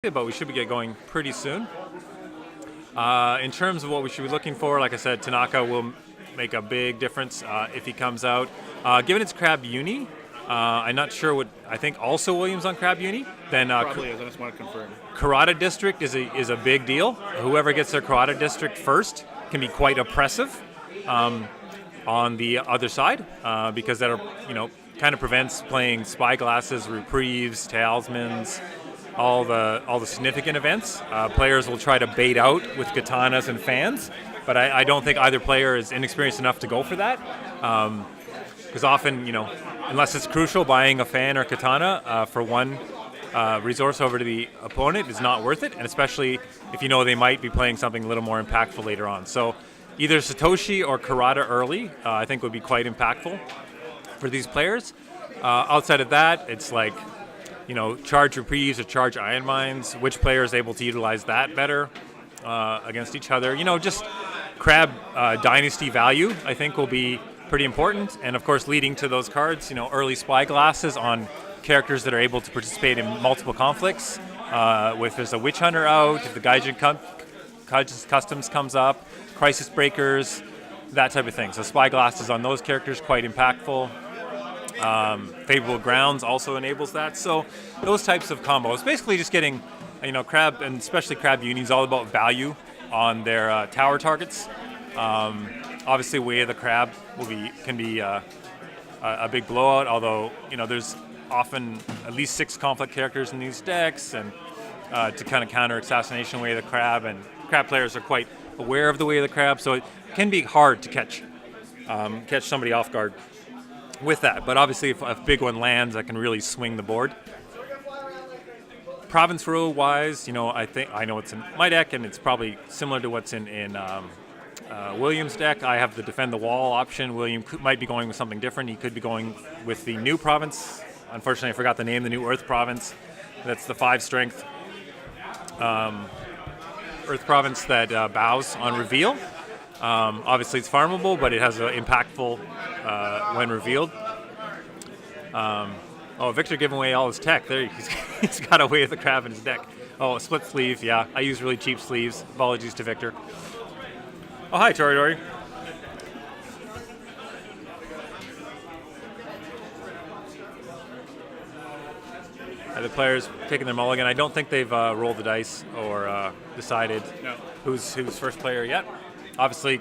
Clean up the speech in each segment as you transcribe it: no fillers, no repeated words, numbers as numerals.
but we should be get going pretty soon. In terms of what we should be looking for, like I said, Tanaka will make a big difference if he comes out. Given it's Crab Uni, I'm not sure what, I think also Williams on Crab Uni. Then Probably is, I just want to confirm. Karada District is a big deal. Whoever gets their Karada District first can be quite oppressive on the other side because that kind of prevents playing Spyglasses, Reprieves, Talismans, all the significant events. Players will try to bait out with katanas and fans, but I don't think either player is inexperienced enough to go for that. Because often, unless it's crucial, buying a fan or katana for one resource over to the opponent is not worth it, and especially if they might be playing something a little more impactful later on. So either Satoshi or Karada early, I think would be quite impactful for these players. Outside of that, it's like, charge Reprieves or charge Iron Mines. Which player is able to utilize that better against each other? Just Crab Dynasty value, I think, will be pretty important. And of course, leading to those cards, early Spyglasses on characters that are able to participate in multiple conflicts. If there's a Witch Hunter out, if the Gaijin Customs comes up, Crisis Breakers, that type of thing. So Spyglasses on those characters, quite impactful. Favorable Grounds also enables that. So those types of combos, basically just getting, Crab, and especially Crab Uni, is all about value on their tower targets. Obviously, Way of the Crab can be a big blowout, although, there's often at least 6 conflict characters in these decks, and to kind of counter Assassination Way of the Crab, and Crab players are quite aware of the Way of the Crab, so it can be hard to catch somebody off guard with that. But obviously, if a big one lands, that can really swing the board. Province row wise, I know it's in my deck, and it's probably similar to what's in William's deck. I have the Defend the Wall option. William might be going with something different. He could be going with the new province. Unfortunately, I forgot the name. The new Earth province. That's the 5 strength Earth province that bows on reveal. Obviously, it's farmable, but it has an impactful when revealed. Victor giving away all his tech. There, he's got a Way of the Crab in his deck. Oh, a split sleeve. Yeah, I use really cheap sleeves. Apologies to Victor. Oh, hi, Toridori. The players taking their mulligan. I don't think they've rolled the dice or decided who's first player yet. Obviously,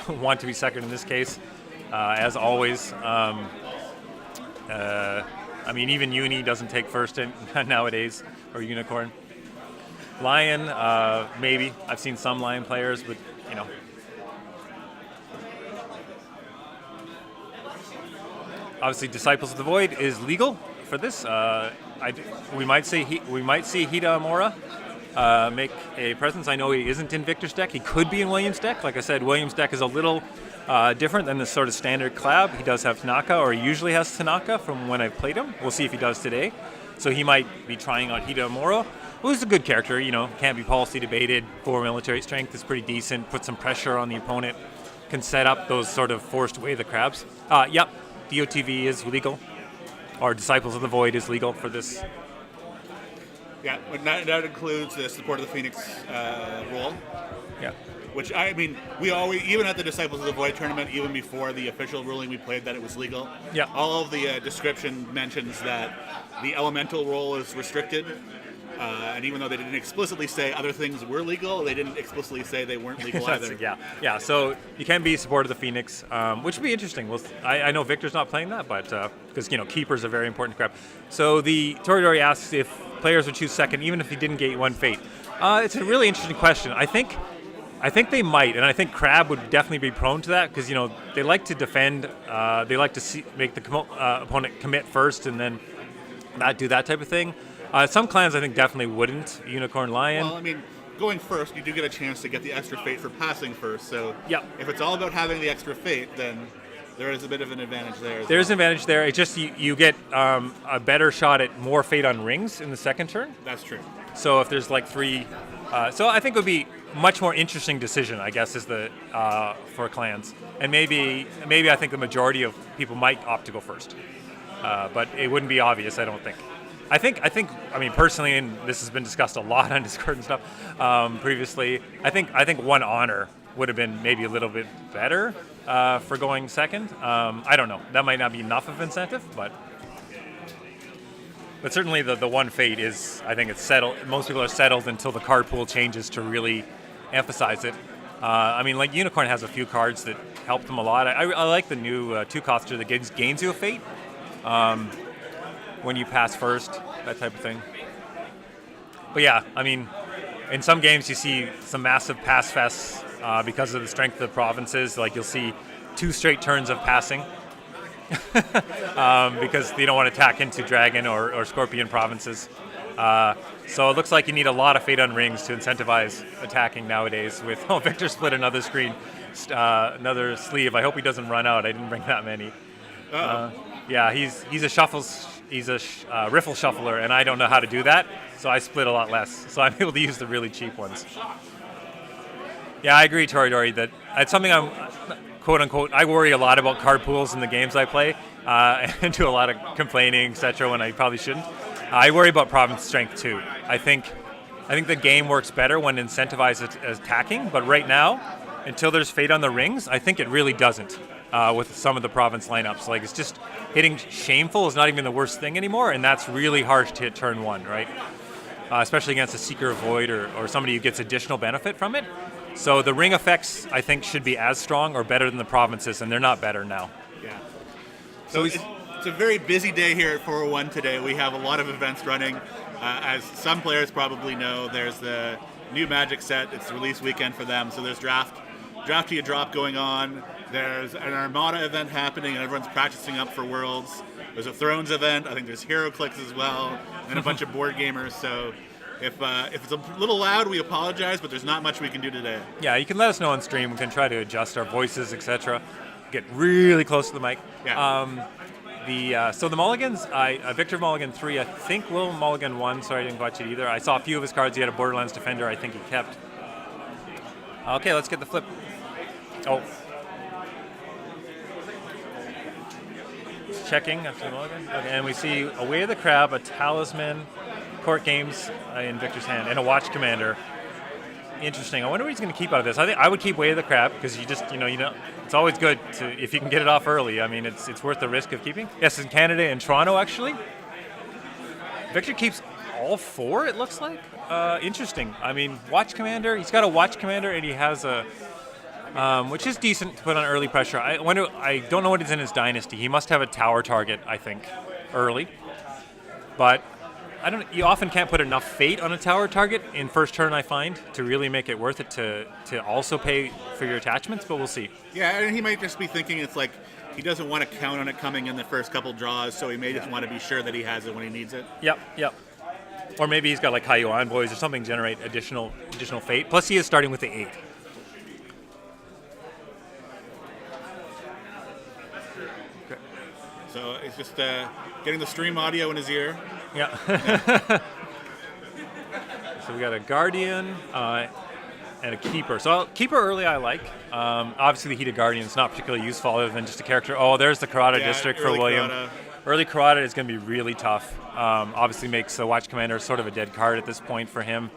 want to be second in this case, as always. Even Uni doesn't take first nowadays, or Unicorn. Lion, maybe. I've seen some Lion players, but, Obviously, Disciples of the Void is legal for this. We might see Hida Amora make a presence. I know he isn't in Victor's deck. He could be in William's deck. Like I said, William's deck is a little different than the sort of standard Clab. He does have Tanaka, or he usually has Tanaka from when I've played him. We'll see if he does today. So he might be trying out Hida Amora, who's a good character. Can't be policy debated. 4 military strength is pretty decent. Put some pressure on the opponent. Can set up those sort of forced Way of the Crabs. Yep, DOTV is legal. Or Disciples of the Void is legal for this. Yeah, that includes the Support of the Phoenix rule. Yeah. Which, we always, even at the Disciples of the Void tournament, even before the official ruling we played that it was legal, yeah. All of the description mentions that the elemental role is restricted. And even though they didn't explicitly say other things were legal, they didn't explicitly say they weren't legal either. Yeah. So you can be Support of the Phoenix, which would be interesting. I know Victor's not playing that, but because Keepers are very important to Crab. So the Toridori asks if players would choose second, even if he didn't get one fate. It's a really interesting question. I think they might, and I think Crab would definitely be prone to that because they like to defend. They like to make the opponent commit first, and then do that type of thing. Some clans, I think, definitely wouldn't. Unicorn, Lion. Well, going first, you do get a chance to get the extra fate for passing first. So if it's all about having the extra fate, then there is a bit of an advantage there. There's an advantage there. It's just you get a better shot at more fate on rings in the second turn. That's true. So if there's like 3... so I think it would be much more interesting decision, I guess, is the for clans. And maybe I think the majority of people might opt to go first. But it wouldn't be obvious, I don't think. I mean, personally, and this has been discussed a lot on Discord and stuff previously. I think one honor would have been maybe a little bit better for going second. I don't know. That might not be enough of incentive, but certainly the one fate is, I think it's settled. Most people are settled until the card pool changes to really emphasize it. I mean, like Unicorn has a few cards that help them a lot. I like the new two-coster that gains you a fate. When you pass first, that type of thing. But yeah, I mean, in some games you see some massive pass fests because of the strength of the provinces. Like you'll see 2 straight turns of passing because you don't want to tack into Dragon or Scorpion provinces. So it looks like you need a lot of Fate on Rings to incentivize attacking nowadays. With Victor split another screen, another sleeve. I hope he doesn't run out. I didn't bring that many. Yeah, he's a riffle shuffler, and I don't know how to do that, so I split a lot less. So I'm able to use the really cheap ones. Yeah, I agree, Toridori, that it's something I'm, quote unquote, I worry a lot about card pools in the games I play, and do a lot of complaining, etc. when I probably shouldn't. I worry about province strength too. I think the game works better when incentivized attacking, but right now, until there's Fate on the Rings, I think it really doesn't. With some of the province lineups. Like, it's just hitting Shameful is not even the worst thing anymore, and that's really harsh to hit turn 1, right? Especially against a Seeker of Void or somebody who gets additional benefit from it. So the ring effects, I think, should be as strong or better than the provinces, and they're not better now. Yeah. So it's a very busy day here at 401 today. We have a lot of events running. As some players probably know, there's the new Magic set. It's the release weekend for them, so there's draft to a drop going on. There's an Armada event happening, and everyone's practicing up for Worlds. There's a Thrones event. I think there's HeroClix as well, and a bunch of board gamers. So if it's a little loud, we apologize, but there's not much we can do today. Yeah, you can let us know on stream. We can try to adjust our voices, etc. Get really close to the mic. Yeah. So the Mulligans, Victor Mulligan 3, I think Will Mulligan 1. Sorry, I didn't watch it either. I saw a few of his cards. He had a Borderlands Defender. I think he kept. Okay, let's get the flip. Oh. Checking after Mulligan. Okay, and we see a Way of the Crab, a Talisman, Court Games in Victor's hand, and a Watch Commander. Interesting. I wonder what he's going to keep out of this. I think I would keep Way of the Crab because you know, it's always good to, if you can get it off early. I mean, it's worth the risk of keeping. Yes, in Canada and Toronto, actually. Victor keeps all 4, it looks like. Interesting. I mean, Watch Commander, he's got a Watch Commander, and he has a which is decent to put on early pressure. I don't know what is in his dynasty. He must have a tower target, I think, early. But you often can't put enough Fate on a tower target in first turn, I find, to really make it worth it to also pay for your attachments, but we'll see. Yeah, and he might just be thinking it's like he doesn't want to count on it coming in the first couple draws, so he may just want to be sure that he has it when he needs it. Yep. Or maybe he's got like Caillou Envoys or something to generate additional Fate. Plus he is starting with the 8. So it's just getting the stream audio in his ear. Yeah. So we got a Guardian and a Keeper. So Keeper early I like. Obviously the Heated Guardian is not particularly useful other than just a character. Oh, there's the Karada District for William. Karada. Early Karada is going to be really tough. Obviously makes the Watch Commander sort of a dead card at this point for him.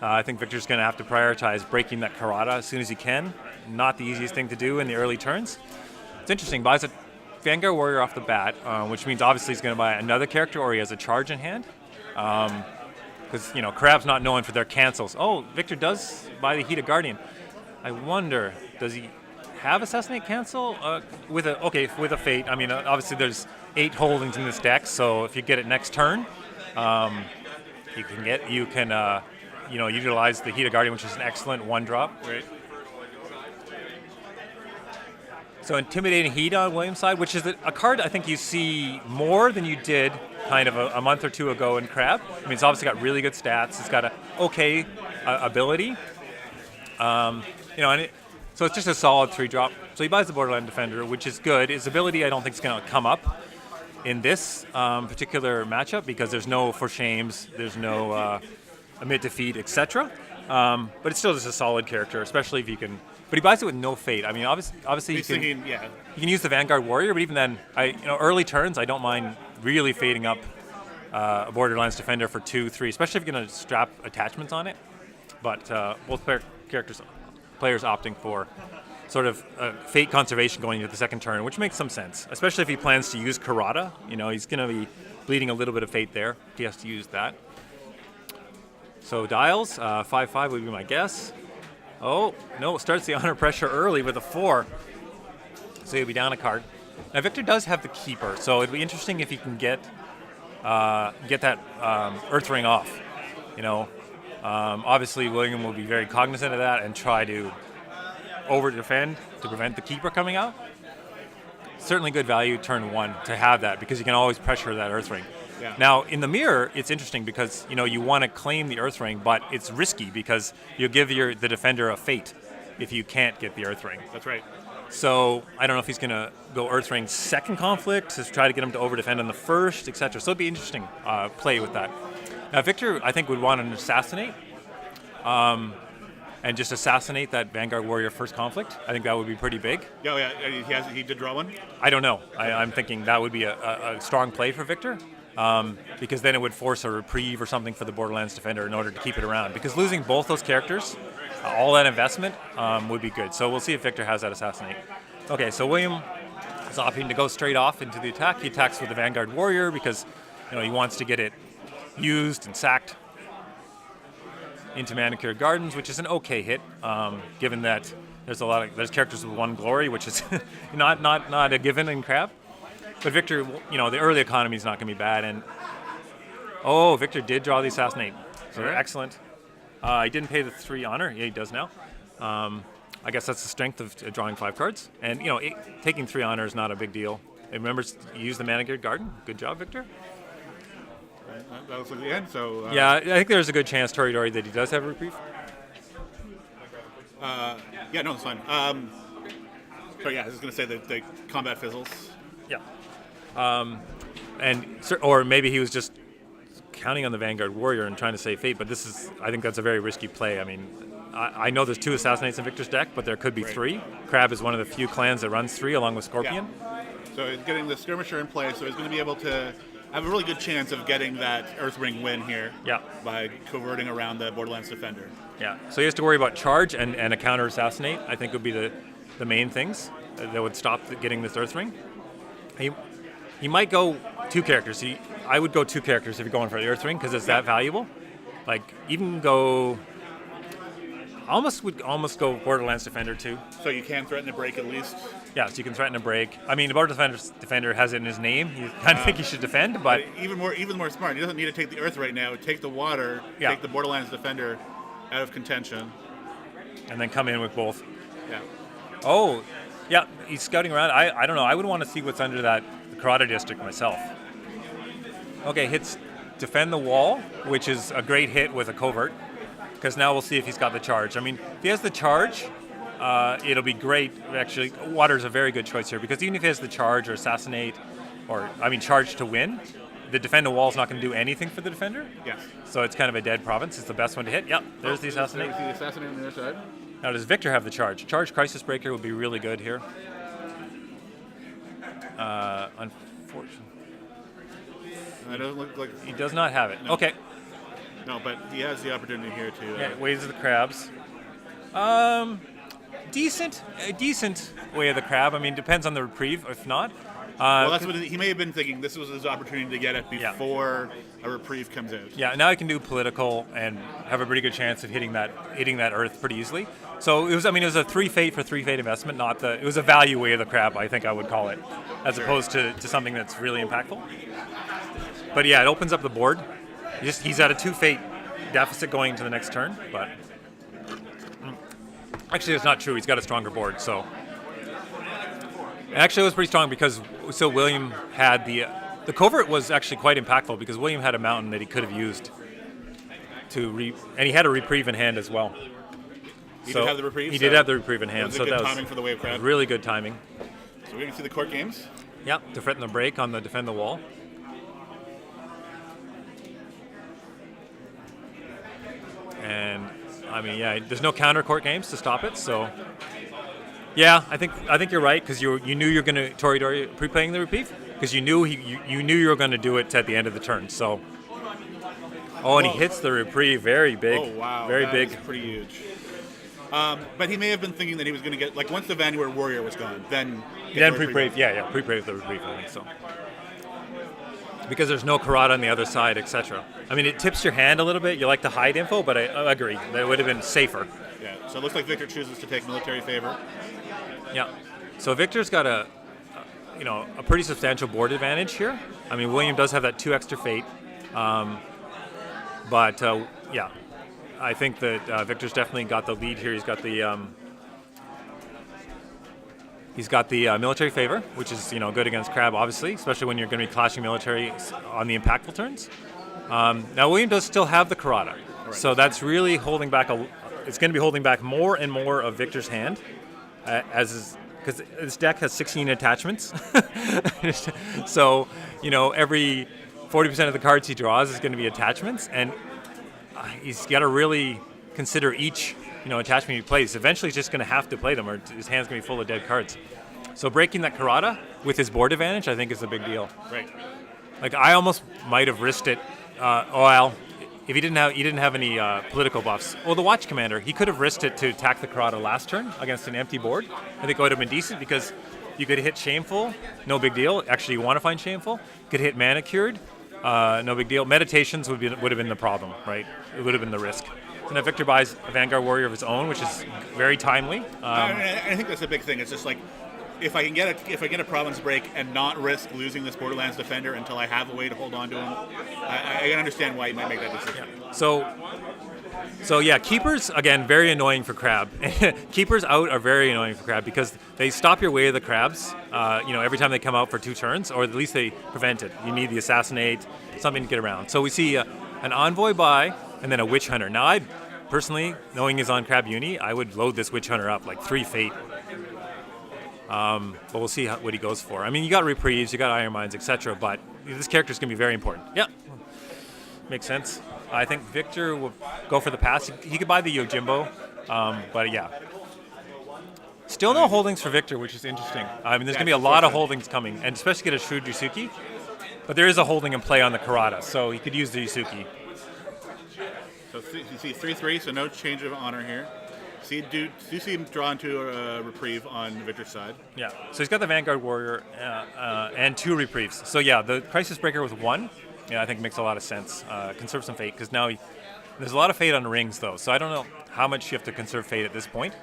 I think Victor's going to have to prioritize breaking that Karada as soon as he can. Not the easiest thing to do in the early turns. It's interesting. Buys a Vanguard Warrior off the bat, which means obviously he's going to buy another character or he has a charge in hand. Because, Crab's not known for their cancels. Oh, Victor does buy the Heated Guardian. I wonder, does he have Assassinate cancel with a Fate? I mean, obviously there's 8 holdings in this deck, so if you get it next turn, you can utilize the Heated Guardian, which is an excellent 1-drop. Right. So Intimidating Heat on William's side, which is a card I think you see more than you did kind of a month or two ago in Crab. I mean, it's obviously got really good stats. It's got an okay ability. So it's just a solid 3-drop. So he buys the Borderland Defender, which is good. His ability I don't think is going to come up in this particular matchup because there's no For Shames, there's no Amid Defeat, etc. But it's still just a solid character, especially if you can. But he buys it with no Fate. I mean, obviously you can use the Vanguard Warrior, but even then, early turns, I don't mind really fading up a Borderlands Defender for 2, 3, especially if you're going to strap attachments on it. But both players opting for sort of fate conservation going into the second turn, which makes some sense, especially if he plans to use Karada. He's going to be bleeding a little bit of fate there if he has to use that. So dials, 5/5 would be my guess. Oh, no, it starts the honor pressure early with a 4. So he'll be down a card. Now Victor does have the keeper, so it'd be interesting if he can get that Earth Ring off. Obviously William will be very cognizant of that and try to over-defend to prevent the keeper coming out. Certainly good value turn 1 to have that, because you can always pressure that Earth Ring. Yeah. Now, in the mirror, it's interesting because, you want to claim the Earth Ring, but it's risky because you'll give the defender a fate if you can't get the Earth Ring. That's right. So I don't know if he's going to go Earth Ring second conflict to try to get him to over-defend on the first, etc. So it'd be interesting play with that. Now, Victor, I think, would want to assassinate. And just assassinate that Vanguard Warrior first conflict. I think that would be pretty big. Oh, yeah. He did draw one? I don't know. I'm thinking that would be a strong play for Victor, because then it would force a reprieve or something for the Borderlands Defender in order to keep it around. Because losing both those characters, all that investment, would be good. So we'll see if Victor has that assassinate. Okay, so William is opting to go straight off into the attack. He attacks with the Vanguard Warrior because he wants to get it used and sacked into Manicured Gardens, which is an okay hit, given that there's characters with 1 glory, which is not a given in Crab. But Victor, the early economy is not going to be bad, and Victor did draw the assassinate, so excellent. He didn't pay the 3 honor. Yeah, he does now. I guess that's the strength of drawing 5 cards, and taking 3 honor is not a big deal. And remember, you use the Manicured Garden. Good job, Victor. That was at the end, so... yeah, I think there's a good chance, Toridori, that he does have a reprieve. Yeah, no, it's fine. I was going to say the combat fizzles. Yeah. Or maybe he was just counting on the Vanguard Warrior and trying to save fate, but I think that's a very risky play. I mean, I know there's 2 assassinates in Victor's deck, but there could be 3. Crab is one of the few clans that runs 3 along with Scorpion. Yeah. So he's getting the Skirmisher in play, so he's going to be able to have a really good chance of getting that Earth Ring win here. Yeah. By coverting around the Borderlands Defender. Yeah. So he has to worry about charge and a counter assassinate. I think would be the main things that would stop getting this Earth Ring. He might go 2 characters. I would go 2 characters if you're going for the Earth Ring because it's that valuable. Like even go. Would almost go Borderlands Defender too. So you can threaten a break at least? Yeah, so you can threaten a break. I mean, the Borderlands Defender has it in his name. You kind of think he should defend, but... Even more smart. He doesn't need to take the Earth right now. Take the water, take the Borderlands Defender out of contention. And then come in with both. Yeah. Oh, yeah, he's scouting around. I don't know. I would want to see what's under the Karada district myself. Okay, hits Defend the Wall, which is a great hit with a covert. Because now we'll see if he's got the charge. I mean, if he has the charge, it'll be great. Actually, Water's a very good choice here because even if he has the charge or assassinate, charge to win, the Defend the Wall is not going to do anything for the defender. Yes. So it's kind of a dead province. It's the best one to hit. Yep, there's the assassinate. There's the assassinate on the other side. Now, does Victor have the charge? Charge Crisis Breaker would be really good here. Unfortunately. It doesn't look like... He does not have it. No. Okay. No, but he has the opportunity here to... Yeah, Ways of the Crabs. Decent Way of the Crab. I mean, depends on the reprieve, if not. Well, that's what he may have been thinking. This was his opportunity to get it before a reprieve comes out. Yeah, now I can do political and have a pretty good chance of hitting that Earth pretty easily. So it was a 3 fate for 3 fate investment, it was a value Way of the Crab, I think I would call it, as opposed to something that's really impactful. But yeah, it opens up the board. He's at a 2 fate deficit going into the next turn, but actually that's not true. He's got a stronger board, so actually it was pretty strong because William had the covert was actually quite impactful because William had a mountain that he could have used and he had a reprieve in hand as well. He did have the reprieve. He did have the reprieve in hand, that was good timing for the Way of Crab. Really good timing. So we're going to see the court games. Yeah, to threaten the break on the Defend the Wall. And there's no counter court games to stop it. So, yeah, I think you're right because you knew you're going to Toridori pre-playing the reprieve. because you knew you were going to do it at the end of the turn. So, and he hits the reprieve, very big. Oh wow, very that big, is pretty huge. But he may have been thinking that he was going to get, like, once the Vanguard Warrior was gone, then pre-brave. Yeah, pre-brave the reprieve. I think so. Because there's no Karate on the other side, etc. I mean, it tips your hand a little bit. You like to hide info, but I agree that would have been safer. Yeah. So it looks like Victor chooses to take military favor. Yeah. So Victor's got a pretty substantial board advantage here. I mean, William does have that 2 extra fate, but yeah, I think that Victor's definitely got the lead here. He's got the military favor, which is good against Crab, obviously, especially when you're going to be clashing military on the impactful turns. Now William does still have the Karate, so that's really holding back it's going to be holding back more and more of Victor's hand, because this deck has 16 attachments. So every 40% of the cards he draws is going to be attachments, and he's got to really consider each attachment he plays. Eventually he's just going to have to play them, or his hand's going to be full of dead cards. So breaking that Karata with his board advantage, I think, is a big deal. Right. Like, I almost might have risked it. If he didn't have any political buffs. Well, the Watch Commander, he could have risked it to attack the Karata last turn against an empty board. I think it would have been decent, because you could hit Shameful, no big deal. Actually, you want to find Shameful. You could hit Manicured, no big deal. Meditations would have been the problem, right? It would have been the risk. So now Victor buys a Vanguard Warrior of his own, which is very timely. I think that's a big thing. It's just like, if I get a province break and not risk losing this Borderlands defender until I have a way to hold on to him, I can understand why you might make that decision. Yeah. So yeah, keepers, again, very annoying for Crab. Keepers out are very annoying for Crab, because they stop your way of the Crabs. Every time they come out for 2 turns, or at least they prevent it. You need the Assassinate, something to get around. So we see an Envoy buy, and then a Witch Hunter. Now, I personally, knowing he's on Crab Uni, I would load this Witch Hunter up, like 3 fate. But we'll see what he goes for. I mean, you got reprieves, you got Iron Minds, etc. But this character's going to be very important. Yeah, makes sense. I think Victor will go for the pass. He could buy the Yojimbo, but yeah. Still no holdings for Victor, which is interesting. I mean, there's going to be a lot of holdings coming, and especially get a Shrewd Yusuke. But there is a holding in play on the Karata, so he could use the Yusuke. So you see 3/3, so no change of honor here. Do you see him draw into a reprieve on Victor's side? Yeah, so he's got the Vanguard Warrior and 2 reprieves. So yeah, the Crisis Breaker with 1, I think makes a lot of sense. Conserve some fate, because now there's a lot of fate on the rings, though, so I don't know how much you have to conserve fate at this point.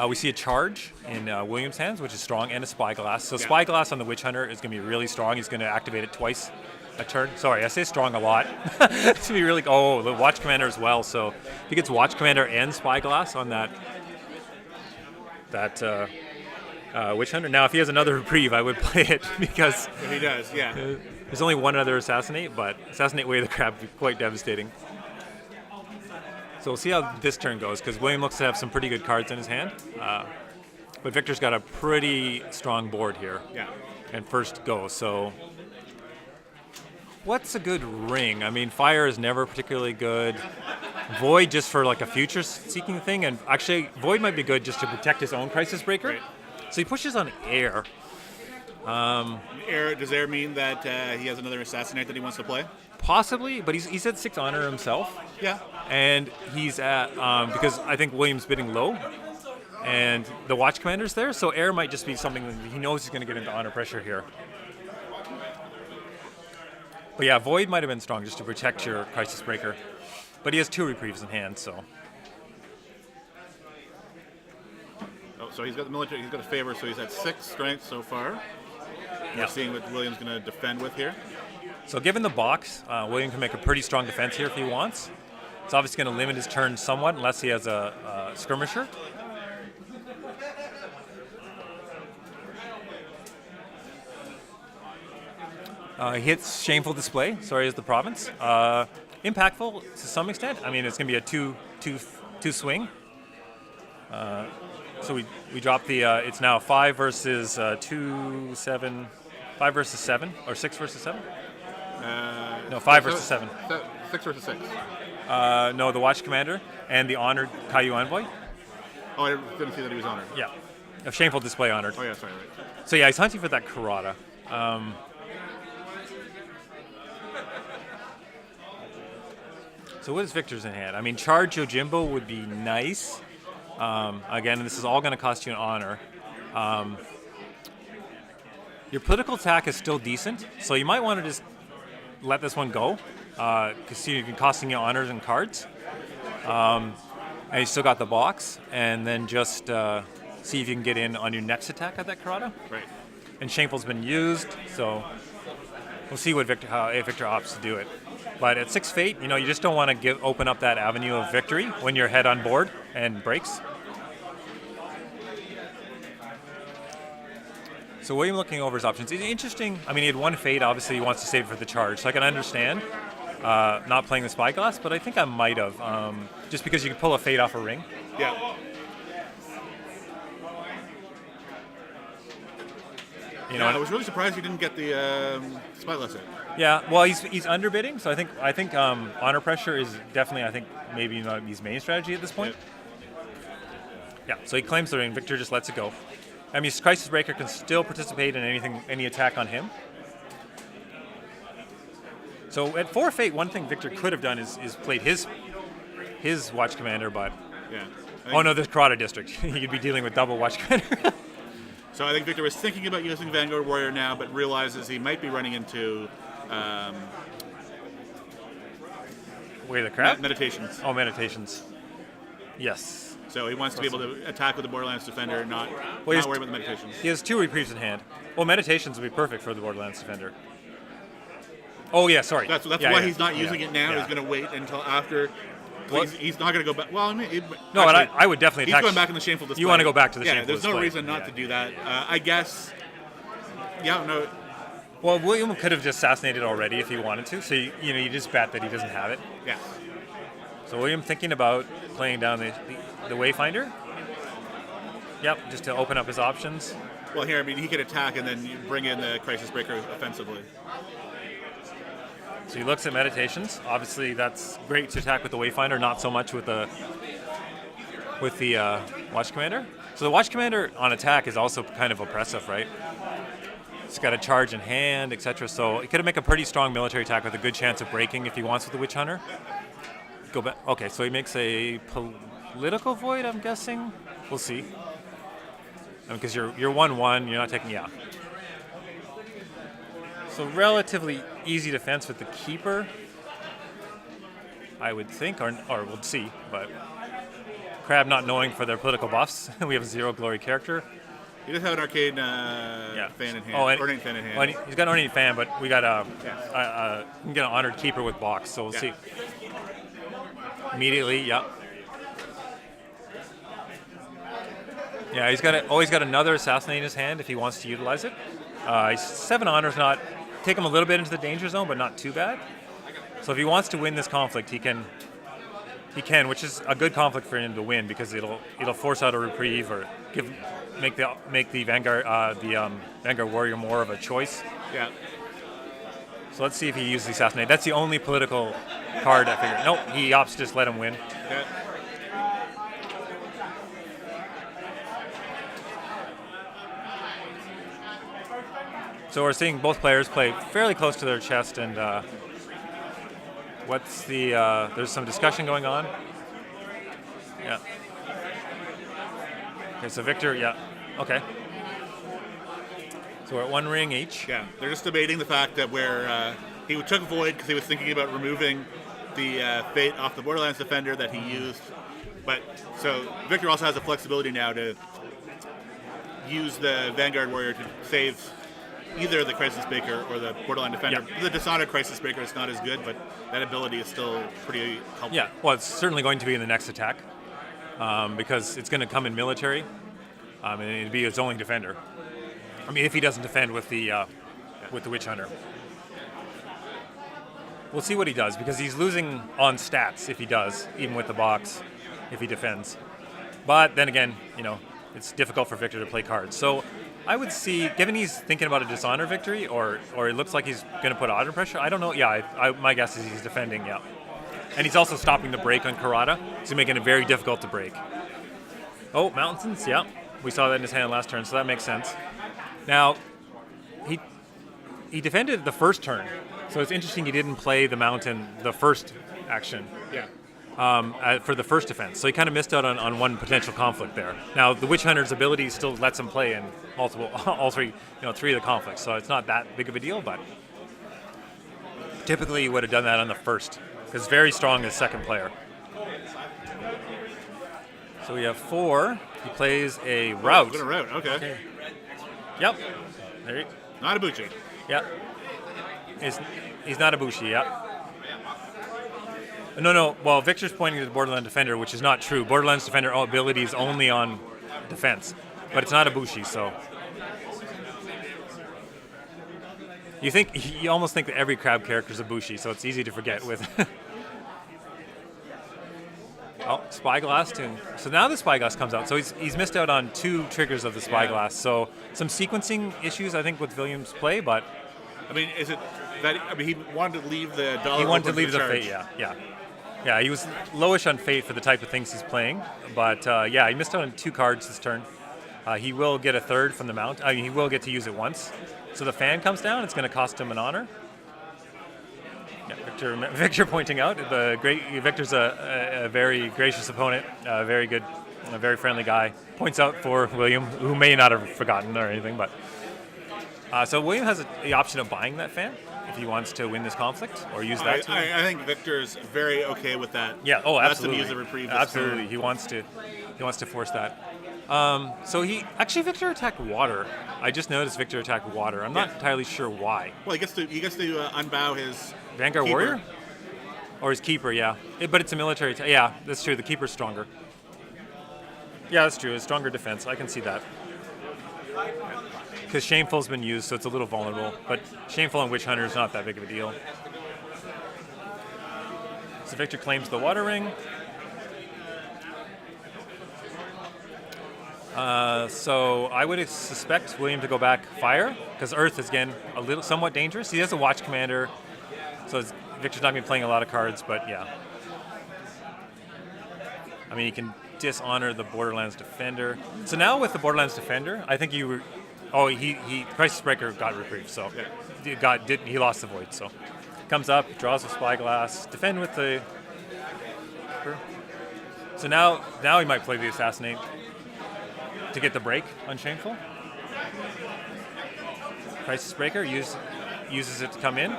We see a charge in William's hands, which is strong, and a Spyglass. So Spyglass on the Witch Hunter is going to be really strong. He's going to activate it twice a turn. Sorry, I say strong a lot. It's going to be really... Oh, the Watch Commander as well. So if he gets Watch Commander and Spyglass on that Witch Hunter. Now, if he has another reprieve, I would play it, because... If he does, yeah. There's only one other Assassinate, but Assassinate Way of the Crab would be quite devastating. So we'll see how this turn goes, because William looks to have some pretty good cards in his hand. But Victor's got a pretty strong board here. Yeah. And first go, so... What's a good ring? I mean, Fire is never particularly good. Void just for like a future-seeking thing, and actually, Void might be good just to protect his own Crisis Breaker. Right. So he pushes on Air. Does Air mean that he has another Assassinate that he wants to play? Possibly, but he's at 6 honor himself. Yeah. And he's at, because I think William's bidding low, and the Watch Commander's there, so Air might just be something that he knows he's going to get into honor pressure here. But yeah, Void might have been strong just to protect your Crisis Breaker. But he has 2 reprieves in hand, so. Oh, so he's got the military, he's got a favor, so he's at 6 strength so far. We're seeing what William's going to defend with here. So given the box, William can make a pretty strong defense here if he wants. It's obviously going to limit his turn somewhat unless he has a skirmisher. He hits Shameful Display, sorry, as the province. Impactful to some extent. I mean, it's going to be a two swing. So we drop the, it's now 5 versus 2, 7, 5 versus 7, or 6 versus 7? No, 5 versus 7. 6 versus 6. No, the Watch Commander and the honored Caillou Envoy. Oh, I didn't see that he was honored. Yeah. A Shameful Display honored. Oh, yeah, sorry, right. So yeah, he's hunting for that Karata. So what is Victor's in hand? I mean, Charge Yojimbo would be nice. Again, this is all going to cost you an honor. Your political attack is still decent, so you might want to just let this one go, because you're costing you honors and cards. And you still got the box, and then just see if you can get in on your next attack at that Karada. Right. And Shameful's been used, so we'll see what if Victor opts to do it. But at 6 Fate, you just don't want to open up that avenue of victory when you're head on board and breaks. So William looking over his options. It's interesting. I mean, he had 1 Fate. Obviously, he wants to save it for the charge. So I can understand not playing the Spyglass, but I think I might have. Just because you can pull a Fate off a ring. Yeah. I was really surprised he didn't get the Spyglass in. Yeah, well, he's underbidding, so I think honor pressure is definitely maybe not his main strategy at this point. Yeah, so he claims the ring. Victor just lets it go. I mean, Crisis Breaker can still participate in any attack on him. So at 4 Fate, one thing Victor could have done is played his Watch Commander, but oh no, there's Karada District. You'd be dealing with double Watch Commander. So I think Victor was thinking about using Vanguard Warrior now, but realizes he might be running into Way of the Crab? Meditations. Oh, Meditations. Yes. So he wants to be able to attack with the Borderlands Defender, not worry about the Meditations. He has 2 reprieves in hand. Well, Meditations would be perfect for the Borderlands Defender. Oh yeah, sorry. That's why he's not using it now. He's going to wait until after. He's not going to go back. Well, I mean, no, actually, I would definitely attack. He's going back in the Shameful Display. You want to go back to the Shameful Display. Yeah, there's no reason not to do that. I guess. Yeah, no. Well, William could have just assassinated already if he wanted to. So you just bet that he doesn't have it. Yeah. So William thinking about playing down the Wayfinder. Yep, just to open up his options. Well, here, I mean, he could attack and then you bring in the Crisis Breaker offensively. So he looks at Meditations. Obviously, that's great to attack with the Wayfinder, not so much with the Watch Commander. So the Watch Commander on attack is also kind of oppressive, right? It's got a charge in hand, etc. So he could make a pretty strong military attack with a good chance of breaking if he wants with the Witch Hunter. Go back. Okay, so he makes a political void, I'm guessing. We'll see. Because you're 1-1, you're not taking, So relatively easy defense with the Keeper, I would think, or we'll see. But Crab not knowing for their political buffs, we have a 0 glory character. He does have an Arcane fan in hand. Ornate fan in hand. Well, he's got an Ornate fan, but we got we can get an Honored Keeper with box, so we'll see. Immediately, Yeah, he's always got another Assassinate in his hand if he wants to utilize it. He's 7 honors, not take him a little bit into the danger zone, but not too bad. So if he wants to win this conflict, he can, which is a good conflict for him to win because it'll force out a reprieve or make the Vanguard Vanguard Warrior more of a choice. Yeah. So let's see if he uses the Assassinate. That's the only political card I figured. Nope, he opts to just let him win. Yeah. So we're seeing both players play fairly close to their chest, and there's some discussion going on. Yeah. Okay, so Victor, okay. So we're at 1 ring each. Yeah, they're just debating the fact that he took Void because he was thinking about removing the Fate off the Borderlands Defender that he used. But so Victor also has the flexibility now to use the Vanguard Warrior to save either the Crisis Breaker or the Borderland Defender. Yeah. The Dishonored Crisis Breaker is not as good, but that ability is still pretty helpful. Yeah, well, it's certainly going to be in the next attack because it's going to come in military, and it'd be its only defender. I mean, if he doesn't defend with the Witch Hunter. We'll see what he does because he's losing on stats if he does, even with the box, if he defends. But then again, it's difficult for Victor to play cards. So I would see, given he's thinking about a Dishonor victory, or it looks like he's going to put honor pressure. I don't know. Yeah, my guess is he's defending. Yeah, and he's also stopping the break on Karada, so he's making it very difficult to break. Oh, Mountains. Yeah, we saw that in his hand last turn, so that makes sense. Now, he defended the first turn, so it's interesting he didn't play the mountain the first action. Yeah. For the first defense. So he kind of missed out on one potential conflict there. Now, the Witch Hunter's ability still lets him play in all three of the conflicts, so it's not that big of a deal, but typically he would have done that on the first, because very strong as second player. So we have 4. He plays a route. A route, okay. Yep. There you Not a Bucci. Yep. He's not a Bushi, yep. No. Well, Victor's pointing to the Borderlands Defender, which is not true. Borderlands Defender ability is only on defense, but it's not a Bushi, so. You almost think that every crab character is a Bushi, so it's easy to forget with. Oh, Spyglass too. So now the Spyglass comes out. So he's missed out on 2 triggers of the Spyglass. So some sequencing issues, I think, with Williams' play, but. I mean, is it that? I mean, he wanted to leave the dollar. He wanted to leave the charge. fate, yeah. He was lowish on fate for the type of things he's playing, but he missed out on 2 cards this turn. He will get a third from the mount. He will get to use it once. So the fan comes down. It's going to cost him an honor. Yeah, Victor pointing out Victor's a very gracious opponent, very good, a very friendly guy. Points out for William, who may not have forgotten or anything, but so William has the option of buying that fan if he wants to win this conflict or use that. I think Victor's very okay with that. Yeah. Oh, absolutely. That's the use of reprieve. Absolutely. He wants to force that. So Victor attacked water. I just noticed Victor attacked water. I'm not entirely sure why. Well, he gets to unbow his Vanguard keeper. Warrior, or his keeper. Yeah, but it's a military. Yeah, that's true. The keeper's stronger. Yeah, that's true. It's stronger defense. I can see that. Because Shameful's been used, so it's a little vulnerable. But Shameful and Witch Hunter is not that big of a deal. So Victor claims the Water Ring. So I would suspect William to go back Fire, because Earth is, again, somewhat dangerous. He has a Watch Commander, so Victor's not going to be playing a lot of cards, but yeah. I mean, he can dishonor the Borderlands Defender. So now with the Borderlands Defender, I think Crisis Breaker got reprieved, so he lost the Void. So comes up, draws a Spyglass, defend with the. So now he might play the Assassinate to get the break on Shameful. Crisis Breaker uses it to come in.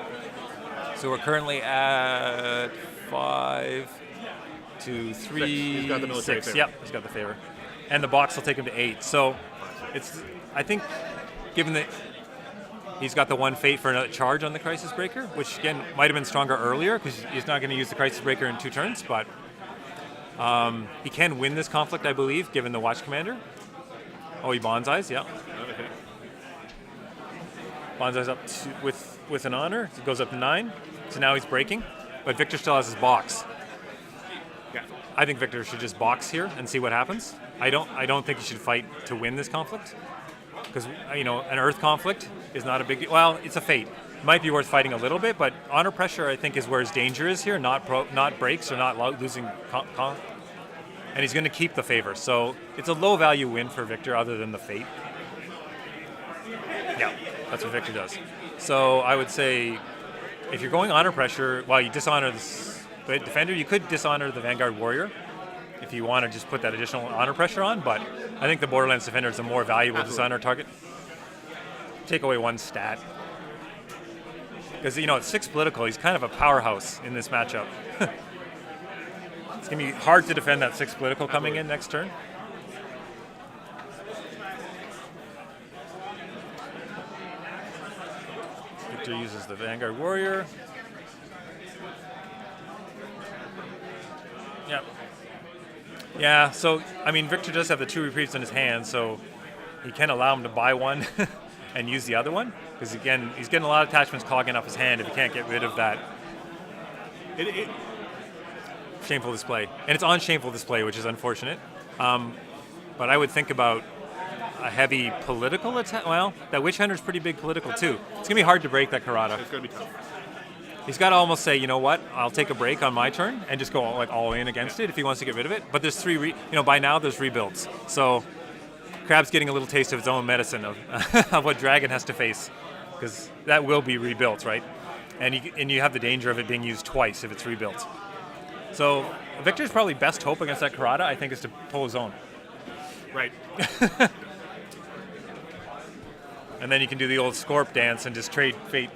So we're currently at 5 to 3. He's got the military 6. favor. Yep, he's got the favor. And the box will take him to 8. So I think, given that he's got the 1 fate for another charge on the Crisis Breaker, which again might have been stronger earlier because he's not going to use the Crisis Breaker in 2 turns, but he can win this conflict, I believe, given the Watch Commander. Oh, he bonsais, yeah. Okay. Bonsai's up with an honor. It goes up to 9. So now he's breaking, but Victor still has his box. Yeah. I think Victor should just box here and see what happens. I don't think he should fight to win this conflict, because an Earth conflict is not a big deal. Well, it's a fate. It might be worth fighting a little bit, but honor pressure I think is where his danger is here, not breaks or not losing. And he's going to keep the favor, so it's a low value win for Victor other than the fate. Yeah, that's what Victor does. So I would say, if you're going honor pressure, while you dishonor the defender, you could dishonor the Vanguard Warrior if you want to just put that additional honor pressure on, but I think the Borderlands Defender is a more valuable dishonor target. Take away 1 stat. Because, it's 6 political, he's kind of a powerhouse in this matchup. It's going to be hard to defend that 6 political coming in next turn. Victor uses the Vanguard Warrior. Yep. Yeah, so, Victor does have the 2 reprieves in his hand, so he can allow him to buy 1 and use the other one. Because, again, he's getting a lot of attachments clogging up his hand if he can't get rid of that. Shameful Display. And it's on Shameful Display, which is unfortunate. But I would think about a heavy political attack. Well, that Witch Hunter's pretty big political, too. It's going to be hard to break that Karada. It's going to be tough. He's got to almost say, you know what, I'll take a break on my turn and just go all in against it if he wants to get rid of it. But there's 3, by now there's rebuilds. So Crab's getting a little taste of his own medicine of, of what Dragon has to face. because that will be rebuilt, right? And you have the danger of it being used twice if it's rebuilt. So Victor's probably best hope against that Karada, I think, is to pull his own. Right. And then you can do the old Scorp dance and just trade Fate.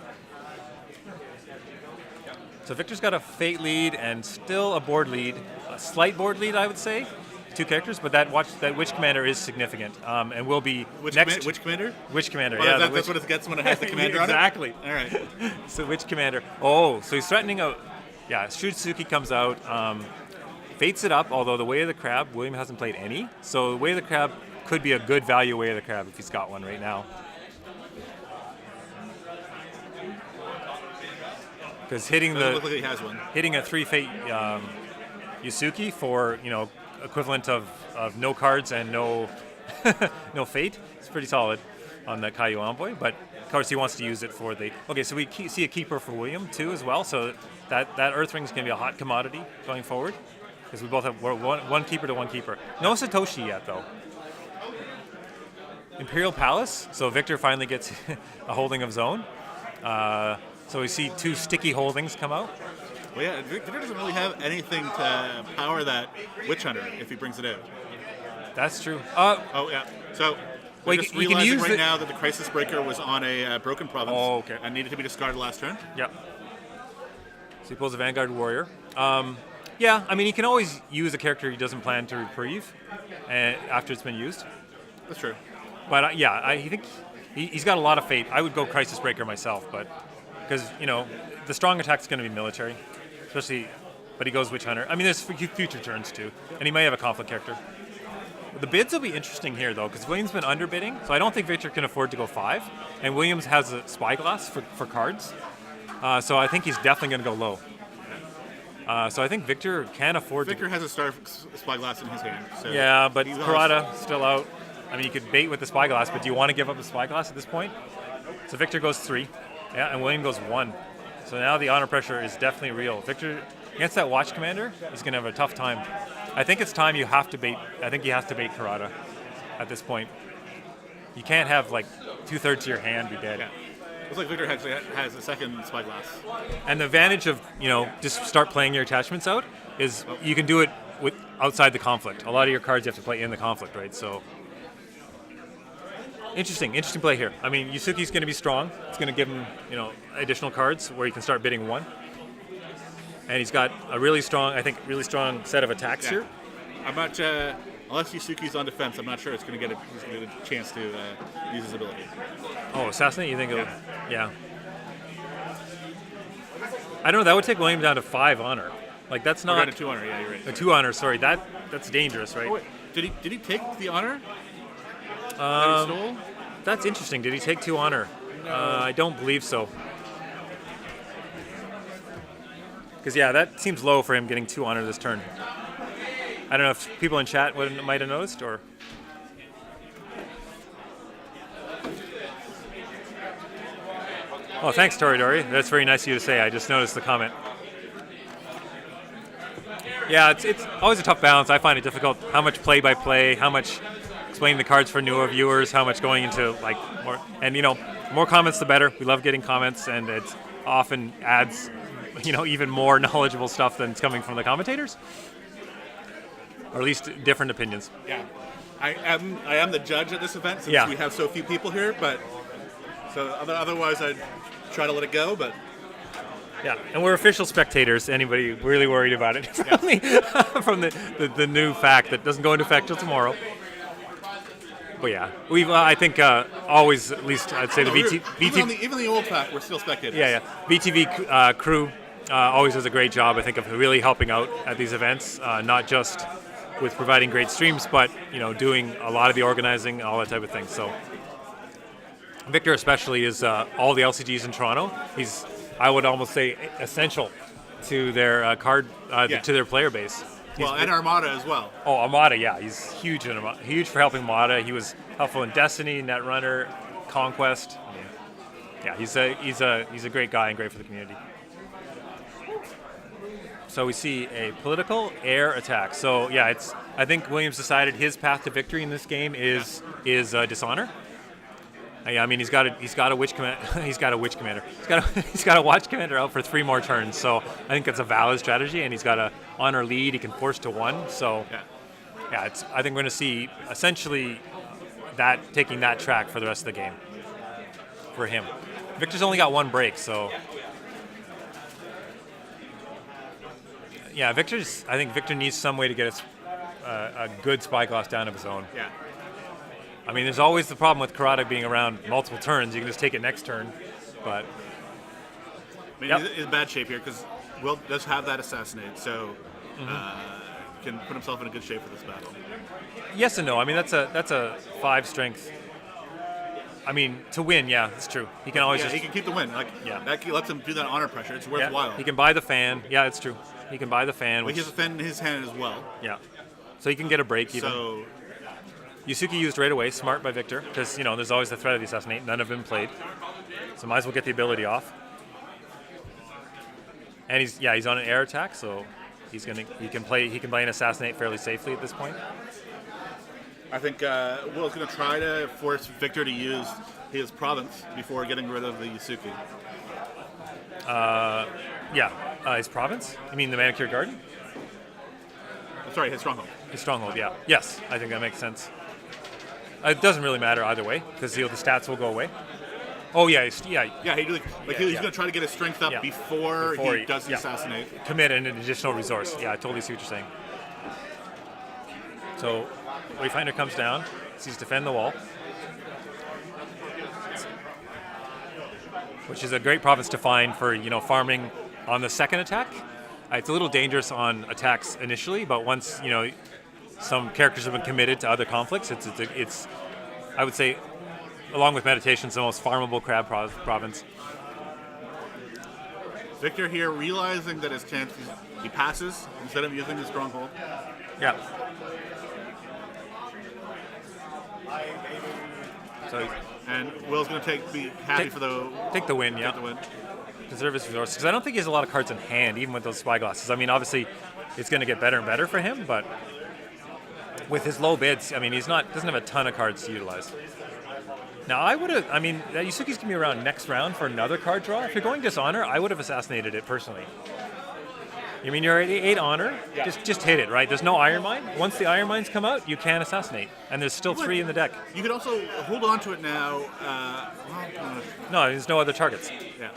So Victor's got a Fate lead and still a board lead, a slight board lead, I would say. 2 characters, but that Witch Commander is significant, and will be Which next. Witch Commander? Witch Commander, Well, yeah. that's what it gets when it has the commander exactly. on it? Exactly. All right. So Witch Commander. Oh, so he's threatening a... Yeah, Shutsuki comes out, fates it up, although the Way of the Crab, William hasn't played any, so the Way of the Crab could be a good value Way of the Crab if he's got one right now. Because hitting Doesn't look like he has one. hitting a 3 Fate Yusuke for, equivalent of no cards and no no Fate, it's pretty solid on that Kaiju Envoy, but of course he wants to use it for the... Okay, so we see a keeper for William too as well, so that Earth Ring is going to be a hot commodity going forward, because we both have one keeper to one keeper. No Satoshi yet though. Imperial Palace, so Victor finally gets a holding of his own. So we see 2 sticky holdings come out. Well, yeah, Victor doesn't really have anything to power that Witch Hunter if he brings it out. That's true. Oh, yeah. So, Well, just you can realizing use right it- now that the Crisis Breaker was on a broken province Oh, okay. and needed to be discarded last turn. Yeah. So he pulls a Vanguard Warrior. Yeah, I mean, he can always use a character he doesn't plan to reprieve after it's been used. That's true. But I think he's got a lot of Fate. I would go Crisis Breaker myself, but because the strong attack is going to be military, especially. But he goes Witch Hunter. I mean, there's future turns too, and he may have a conflict character. The bids will be interesting here though, because Williams been underbidding, so I don't think Victor can afford to go 5, and Williams has a Spyglass for cards, so I think he's definitely going to go low. So I think Victor can afford Victor to. has a Star Spyglass in his hand. So Yeah, but he's Karada still out. I mean, you could bait with the Spyglass, but do you want to give up the Spyglass at this point? So Victor goes 3, yeah, and William goes 1. So now the honor pressure is definitely real. Victor, against that Watch Commander, he's going to have a tough time. I think it's time you have to bait. I think he has to bait Karada at this point. You can't have like 2/3 of your hand be dead. Yeah. Looks like Victor actually has a second Spyglass. And the advantage of just start playing your attachments out is you can do it with outside the conflict. A lot of your cards you have to play in the conflict, right? So interesting play here. I mean, Yusuke's going to be strong. It's going to give him additional cards where you can start bidding 1. And he's got a really strong set of attacks here. I'm not, unless Yusuke's on defense, I'm not sure he's going to get a chance to use his ability. Oh, Assassinate, you think? Yeah. I don't know, that would take William down to 5 honor. Like, that's We're not... down to 2 honor, yeah, you're right. A 2 honor, sorry. That's dangerous, right? Oh, wait. Did he take the honor that he stole? That's interesting. Did he take 2 honor? No. I don't believe so. Because, yeah, that seems low for him getting 2 honor this turn. I don't know if people in chat might have noticed, or... Oh, thanks, Toridori. That's very nice of you to say. I just noticed the comment. Yeah, it's always a tough balance. I find it difficult. How much play-by-play, how much explaining the cards for newer viewers, how much going into, like, more... And, more comments the better. We love getting comments, and it often adds... even more knowledgeable stuff than's coming from the commentators, or at least different opinions. Yeah, I am the judge at this event since we have so few people here. But so otherwise, I'd try to let it go. But yeah, and we're official spectators. Anybody really worried about it from the new fact that doesn't go into effect till tomorrow. But yeah, we've I think always, at least I'd say even the old fact, we're still spectators. Yeah. BTV crew always does a great job, I think, of really helping out at these events, not just with providing great streams, but doing a lot of the organizing, all that type of thing. So Victor especially is all the LCGs in Toronto. He's, I would almost say, essential to their to their player base. And Armada as well. Oh, Armada, yeah, he's huge in Armada. Huge for helping Armada. He was helpful in Destiny, Netrunner, Conquest. I mean, yeah, he's a great guy and great for the community. So we see a political air attack. So yeah, I think Williams decided his path to victory in this game is Dishonor. I mean, he's got a witch commander. He's got a watch commander out for 3 more turns. So I think it's a valid strategy, and he's got a honor lead. He can force to 1. So I think we're going to see essentially that taking that track for the rest of the game for him. Victor's only got 1 break, so I think Victor needs some way to get a good spyglass down of his own. Yeah. I mean, there's always the problem with Karada being around multiple turns. You can just take it next turn, but I mean, he's in bad shape here because Will does have that assassinate, so can put himself in a good shape for this battle. Yes and no. I mean, that's a 5 strength. I mean, to win, yeah, it's true. He can always he can keep the win. That lets him do that honor pressure. It's worthwhile. He can buy the fan. Yeah, it's true. He can buy the fan. He has a fan in his hand as well. Yeah, so he can get a break even. So Yusuke used right away. Smart by Victor, because there's always the threat of the assassinate. None of them played, so might as well get the ability off. And he's on an air attack, so he can play an assassinate fairly safely at this point. I think Will's going to try to force Victor to use his province before getting rid of the Yusuke. His province? You mean the Manicure Garden? Sorry, his stronghold. His stronghold, yeah. Yes, I think that makes sense. It doesn't really matter either way, because the stats will go away. Oh, yeah. He's going to try to get his strength up before he does the assassinate. Commit an additional resource. Yeah, I totally see what you're saying. So, Wayfinder comes down, sees defend the wall, which is a great province to find for farming on the second attack. It's a little dangerous on attacks initially, but once some characters have been committed to other conflicts, it's I would say, along with meditation, it's the most farmable crab province. Victor here realizing that his chances, he passes instead of using his stronghold. Yeah. So, and Will's going to be happy for the win. Take the win. Conserve his resources, because I don't think he has a lot of cards in hand, even with those spyglasses. I mean, obviously, it's going to get better and better for him, but with his low bids, I mean, doesn't have a ton of cards to utilize. Now, Yusuke's going to be around next round for another card draw. If you're going Dishonor, I would have assassinated it personally. I mean, you're at 8 honor, just hit it, right? There's no Iron Mine. Once the Iron Mines come out, you can assassinate, and there's still 3 in the deck. You could also hold on to it now. No, there's no other targets. Yeah.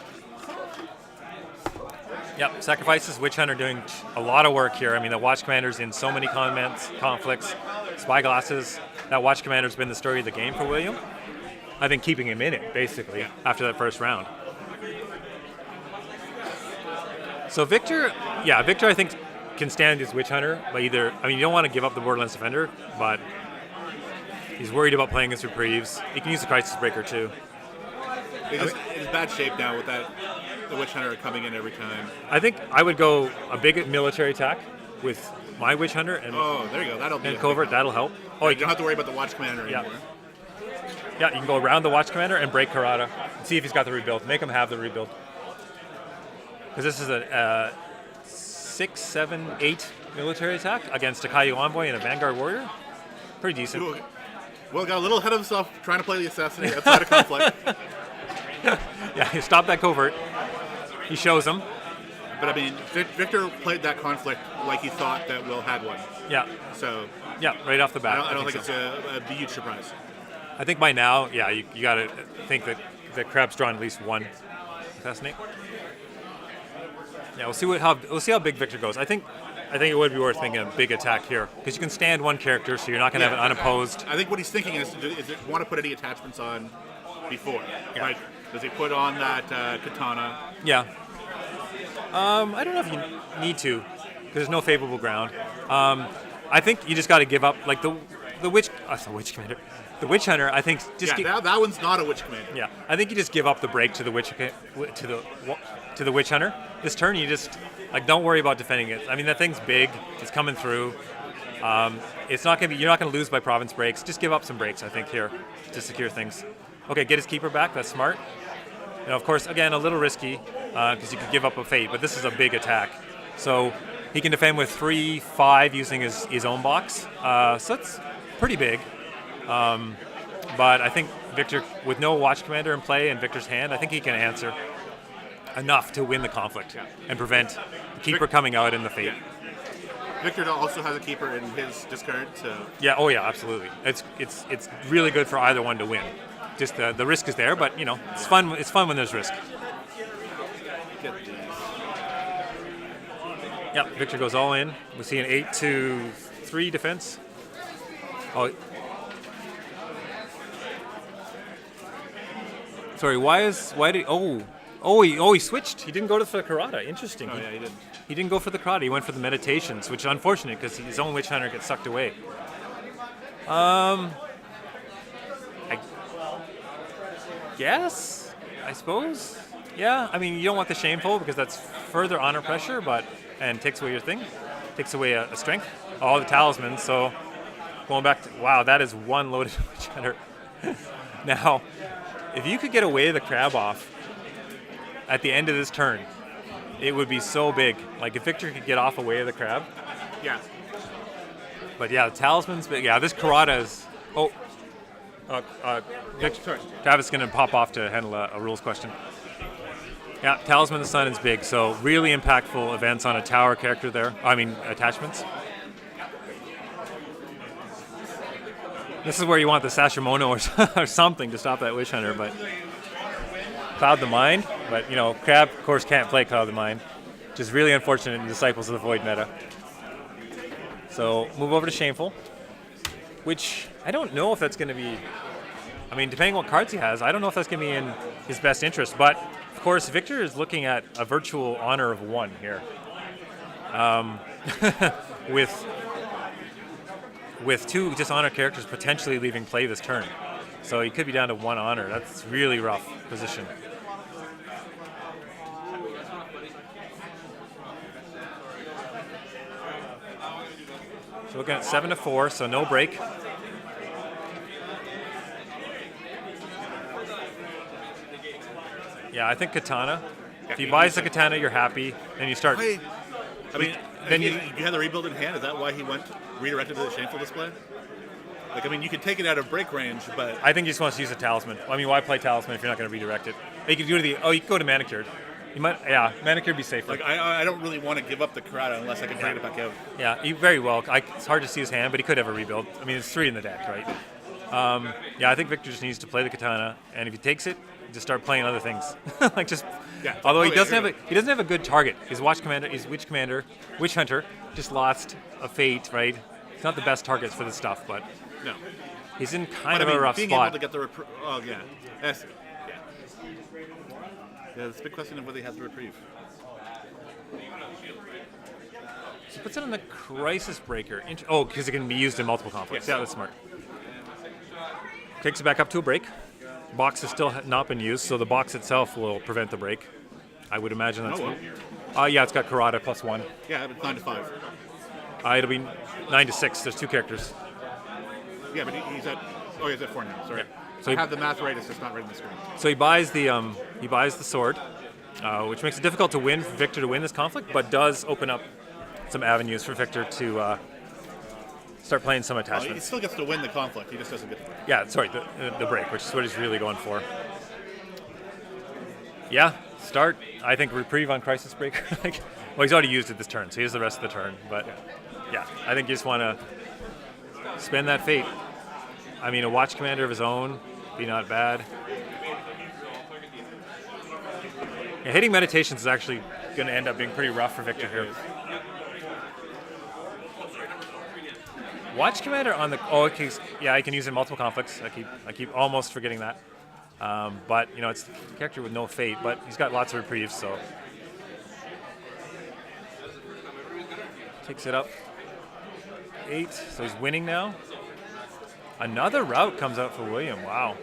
Yep, Sacrifices, Witch Hunter doing a lot of work here. I mean, the Watch Commander's in so many conflicts. Spyglasses, that Watch Commander's been the story of the game for William. I think keeping him in it, basically, after that first round. So Victor, I think can stand his Witch Hunter, but you don't want to give up the Borderlands Defender, but he's worried about playing his Reprieves. He can use the Crisis Breaker, too. He's in bad shape now with the Witch Hunter coming in every time. I think I would go a big military attack with my Witch Hunter and there you go. That'll be covert. That'll help. You don't have to worry about the Watch Commander anymore. Yeah, you can go around the Watch Commander and break Karada and see if he's got the rebuild. Make him have the rebuild. Because this is a 6, 7, 8 military attack against a Caillou Envoy and a Vanguard Warrior. Pretty decent. Will got a little ahead of himself trying to play the assassinate outside of conflict. Yeah, he stopped that covert. He shows him. But I mean, Victor played that conflict like he thought that Will had one. Yeah. So. Yeah, right off the bat. I don't think it's a huge surprise. I think by now, you got to think that Crab's drawn at least one assassinate. Yeah, we'll see how big Victor goes. I think it would be worth making a big attack here because you can stand one character, so you're not going to have it unopposed. I think what he's thinking is it want to put any attachments on before? Yeah. Like, does he put on that katana? Yeah. I don't know if you need to because there's no favorable ground. I think you just got to give up, like the Witch Commander. The Witch Hunter, I think, that one's not a Witch Commander. Yeah, I think you just give up the break to the Witch Hunter. This turn, you just don't worry about defending it. I mean, that thing's big. It's coming through. It's not gonna be. You're not gonna lose by province breaks. Just give up some breaks, I think, here to secure things. Okay, get his keeper back. That's smart. And of course, again, a little risky because you could give up a fate, but this is a big attack. So he can defend with 3/5 using his own box. So it's pretty big. But I think Victor, with no Watch Commander in play in Victor's hand, I think he can answer enough to win the conflict and prevent the keeper coming out in the fate. Victor also has a keeper in his discard, so Yeah. Oh yeah. Absolutely. It's really good for either one to win. Just the risk is there, but it's fun. It's fun when there's risk. get these. Yep. Victor goes all in. We see an 8-3 defense. Oh. Sorry. He switched. He didn't go to the Karada. Interesting. Oh yeah, he did. He didn't go for the Karada. He went for the Meditations, which is unfortunate because his own Witch Hunter gets sucked away. I guess, I suppose. Yeah, I mean, you don't want the Shameful because that's further honor pressure, and takes away your thing, takes away a strength. All the talismans. So going back to, wow, that is one loaded Witch Hunter. Now, if you could get away the crab off at the end of this turn, it would be so big. Like if Victor could get off away of the crab. Yeah. But yeah, the talismans. But yeah, this Karada is. Sorry. Travis is going to pop off to handle a rules question. Yeah, Talisman of the Sun is big, so really impactful events on a tower character there. I mean, attachments. This is where you want the Sashimono or something to stop that Witch Hunter, but Cloud the Mind. But, Crab, of course, can't play Cloud the Mind, which is really unfortunate in Disciples of the Void meta. So, move over to Shameful, which I don't know if that's going to be... I mean, depending on what cards he has, I don't know if that's going to be in his best interest. But, of course, Victor is looking at a virtual honor of 1 here. With 2 dishonor characters potentially leaving play this turn. So he could be down to 1 honor. That's really rough position. So looking at 7-4, so no break. Yeah, I think Katana. If he buys the Katana, you're happy, and you start. Wait. I mean, then you had the rebuild in hand. Is that why he went redirected to the Shameful display? Like, I mean, you could take it out of break range, but I think he just wants to use a Talisman. I mean, why play Talisman if you're not going to redirect it? You could do you could go to Manicured. You might, Manicured be safer. like I don't really want to give up the Karada unless I can bring it back out. Yeah, very well. It's hard to see his hand, but he could have a rebuild. I mean, it's 3 in the deck, right? I think Victor just needs to play the Katana, and if he takes it, just start playing other things. Yeah. Although he doesn't have a good target. His Witch Hunter just lost a Fate, right? It's not the best target for this stuff, but No. he's in But kind I of mean, a rough being spot. able to get the yeah. Yeah, it's a big question of whether he has the reprieve. He puts it on the Crisis Breaker. Because it can be used in multiple conflicts. Yes. Yeah, that's smart. Takes it back up to a break. Box has still not been used, so the box itself will prevent the break. I would imagine that's. It's got Karada +1. Yeah, it's 9-5. It'll be 9-6. There's 2 characters. Yeah, but he's at 4 now. Sorry. Yeah. So I have the math right. It's just not right in the screen. So he buys the sword, which makes it difficult for Victor to win this conflict, but does open up some avenues for Victor to start playing some He attachments. still gets to win the conflict. He just doesn't get. Yeah, sorry, the break, which is what he's really going for. Yeah, start. I think reprieve on Crisis Breaker. He's already used it this turn, so he has the rest of the turn. But yeah, I think you just want to spend that Fate. I mean, a Watch Commander of his own, be not bad. Yeah, hitting Meditations is actually going to end up being pretty rough for Victor here. Watch Commander on the I can use it in multiple conflicts. I keep almost forgetting that. But it's a character with no Fate, but he's got lots of reprieves, so takes it up 8. So he's winning now. Another route comes out for William. Wow,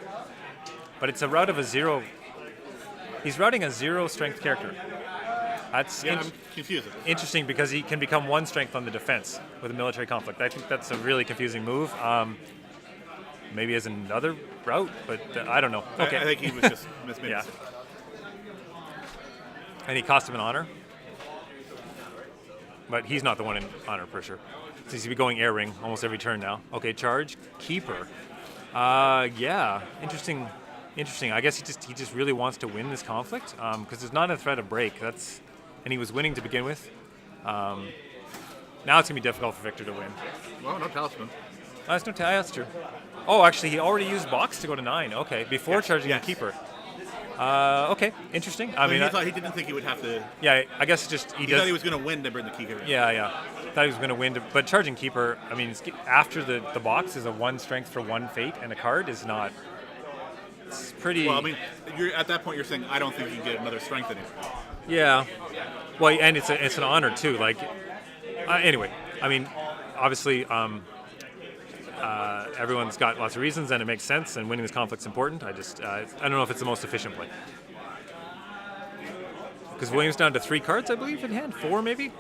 but it's a route of a 0. He's routing a 0 strength character. That's I'm confused. interesting because he can become 1 strength on the defense with a military conflict. I think that's a really confusing move. Maybe as another route, but I don't know. Okay. I think he was just mismade. Yeah. And he cost him an honor. But he's not the one in honor pressure. Seems to be going air ring almost every turn now. Okay, charge. Keeper. Yeah, interesting. Interesting. I guess he just really wants to win this conflict because there's not a threat of break. And he was winning to begin with. Now it's gonna be difficult for Victor to win. Well, no talisman. That's no tie. That's true. Oh, actually, he already used box to go to 9. Okay, before charging the keeper. Okay, interesting. I mean, he didn't think he would have to. Yeah, I guess just He thought he was going to win to bring the keeper. Yeah. Thought he was going to win, but charging keeper. I mean, after the box is a 1 strength for 1 fate, and a card is not. It's pretty. Well, I mean, you're at that point. You're saying I don't think you can get another strength anymore. Yeah. Well, and it's an honor too. Like, anyway, I mean, obviously, everyone's got lots of reasons, and it makes sense. And winning this conflict's important. I don't know if it's the most efficient play because William's down to 3 cards, I believe, in hand, 4 maybe.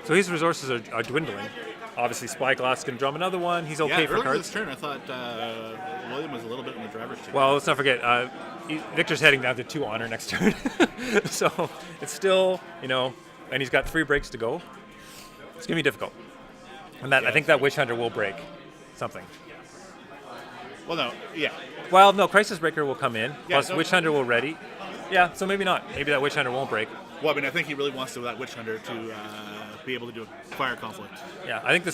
So his resources are dwindling. Obviously, Spyglass can drum another one. He's okay for cards. This turn, I thought William was a little bit in the driver's seat. Well, let's not forget, Victor's heading down to 2 honor next turn. So it's still, and he's got 3 breaks to go. It's going to be difficult. And I think that Witch Hunter will break something. Well, no, yeah. Well, no, Crisis Breaker will come in, plus no. Witch Hunter will ready. Yeah, so maybe not. Maybe that Witch Hunter won't break. Well, I mean, I think he really wants to that Witch Hunter to be able to do a fire conflict. Yeah, I think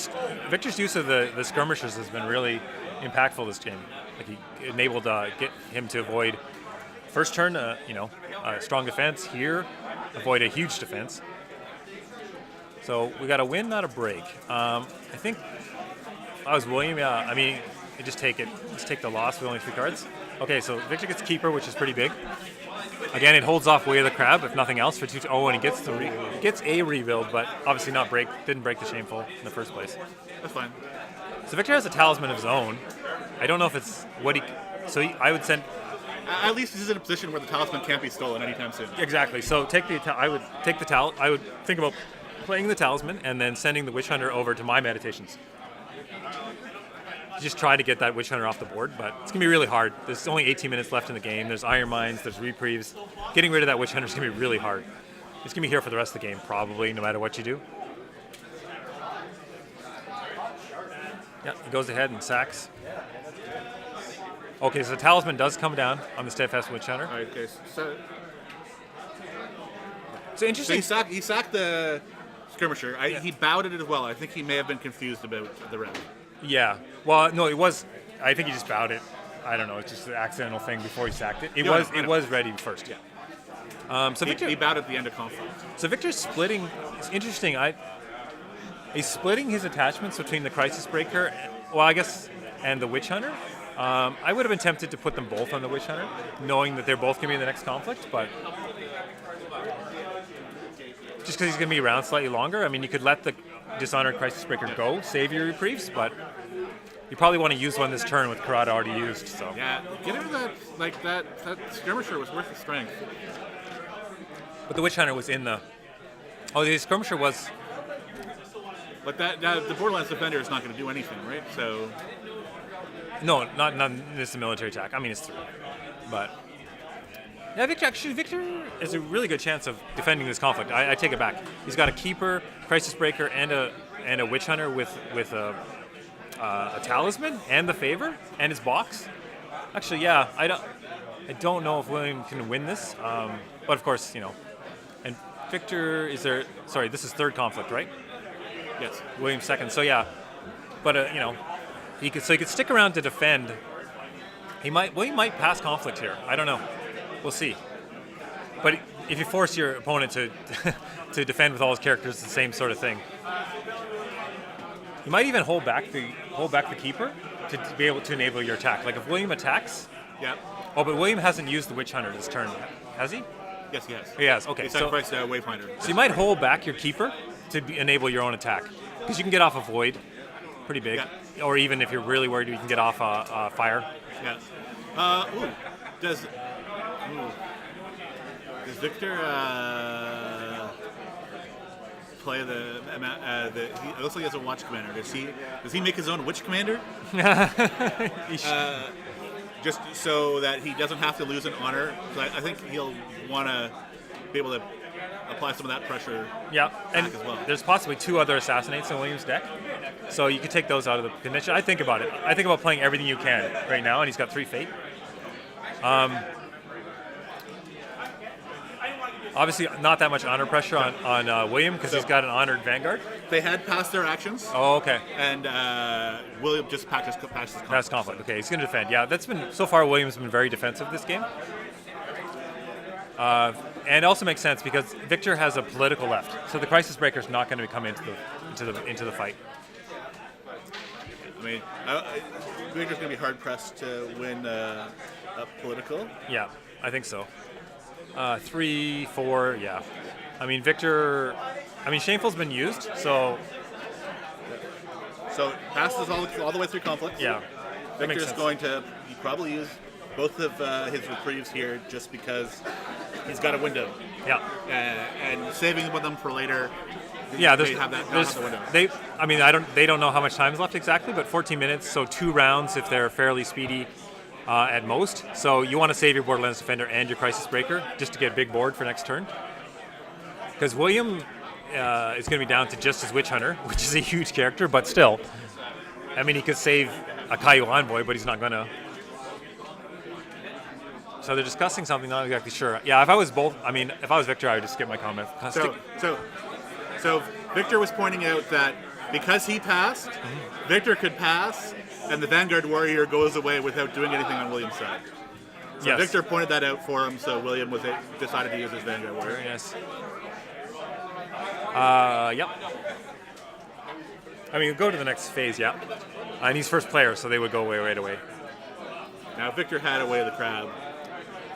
Victor's use of the skirmishers has been really impactful this game. Like he enabled get him to avoid first turn, a strong defense here, avoid a huge defense. So we got a win, not a break. I think if I was William, yeah. I mean, you just take it. Just take the loss with only 3 cards. Okay, so Victor gets keeper, which is pretty big. Again, it holds off Way of the Crab, if nothing else, for 2. Oh, and he gets a rebuild, but obviously didn't break the Shameful in the first place. That's fine. So Victor has a talisman of his own. I don't know if it's what he. So I would send. At least he's in a position where the talisman can't be stolen anytime soon. Exactly. So I would take the I would think about playing the talisman and then sending the Witch Hunter over to my meditations. Just try to get that Witch Hunter off the board, but it's going to be really hard. There's only 18 minutes left in the game. There's Iron Mines, there's reprieves. Getting rid of that Witch Hunter is going to be really hard. It's going to be here for the rest of the game, probably, no matter what you do. Yeah, he goes ahead and sacks. Okay, so the talisman does come down on the Steadfast Witch Hunter. All right, okay, so interesting. So he sacked the skirmisher. He bowed it as well. I think he may have been confused about the round. Yeah. Well, no, it was. I think he just bowed it. I don't know. It's just an accidental thing before he sacked it. It was ready first. Yeah. So Victor, he bowed at the end of conflict. So Victor's splitting. It's interesting. He's splitting his attachments between the Crisis Breaker, and the Witch Hunter. I would have been tempted to put them both on the Witch Hunter, knowing that they're both going to be in the next conflict, but just because he's going to be around slightly longer. I mean, you could let the Dishonored Crisis Breaker go, save your reprieves, but you probably want to use one this turn with Karada already used. So yeah, get rid of that skirmisher was worth the strength. But the Witch Hunter was in the. Oh, the skirmisher was. But the Borderlands Defender is not going to do anything, right? So. No, not this is a military attack. I mean, it's 3, but. Yeah, Victor is a really good chance of defending this conflict. I take it back. He's got a keeper, Crisis Breaker, and a Witch Hunter with a talisman and the favor and his box. Actually, yeah, I don't know if William can win this, but of course, And Victor is there. Sorry, this is 3rd conflict, right? Yes. William's 2nd. So yeah, but he could stick around to defend. William might pass conflict here. I don't know. We'll see. But if you force your opponent to to defend with all his characters, it's the same sort of thing. You might even hold back the keeper to be able to enable your attack. Like if William attacks. Yeah. Oh, but William hasn't used the Witch Hunter this turn, has he? Yes, he has. He has. Okay. He sacrificed Wayfinder. So you might hold back your keeper to enable your own attack because you can get off a void, pretty big. Yeah. Or even if you're really worried, you can get off a fire. Yeah. Does Victor play it looks like he has a watch commander. Does he make his own witch commander? Just so that he doesn't have to lose an honor. I think he'll want to be able to apply some of that pressure. Yeah, and as well. There's possibly 2 other assassinates in William's deck. So you could take those out of the convention. I think about it. I think about playing everything you can right now, and he's got 3 fate. Obviously, not that much honor pressure on William because he's got an honored Vanguard. They had passed their actions. Oh, okay. And William just passed his conflict. That's conflict. Okay, he's going to defend. Yeah, that's been so far. William's been very defensive this game, and it also makes sense because Victor has a political left, so the Crisis Breaker is not going to come into the fight. I mean, Victor's going to be hard pressed to win a political. Yeah, I think so. 3, 4, yeah. I mean, Victor. I mean, Shameful's been used, so. So passes all the way through conflict. Yeah. Victor's going to probably use both of his reprieves here just because he's got a window. Yeah. And saving them for later. Yeah, they have the window. They don't know how much time is left exactly, but 14 minutes, so 2 rounds if they're fairly speedy. At most, so you want to save your Borderlands Defender and your Crisis Breaker just to get a big board for next turn. Because William is going to be down to just his Witch Hunter, which is a huge character, but still. I mean, he could save a Caillou Envoy, but he's not going to. So they're discussing something, not exactly sure. Yeah, if I was Victor, I would just skip my comment. So Victor was pointing out that because he passed, Victor could pass, and the Vanguard Warrior goes away without doing anything on William's side. So yes. Victor pointed that out for him, so William decided to use his Vanguard Warrior. Very nice. Yep. I mean, go to the next phase, yeah. And he's first player, so they would go away right away. Now, if Victor had Way of the Crab.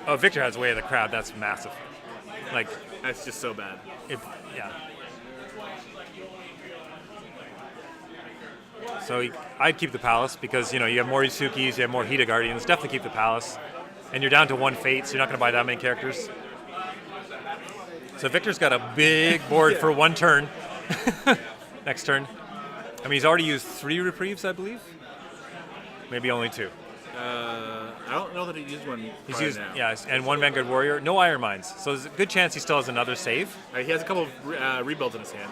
Oh, Victor has Way of the Crab. That's massive. Like, that's just so bad. Yeah. So I'd keep the Palace because, you have more Isukis, you have more Hida Guardians. Definitely keep the Palace. And you're down to 1 fate, so you're not going to buy that many characters. So Victor's got a big board for 1 turn. Next turn. I mean, he's already used 3 reprieves, I believe. Maybe only 2. I don't know that he used one. He's used, now. Yeah, and 1 Vanguard Warrior. No Iron Mines. So there's a good chance he still has another save. He has a couple of rebuilds in his hand.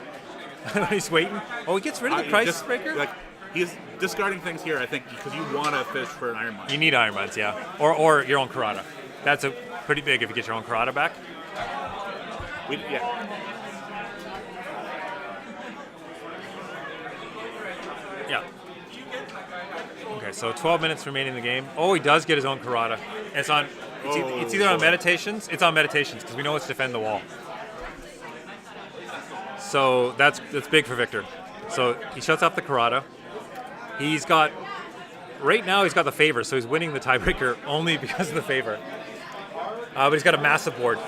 He's waiting. Oh, he gets rid of the Crisis Breaker? He's discarding things here, I think, because you want to fish for an Iron Mine. You need Iron Mines, yeah. Or your own Karada. That's pretty big if you get your own Karada back. Yeah. Yeah. Okay, so 12 minutes remaining in the game. Oh, he does get his own Karada. And it's either on Meditations. It's on Meditations because we know it's defend the wall. So that's big for Victor. So he shuts off the Karada. Right now he's got the favor, so he's winning the tiebreaker only because of the favor. But he's got a massive board.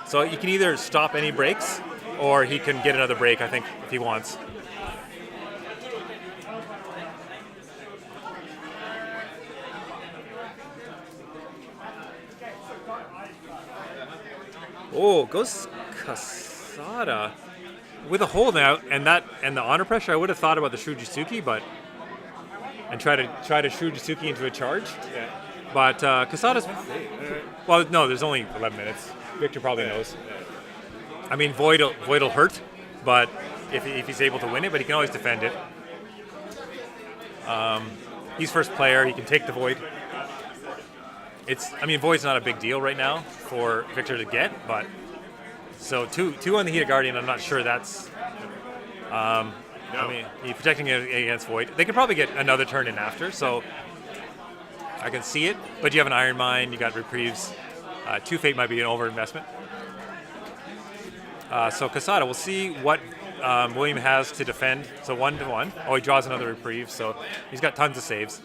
So he can either stop any breaks, or he can get another break, I think, if he wants. Oh, goes Kasada. With a holdout and the honor pressure, I would have thought about the Shujisuki, and try to Shujisuki into a charge. Yeah. But Kasada's well, no, there's only 11 minutes. Victor probably knows. I mean, Void'll hurt, but if he's able to win it, but he can always defend it. He's first player. He can take the Void. Void's not a big deal right now for Victor to get, but. So two on the Hida Guardian, I'm not sure that's. No. He's protecting it against Void. They could probably get another turn in after, so I can see it. But you have an Iron Mine, you got reprieves. 2 fate might be an overinvestment. So Kasada, we'll see what William has to defend. So 1-1. Oh, he draws another reprieve, so he's got tons of saves.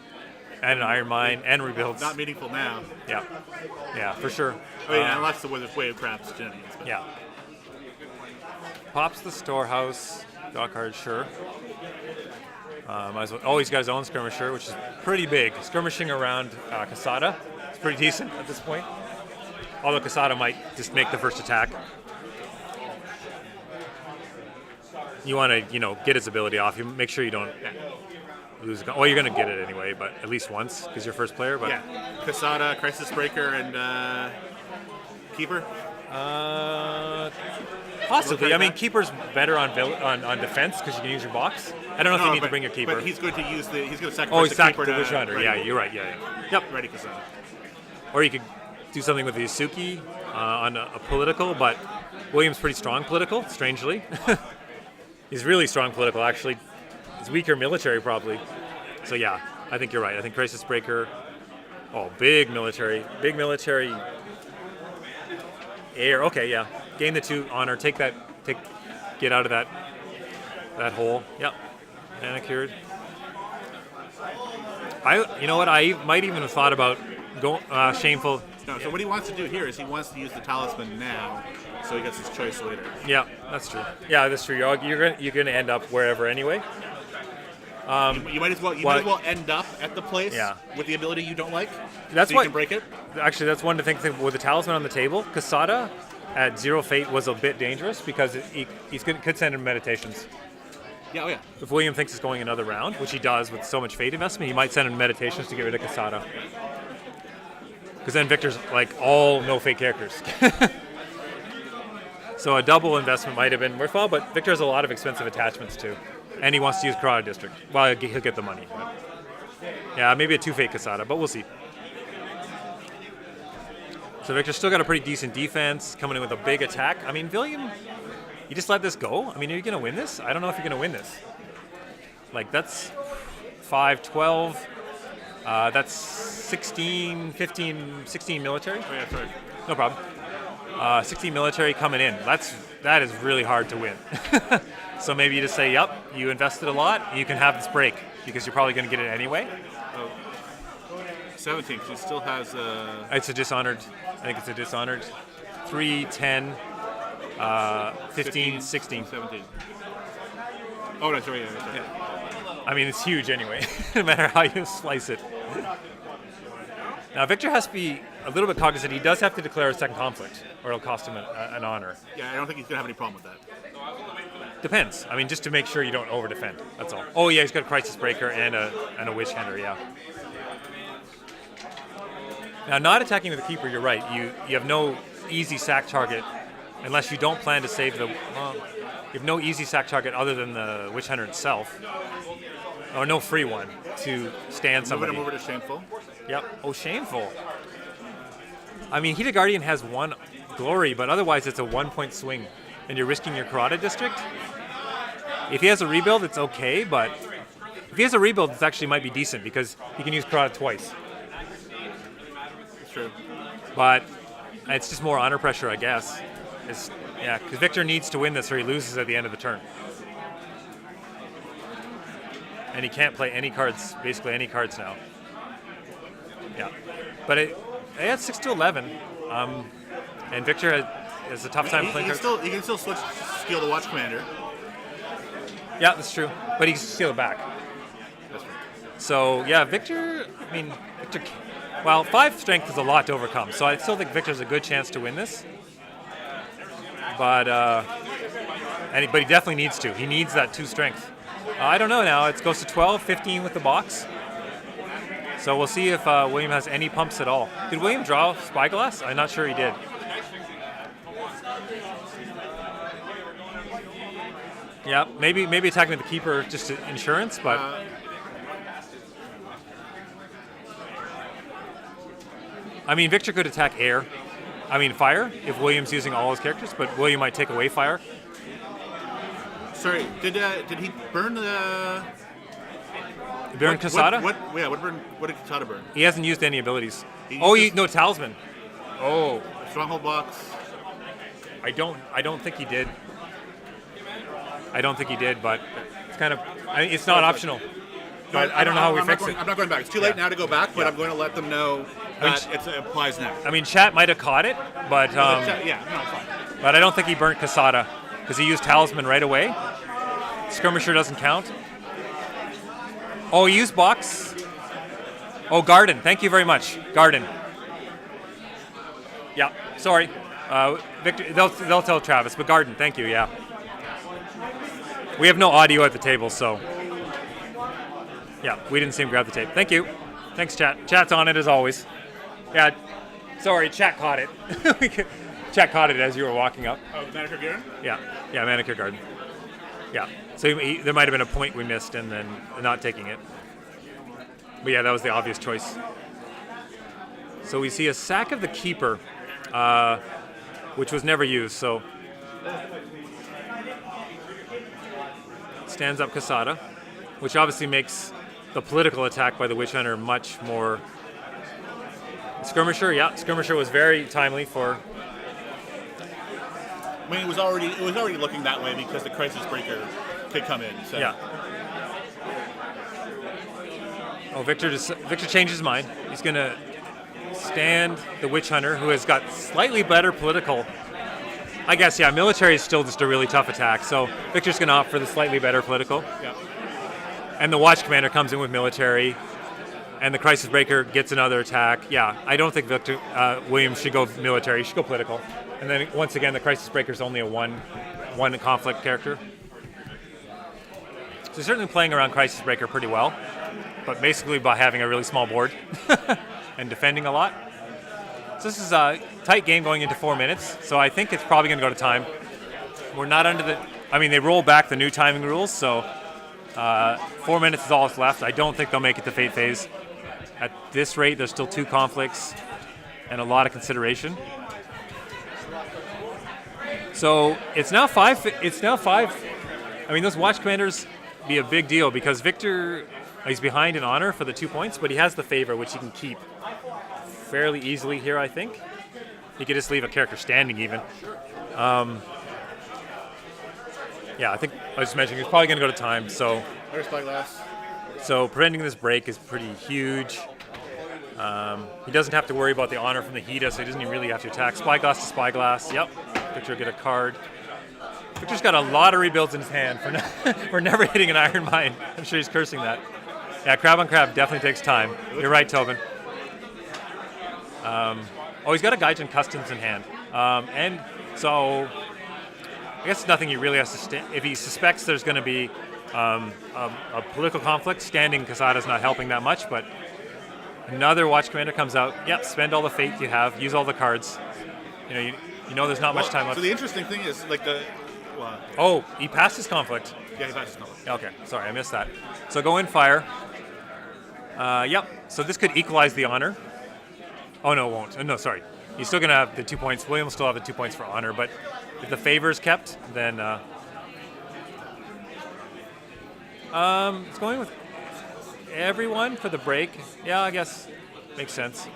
And an Iron Mine, and rebuilds. Not meaningful now. Yeah, for sure. Unless the Way of Crab's shenanigans. Yeah. Pops the Storehouse. Draw card, sure. He's got his own Skirmisher, which is pretty big. Skirmishing around Kasada is pretty decent at this point. Although Kasada might just make the first attack. You want to, get his ability off. You make sure you don't lose. Well, you're going to get it anyway, but at least once because you're first player. But yeah, Kasada, Crisis Breaker, and Keeper. Possibly. I mean, keeper's better on defense because you can use your box. I don't know if you need to bring your keeper. But he's going to use he's going to sacrifice Oh, he's the keeper the to Witch Hunter. Yeah, you're right. Yeah. Yep. Ready Kasada. Or you could do something with the Yasuki on a political, but William's pretty strong political, strangely. He's really strong political, actually. He's weaker military, probably. So yeah, I think you're right. I think Crisis Breaker. Oh, big military. Air. Okay, yeah. Gain the 2 honor. Get out of that hole. Yep. Manicured. You know what? I might even have thought about shameful. No, so what he wants to do here is he wants to use the talisman now, so he gets his choice later. Yeah, that's true. Yeah, that's true. You're gonna end up wherever anyway. You might as well end up at the place with the ability you don't like. That's so why you can break it. Actually, that's one to think with the talisman on the table. Kasada at 0 fate was a bit dangerous because could send him meditations. Yeah, oh yeah. If William thinks it's going another round, which he does with so much fate investment, he might send him meditations to get rid of Kasada. Because then Victor's like all no fate characters. So a double investment might have been worthwhile, but Victor has a lot of expensive attachments too. And he wants to use Karada District. Well, he'll get the money. But yeah, maybe a 2-fate Kasada, but we'll see. So Victor's still got a pretty decent defense, coming in with a big attack. I mean, William, you just let this go? I mean, are you going to win this? I don't know if you're going to win this. Like, that's 5-12. That's 16, 15, 16 military. Oh yeah, sorry. No problem. 16 military coming in. That is really hard to win. So maybe you just say, yep, you invested a lot, and you can have this break because you're probably going to get it anyway. 17. She still has It's a dishonored. I think it's a dishonored. 3, 10, 15, 16. 17. Oh, that's right. Yeah. I mean, it's huge anyway, no matter how you slice it. Now, Victor has to be a little bit cognizant. He does have to declare a second conflict, or it'll cost him an honor. Yeah, I don't think he's going to have any problem with that. Depends. I mean, just to make sure you don't over-defend. That's all. Oh, yeah, he's got a Crisis Breaker and a Witch Hunter, yeah. Now, not attacking with the Keeper, you're right. You have no easy sack target unless you don't plan to save the... Well, you have no easy sack target other than the Witch Hunter itself. Or no free one to stand somebody. Moving him over to Shameful. Yep. Oh, Shameful. I mean, Heated Guardian has 1 glory, but otherwise it's a 1-point swing. And you're risking your Karada District. If he has a rebuild, it's okay, but if he has a rebuild, it actually might be decent because he can use Karada twice. It's true. But it's just more honor pressure, I guess. Because Victor needs to win this or he loses at the end of the turn. And he can't play any cards, basically any cards now. Yeah. But it had 6-11. And Victor has a tough time playing cards. He can still steal the Watch Commander. Yeah, that's true. But he can steal it back. That's true. So, yeah, Victor, well, 5 strength is a lot to overcome. So I still think Victor's a good chance to win this. But he definitely needs to. He needs that 2 strength. I don't know now. It goes to 12, 15 with the box. So we'll see if William has any pumps at all. Did William draw Spyglass? I'm not sure he did. Yeah, maybe attacking with the Keeper just to insurance, but... I mean, Victor could attack fire, if William's using all his characters, but William might take away fire. Sorry, did he burn the... Burn Kasada? What did Kasada burn? He hasn't used any abilities. No, Talisman. Oh. Stronghold box. I don't think he did. But it's kind of... it's not optional. But I don't know how we fix it. I'm not going back. It's too late now to go back, but I'm going to let them know that it applies now. I mean, chat might have caught it, but... It's fine. But I don't think he burnt Kasada, because he used Talisman right away. Skirmisher doesn't count. Oh, he used box. Oh, Garden. Thank you very much. Garden. Yeah, sorry. Victor, they'll tell Travis, but Garden, thank you, yeah. We have no audio at the table, so... Yeah, we didn't see him grab the tape. Thank you. Thanks, chat. Chat's on it as always. Yeah, sorry, chat caught it. Chat caught it as you were walking up. Oh, Manicure Garden? Yeah, Manicure Garden. Yeah, so there might have been a point we missed and then not taking it. But yeah, that was the obvious choice. So we see a sack of the Keeper, which was never used, so stands up Casada, which obviously makes the political attack by the Witch Hunter much more... Skirmisher, yeah, Skirmisher was very timely for... I mean, it was already looking that way because the Crisis Breaker could come in. So. Yeah. Oh, Victor changed his mind. He's going to stand the Witch Hunter, who has got slightly better political. I guess, yeah, military is still just a really tough attack, so Victor's going to opt for the slightly better political. Yeah. And the Watch Commander comes in with military, and the Crisis Breaker gets another attack. Yeah, I don't think Victor Williams should go military. He should go political. And then, once again, the Crisis Breaker is only a one conflict character. So he's certainly playing around Crisis Breaker pretty well, but basically by having a really small board and defending a lot. So this is a tight game going into 4 minutes, so I think it's probably going to go to time. We're not under the... I mean, they roll back the new timing rules, so 4 minutes is all that's left. I don't think they'll make it to Fate Phase. At this rate, there's still 2 conflicts and a lot of consideration. So it's now five. I mean, those Watch Commanders be a big deal because Victor, he's behind in honor for the 2 points, but he has the favor, which he can keep fairly easily here, I think. He could just leave a character standing even. Yeah, I think I was just mentioning he's probably going to go to time. So There's Spyglass. So preventing this break is pretty huge. He doesn't have to worry about the honor from the Hida, so he doesn't even really have to attack. Spyglass to Spyglass. Yep. Victor will get a card. Victor's got a lot of rebuilds in his hand for never hitting an Iron Mine. I'm sure he's cursing that. Yeah, Crab on Crab definitely takes time. You're right, Tobin. He's got a Gaijin Customs in hand. And so I guess it's nothing he really has to... if he suspects there's going to be a political conflict, standing Casada's not helping that much, but another Watch Commander comes out. Yep, spend all the fate you have, use all the cards. You know there's not much time left. So the interesting thing is, like the... he passed his conflict. Yeah, he passed his conflict. Okay, sorry, I missed that. So go in fire. Yep, so this could equalize the honor. Oh, no, it won't. No, sorry. He's still going to have the 2 points. William will still have the 2 points for honor, but if the favor is kept, then... it's going with everyone for the break. Yeah, I guess makes sense.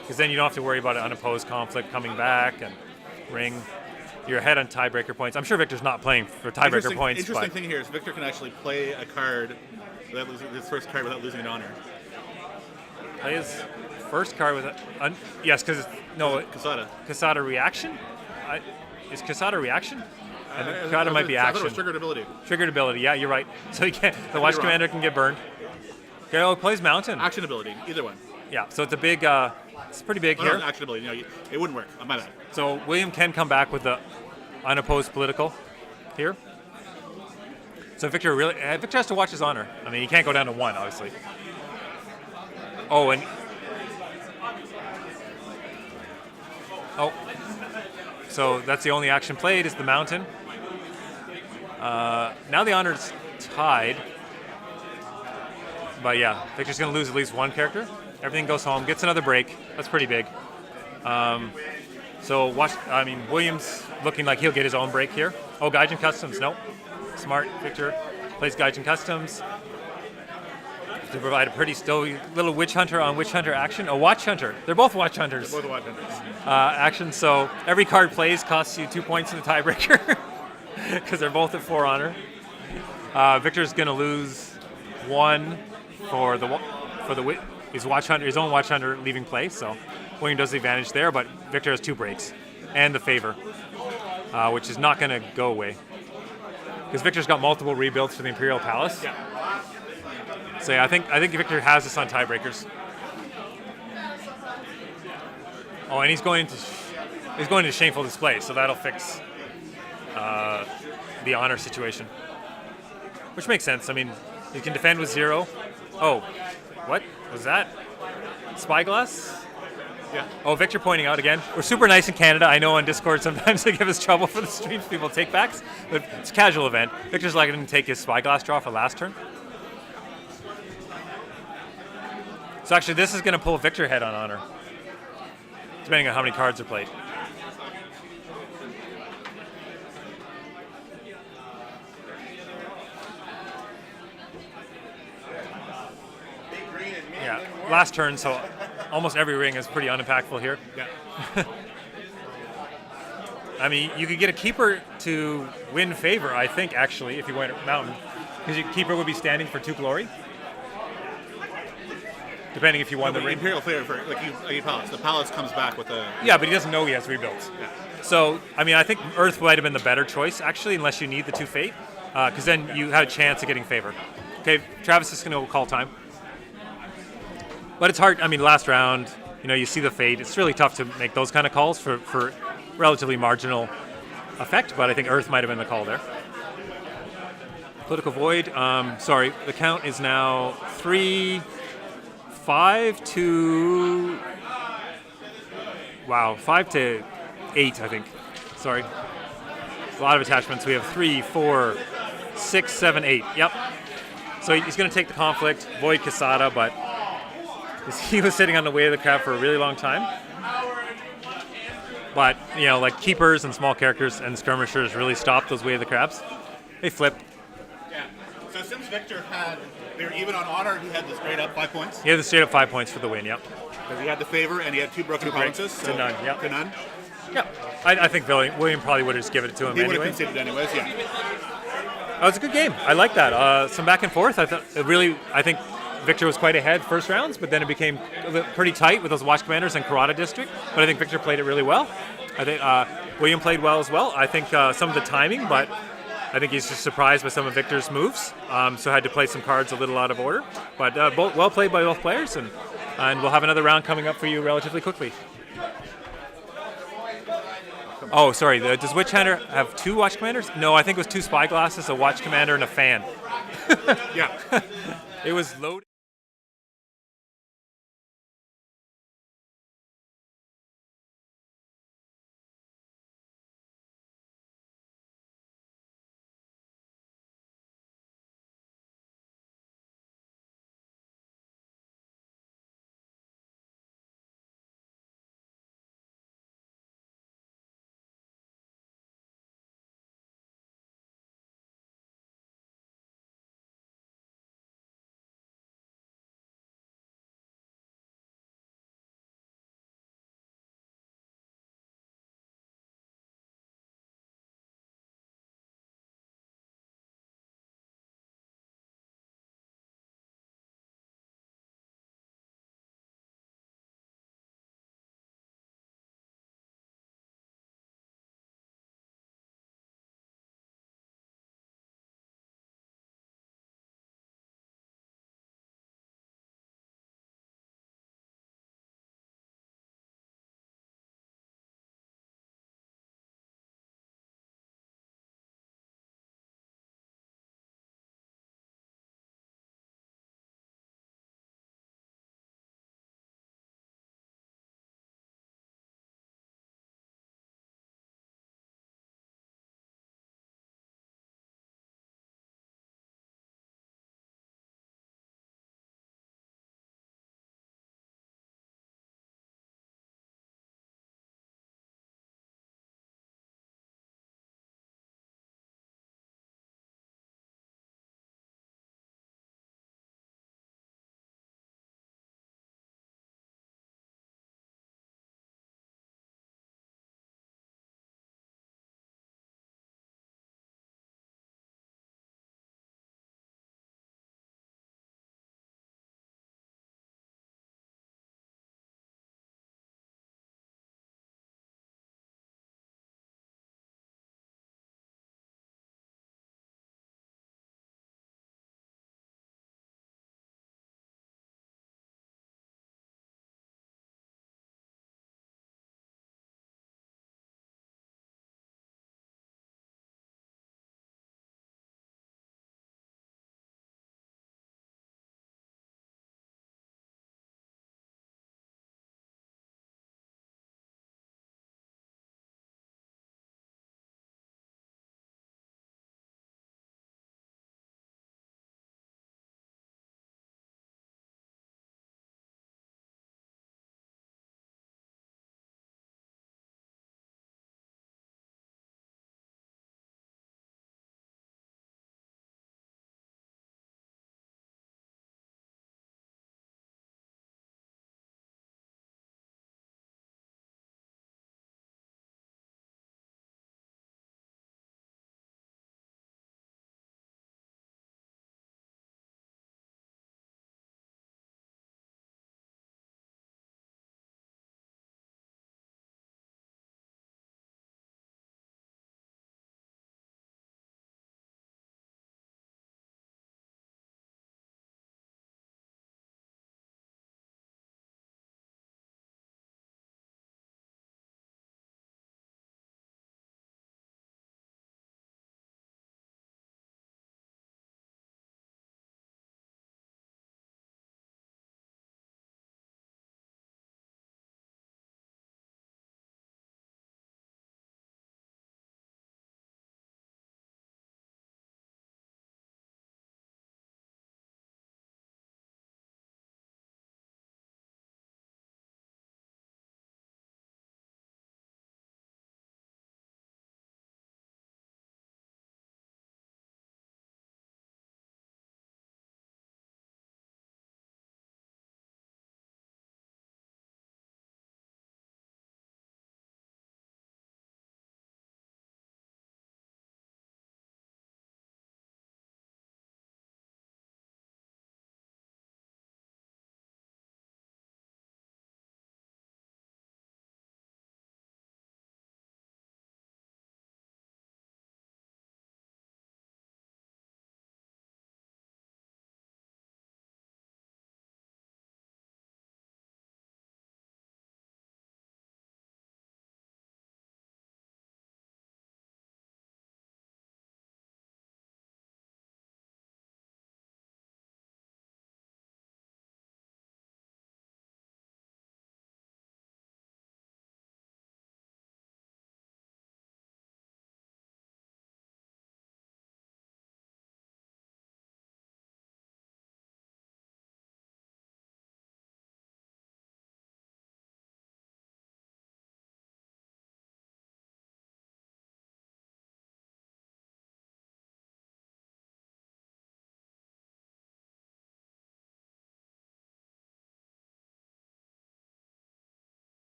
Because then you don't have to worry about an unopposed conflict coming back and ring. You're ahead on tiebreaker points. I'm sure Victor's not playing for tiebreaker points. Interesting thing here is Victor can actually play a card without losing his first card without losing an honor. Play his first card with yes, because Casada reaction. Is Casada reaction? I think Casada might be action. I thought it was triggered ability. Triggered ability. Yeah, you're right. So you can't. The Watch Commander can get burned. Okay, plays Mountain. Action ability. Either one. Yeah. So it's a big. It's pretty big here. No, action ability. No, it wouldn't work. My bad. So William can come back with the unopposed political here. So Victor has to watch his honor. I mean, he can't go down to 1, obviously. So that's the only action played is the Mountain. Now the honor's tied. But yeah, Victor's going to lose at least one character. Everything goes home, gets another break. That's pretty big. Williams looking like he'll get his own break here. Oh, Gaijin Customs, nope. Smart, Victor plays Gaijin Customs to provide a pretty still little Witch Hunter on Witch Hunter action. A Watch Hunter. They're both Watch Hunters. They're both Watch Hunters. Action, so every card plays costs you 2 points in the tiebreaker because they're both at 4 honor. Victor's going to lose 1 for his Watch Hunter, his own Watch Hunter leaving play, so William does the advantage there, but Victor has 2 breaks and the favor, which is not going to go away because Victor's got multiple rebuilds for the Imperial Palace. Yeah. So yeah, I think Victor has this on tiebreakers. Oh, and he's going to shameful display, so that'll fix the honor situation, which makes sense. I mean, you can defend with 0. Oh, what was that? Spyglass? Yeah. Oh, Victor pointing out again. We're super nice in Canada. I know on Discord sometimes they give us trouble for the streams. People take backs, but it's a casual event. Victor's letting him take his spyglass draw for last turn. So actually, this is going to pull Victor head on honor, depending on how many cards are played. Yeah, last turn, so almost every ring is pretty unimpactful here. Yeah. I mean, you could get a keeper to win favor, I think, actually, if you went mountain, because your keeper would be standing for 2 glory, depending if you won the ring. Imperial favor for like Palace. The Palace comes back with a. Yeah, but he doesn't know he has rebuilds. Yeah. So, I mean, I think Earth might have been the better choice, actually, unless you need the 2 fate, because then you had a chance of getting favor. Okay, Travis is going to call time. But it's hard. I mean, last round, you see the fate. It's really tough to make those kind of calls for relatively marginal effect, but I think Earth might have been the call there. Political Void. Sorry, the count is now 5 to 8, I think. Sorry. A lot of attachments. We have 3, 4, 6, 7, 8. Yep. So he's going to take the conflict, Void Casada, but he was sitting on the way of the crab for a really long time. But, like keepers and small characters and skirmishers really stopped those way of the crabs. They flip. Yeah. So since Victor they were even on honor, he had the straight up 5 points. He had the straight up 5 points for the win, yep. Because he had the favor and he had 2 broken provinces. To none, yep. To none. Yep. I think William probably would have just given it to him He anyway. would have conceded anyways, yeah. It was a good game. I like that. Some back and forth. I think Victor was quite ahead first rounds, but then it became pretty tight with those Watch Commanders and Karada District. But I think Victor played it really well. I think William played well as well. I think some of the timing, but I think he's just surprised by some of Victor's moves, so had to play some cards a little out of order. But well played by both players, and we'll have another round coming up for you relatively quickly. Oh, sorry. Does Witchhunter have 2 Watch Commanders? No, I think it was 2 Spyglasses, a Watch Commander, and a fan. Yeah. It was loaded.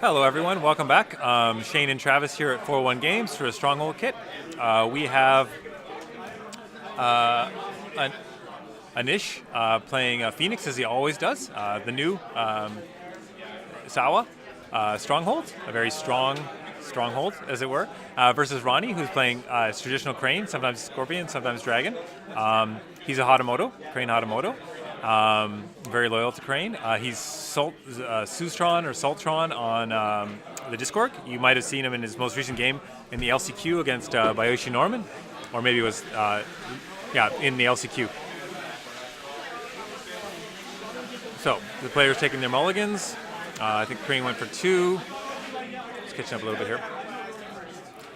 Hello everyone, welcome back. Shane and Travis here at 401 Games for a Stronghold kit. We have Anish playing Phoenix as he always does, the new Sawa Stronghold, a very strong Stronghold as it were, versus Ronnie who's playing traditional Crane, sometimes Scorpion, sometimes Dragon. He's a Hatamoto, Crane Hatamoto. Very loyal to Crane. He's Sustron or Sultron on the Discord. You might have seen him in his most recent game in the LCQ against Bayoshi Norman, or maybe it was in the LCQ. So the players taking their mulligans. I think Crane went for 2. Just catching up a little bit here.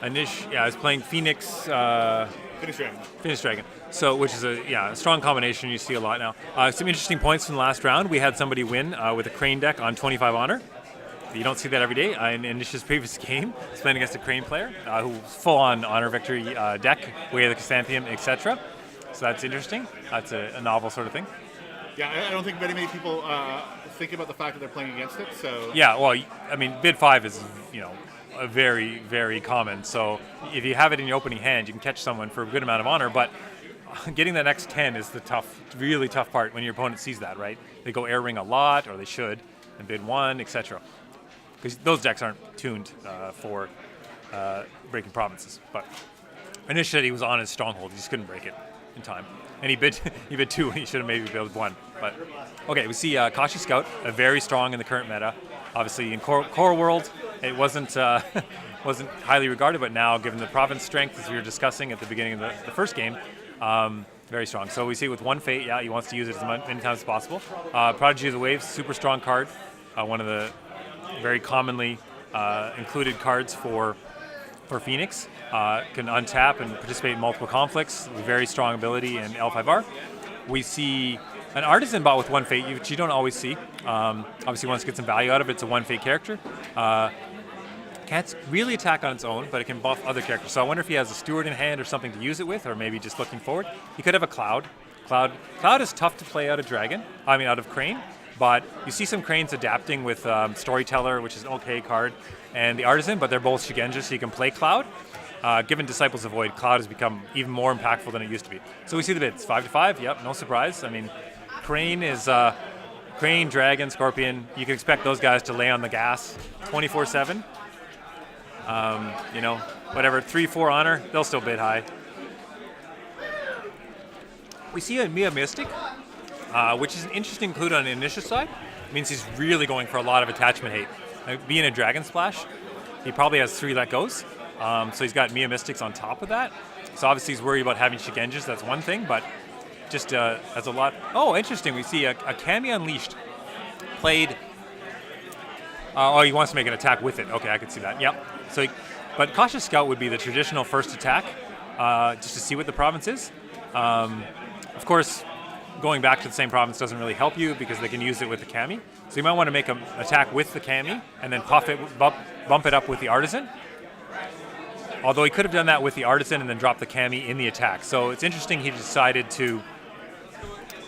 Anish, is playing Phoenix. Finish Dragon. So, which is a strong combination you see a lot now. Some interesting points from the last round. We had somebody win with a Crane deck on 25 Honor. You don't see that every day. In Anish's previous game, he's playing against a Crane player who full-on Honor Victory deck, Way of the Chrysanthemum, etc. So that's interesting. That's a novel sort of thing. Yeah, I don't think many people think about the fact that they're playing against it. So yeah, well, I mean, bid 5 is a very, very common. So if you have it in your opening hand, you can catch someone for a good amount of honor. But getting the next 10 is the really tough part when your opponent sees that, right? They go air ring a lot, or they should, and bid 1, etc. Because those decks aren't tuned for breaking provinces. But initially, he was on his Stronghold. He just couldn't break it in time. And he bid 2 when he should have maybe bid 1. But okay, we see Kashi Scout, very strong in the current meta. Obviously, in core world, it wasn't highly regarded, but now, given the province strength, as we were discussing at the beginning of the first game, very strong. So we see with 1 Fate, he wants to use it as many times as possible. Prodigy of the Waves, super strong card, one of the very commonly included cards for Phoenix. Can untap and participate in multiple conflicts, with very strong ability in L5R. We see an Artisan bot with 1 Fate, which you don't always see. Obviously, wants to get some value out of it. It's a 1 Fate character. Can't really attack on its own, but it can buff other characters. So I wonder if he has a Steward in hand or something to use it with, or maybe just looking forward. He could have a Cloud. Cloud is tough to play out of Crane, but you see some Cranes adapting with Storyteller, which is an okay card, and the Artisan, but they're both Shigenja, so you can play Cloud. Given Disciples of Void, Cloud has become even more impactful than it used to be. So we see the bids, 5 to 5. Yep, no surprise. I mean, Crane is Crane, Dragon, Scorpion. You can expect those guys to lay on the gas 24/7. Whatever, 3-4 honor, they'll still bid high. We see a Mia Mystic, which is an interesting include on the initial side. It means he's really going for a lot of attachment hate. Being a Dragon Splash, he probably has 3 let goes. So he's got Mia Mystics on top of that. So obviously he's worried about having Shigenjas, that's one thing, but just has a lot. Oh, interesting, we see a Kami Unleashed played. He wants to make an attack with it. Okay, I can see that, yep. But Cautious Scout would be the traditional first attack, just to see what the province is. Of course, going back to the same province doesn't really help you because they can use it with the Kami. So you might want to make an attack with the Kami and then bump it up with the Artisan. Although he could have done that with the Artisan and then drop the Kami in the attack. So it's interesting he decided to,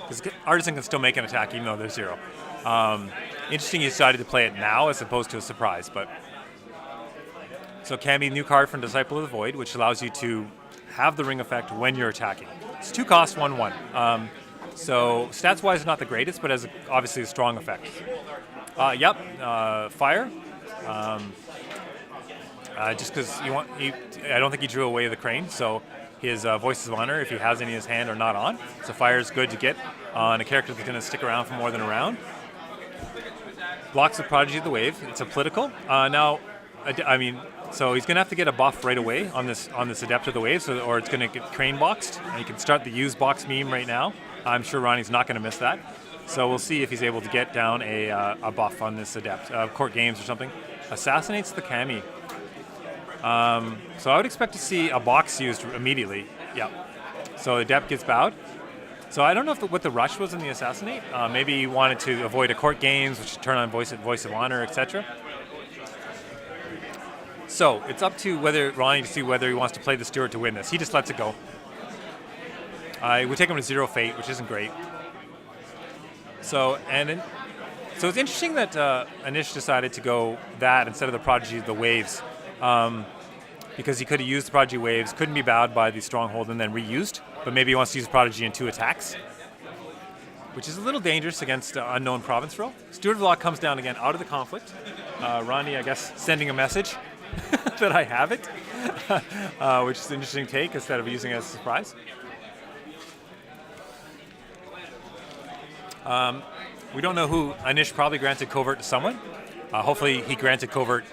because Artisan can still make an attack even though they're 0. Interesting he decided to play it now as opposed to a surprise. But so Kami, new card from Disciple of the Void, which allows you to have the ring effect when you're attacking. It's 2 cost, 1/1. So stats-wise, not the greatest, but has obviously a strong effect. Fire. Just because I don't think he drew away the Crane, so his Voices of Honor, if he has any in his hand, are not on. So fire is good to get on a character that's going to stick around for more than a round. Blocks the Prodigy of the Wave. It's a political. So he's going to have to get a buff right away on this Adept of the Wave, or it's going to get Crane boxed. And you can start the use box meme right now. I'm sure Ronnie's not going to miss that. So we'll see if he's able to get down a buff on this Adept. Court Games or something. Assassinates the Kami. So I would expect to see a box used immediately. Yeah. So Adept gets bowed. So I don't know what the rush was in the Assassinate. Maybe he wanted to avoid a Court Games, which turn on Voice of Honor, etc. So it's up to Ronnie to see whether he wants to play the Steward to win this. He just lets it go. We take him to 0 Fate, which isn't great. So So it's interesting that Anish decided to go that instead of the Prodigy of the Waves, because he could have used the Prodigy Waves, couldn't be bowed by the Stronghold and then reused, but maybe he wants to use Prodigy in 2 attacks, which is a little dangerous against Unknown Provinceville. Steward of the Law comes down again out of the conflict. Ronnie, I guess, sending a message that I have it, which is an interesting take instead of using it as a surprise. We don't know who. Anish probably granted Covert to someone. Hopefully he granted Covert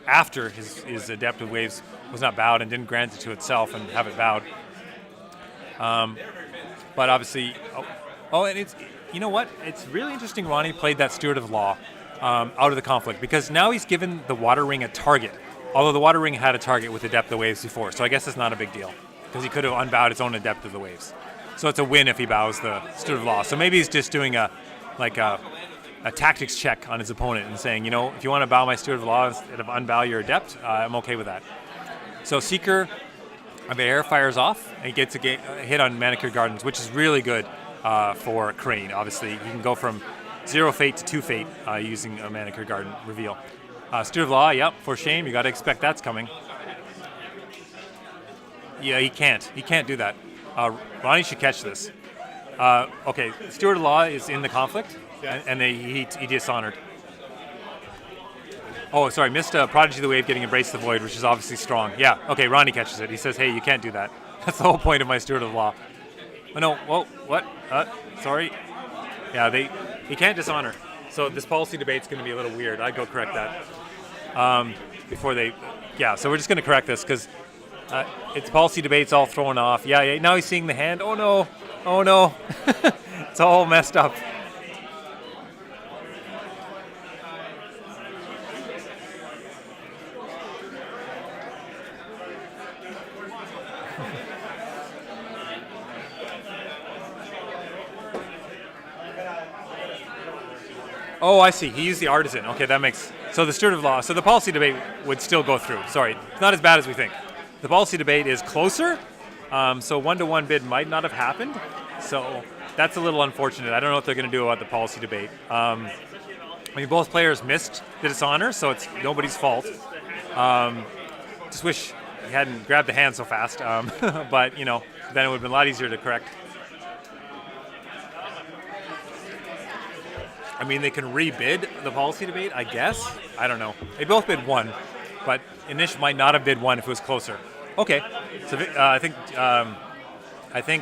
after his Adept of Waves was not bowed and didn't grant it to itself and have it bowed. But obviously, and it's, you know what? It's really interesting Ronnie played that Steward of Law out of the conflict, because now he's given the Water Ring a target, although the Water Ring had a target with Adept of the Waves before, so I guess it's not a big deal, because he could have unbowed his own Adept of the Waves. So it's a win if he bows the Steward of Law. So maybe he's just doing a tactics check on his opponent and saying, if you want to bow my Steward of Law instead of unbow your Adept, I'm okay with that. So Seeker of Air fires off, and he gets a hit on Manicured Gardens, which is really good for Crane. Obviously, he can go from 0 fate to 2 fate using a Manicured Garden reveal. Steward of Law, yep, for shame. You got to expect that's coming. Yeah, he can't. He can't do that. Ronnie should catch this. Okay, Steward of Law is in the conflict, and he dishonored. Oh, sorry, missed Prodigy of the Wave getting Embrace the Void, which is obviously strong. Yeah, okay, Ronnie catches it. He says, hey, you can't do that. That's the whole point of my Steward of Law. Oh, no, whoa, what? Sorry. Yeah, he can't dishonor. So this policy debate's going to be a little weird. I'd go correct that before they... Yeah, so we're just going to correct this, because it's policy debates all thrown off. Yeah, now he's seeing the hand. Oh, no. It's all messed up. Oh, I see. He used the Artisan. Okay, that makes... So the Steward of Law... So the policy debate would still go through. Sorry. It's not as bad as we think. The policy debate is closer, so 1-to-1 bid might not have happened. So that's a little unfortunate. I don't know what they're going to do about the policy debate. Both players missed the dishonor, so it's nobody's fault. Just wish he hadn't grabbed the hand so fast. But, then it would have been a lot easier to correct. They can rebid the policy debate, I guess. I don't know. They both bid 1, but Anish might not have bid 1 if it was closer. Okay, so I think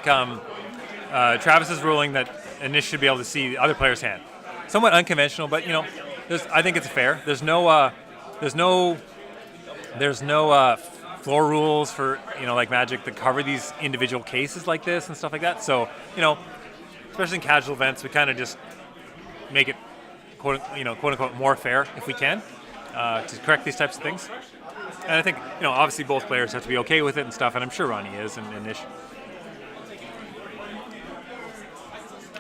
Travis is ruling that Anish should be able to see the other player's hand. Somewhat unconventional, but I think it's fair. There's no floor rules for like Magic that cover these individual cases like this and stuff like that. So especially in casual events, we kind of just make it quote unquote more fair if we can to correct these types of things. And I think obviously both players have to be okay with it and stuff, and I'm sure Ronnie is and Nish.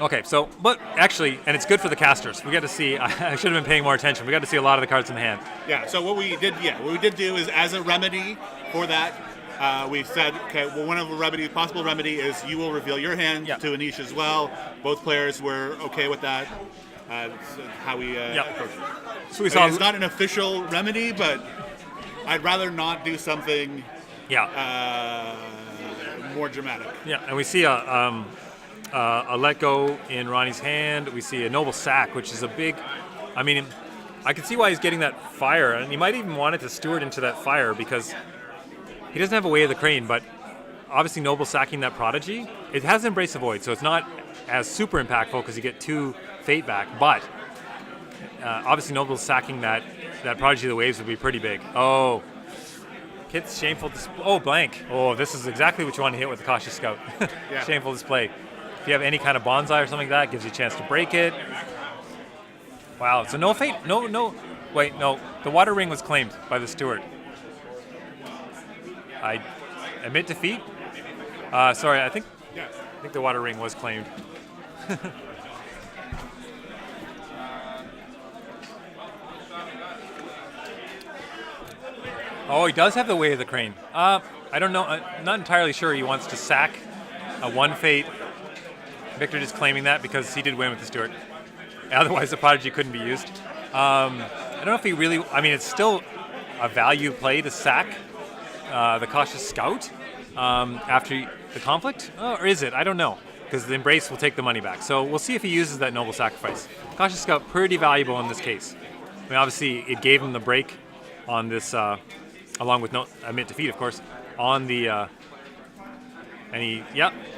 Okay, so but actually, and it's good for the casters. We got to see. I should have been paying more attention. We got to see a lot of the cards in the hand. Yeah. So what we did do is, as a remedy for that, we said, okay, well, one of the possible remedy is you will reveal your hand to Anish as well. Both players were okay with that. That's how we approach it. So we saw it's not an official remedy, but I'd rather not do something more dramatic. Yeah, and we see a let go in Ronnie's hand. We see a Noble Sack, which is a big... I can see why he's getting that fire, and he might even want it to steward into that fire, because he doesn't have a Way of the Crane, but obviously Noble Sacking that Prodigy, it has Embrace the Void, so it's not as super impactful because you get 2 Fate back, but obviously Noble Sacking that Prodigy of the Waves would be pretty big. Oh, Kit's Shameful Display. Oh, blank. Oh, this is exactly what you want to hit with the Cautious Scout. Shameful Display. If you have any kind of bonsai or something like that, it gives you a chance to break it. Wow, so no Fate. No. Wait, no. The Water Ring was claimed by the Steward. I admit defeat. Sorry, I think the Water Ring was claimed. Oh, he does have the Way of the Crane. I don't know. I'm not entirely sure he wants to sack a 1 Fate. Victor just claiming that because he did win with the Steward. Otherwise, the Prodigy couldn't be used. I don't know if he really. I mean, it's still a value play to sack the Cautious Scout after the conflict, or is it? I don't know, because the Embrace will take the money back. So we'll see if he uses that Noble Sacrifice. Cautious Scout, pretty valuable in this case. I mean, obviously, it gave him the break on this, along with Mint Defeat, of course, on the. And he,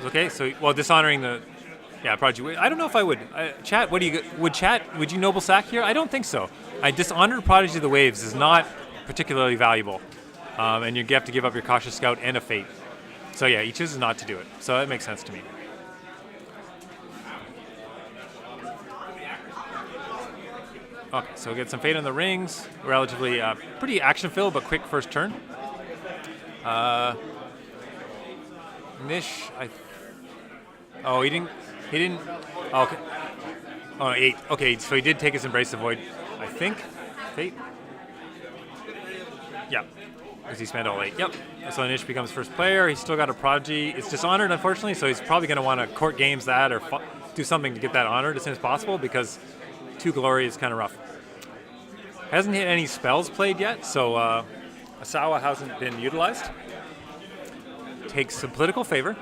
okay. So, well, dishonoring the. Yeah, Prodigy. I don't know if I would. Chat, what do you would you Noble Sack here? I don't think so. Dishonored Prodigy of the Waves is not particularly valuable, and you have to give up your Cautious Scout and a Fate. So yeah, he chooses not to do it. So that makes sense to me. Okay, so we'll get some Fate on the rings. Relatively pretty action-filled, but quick first turn. Nish, he didn't. Oh, okay. Oh, 8. Okay, so he did take his Embrace the Void, I think. Fate. Yeah, because he spent all 8. Yep. So Nish becomes first player. He's still got a Prodigy. It's dishonored, unfortunately, so he's probably going to want to court games that or do something to get that honored as soon as possible, because 2 Glory is kind of rough. Hasn't hit any spells played yet, so Asawa hasn't been utilized. Takes some political favor.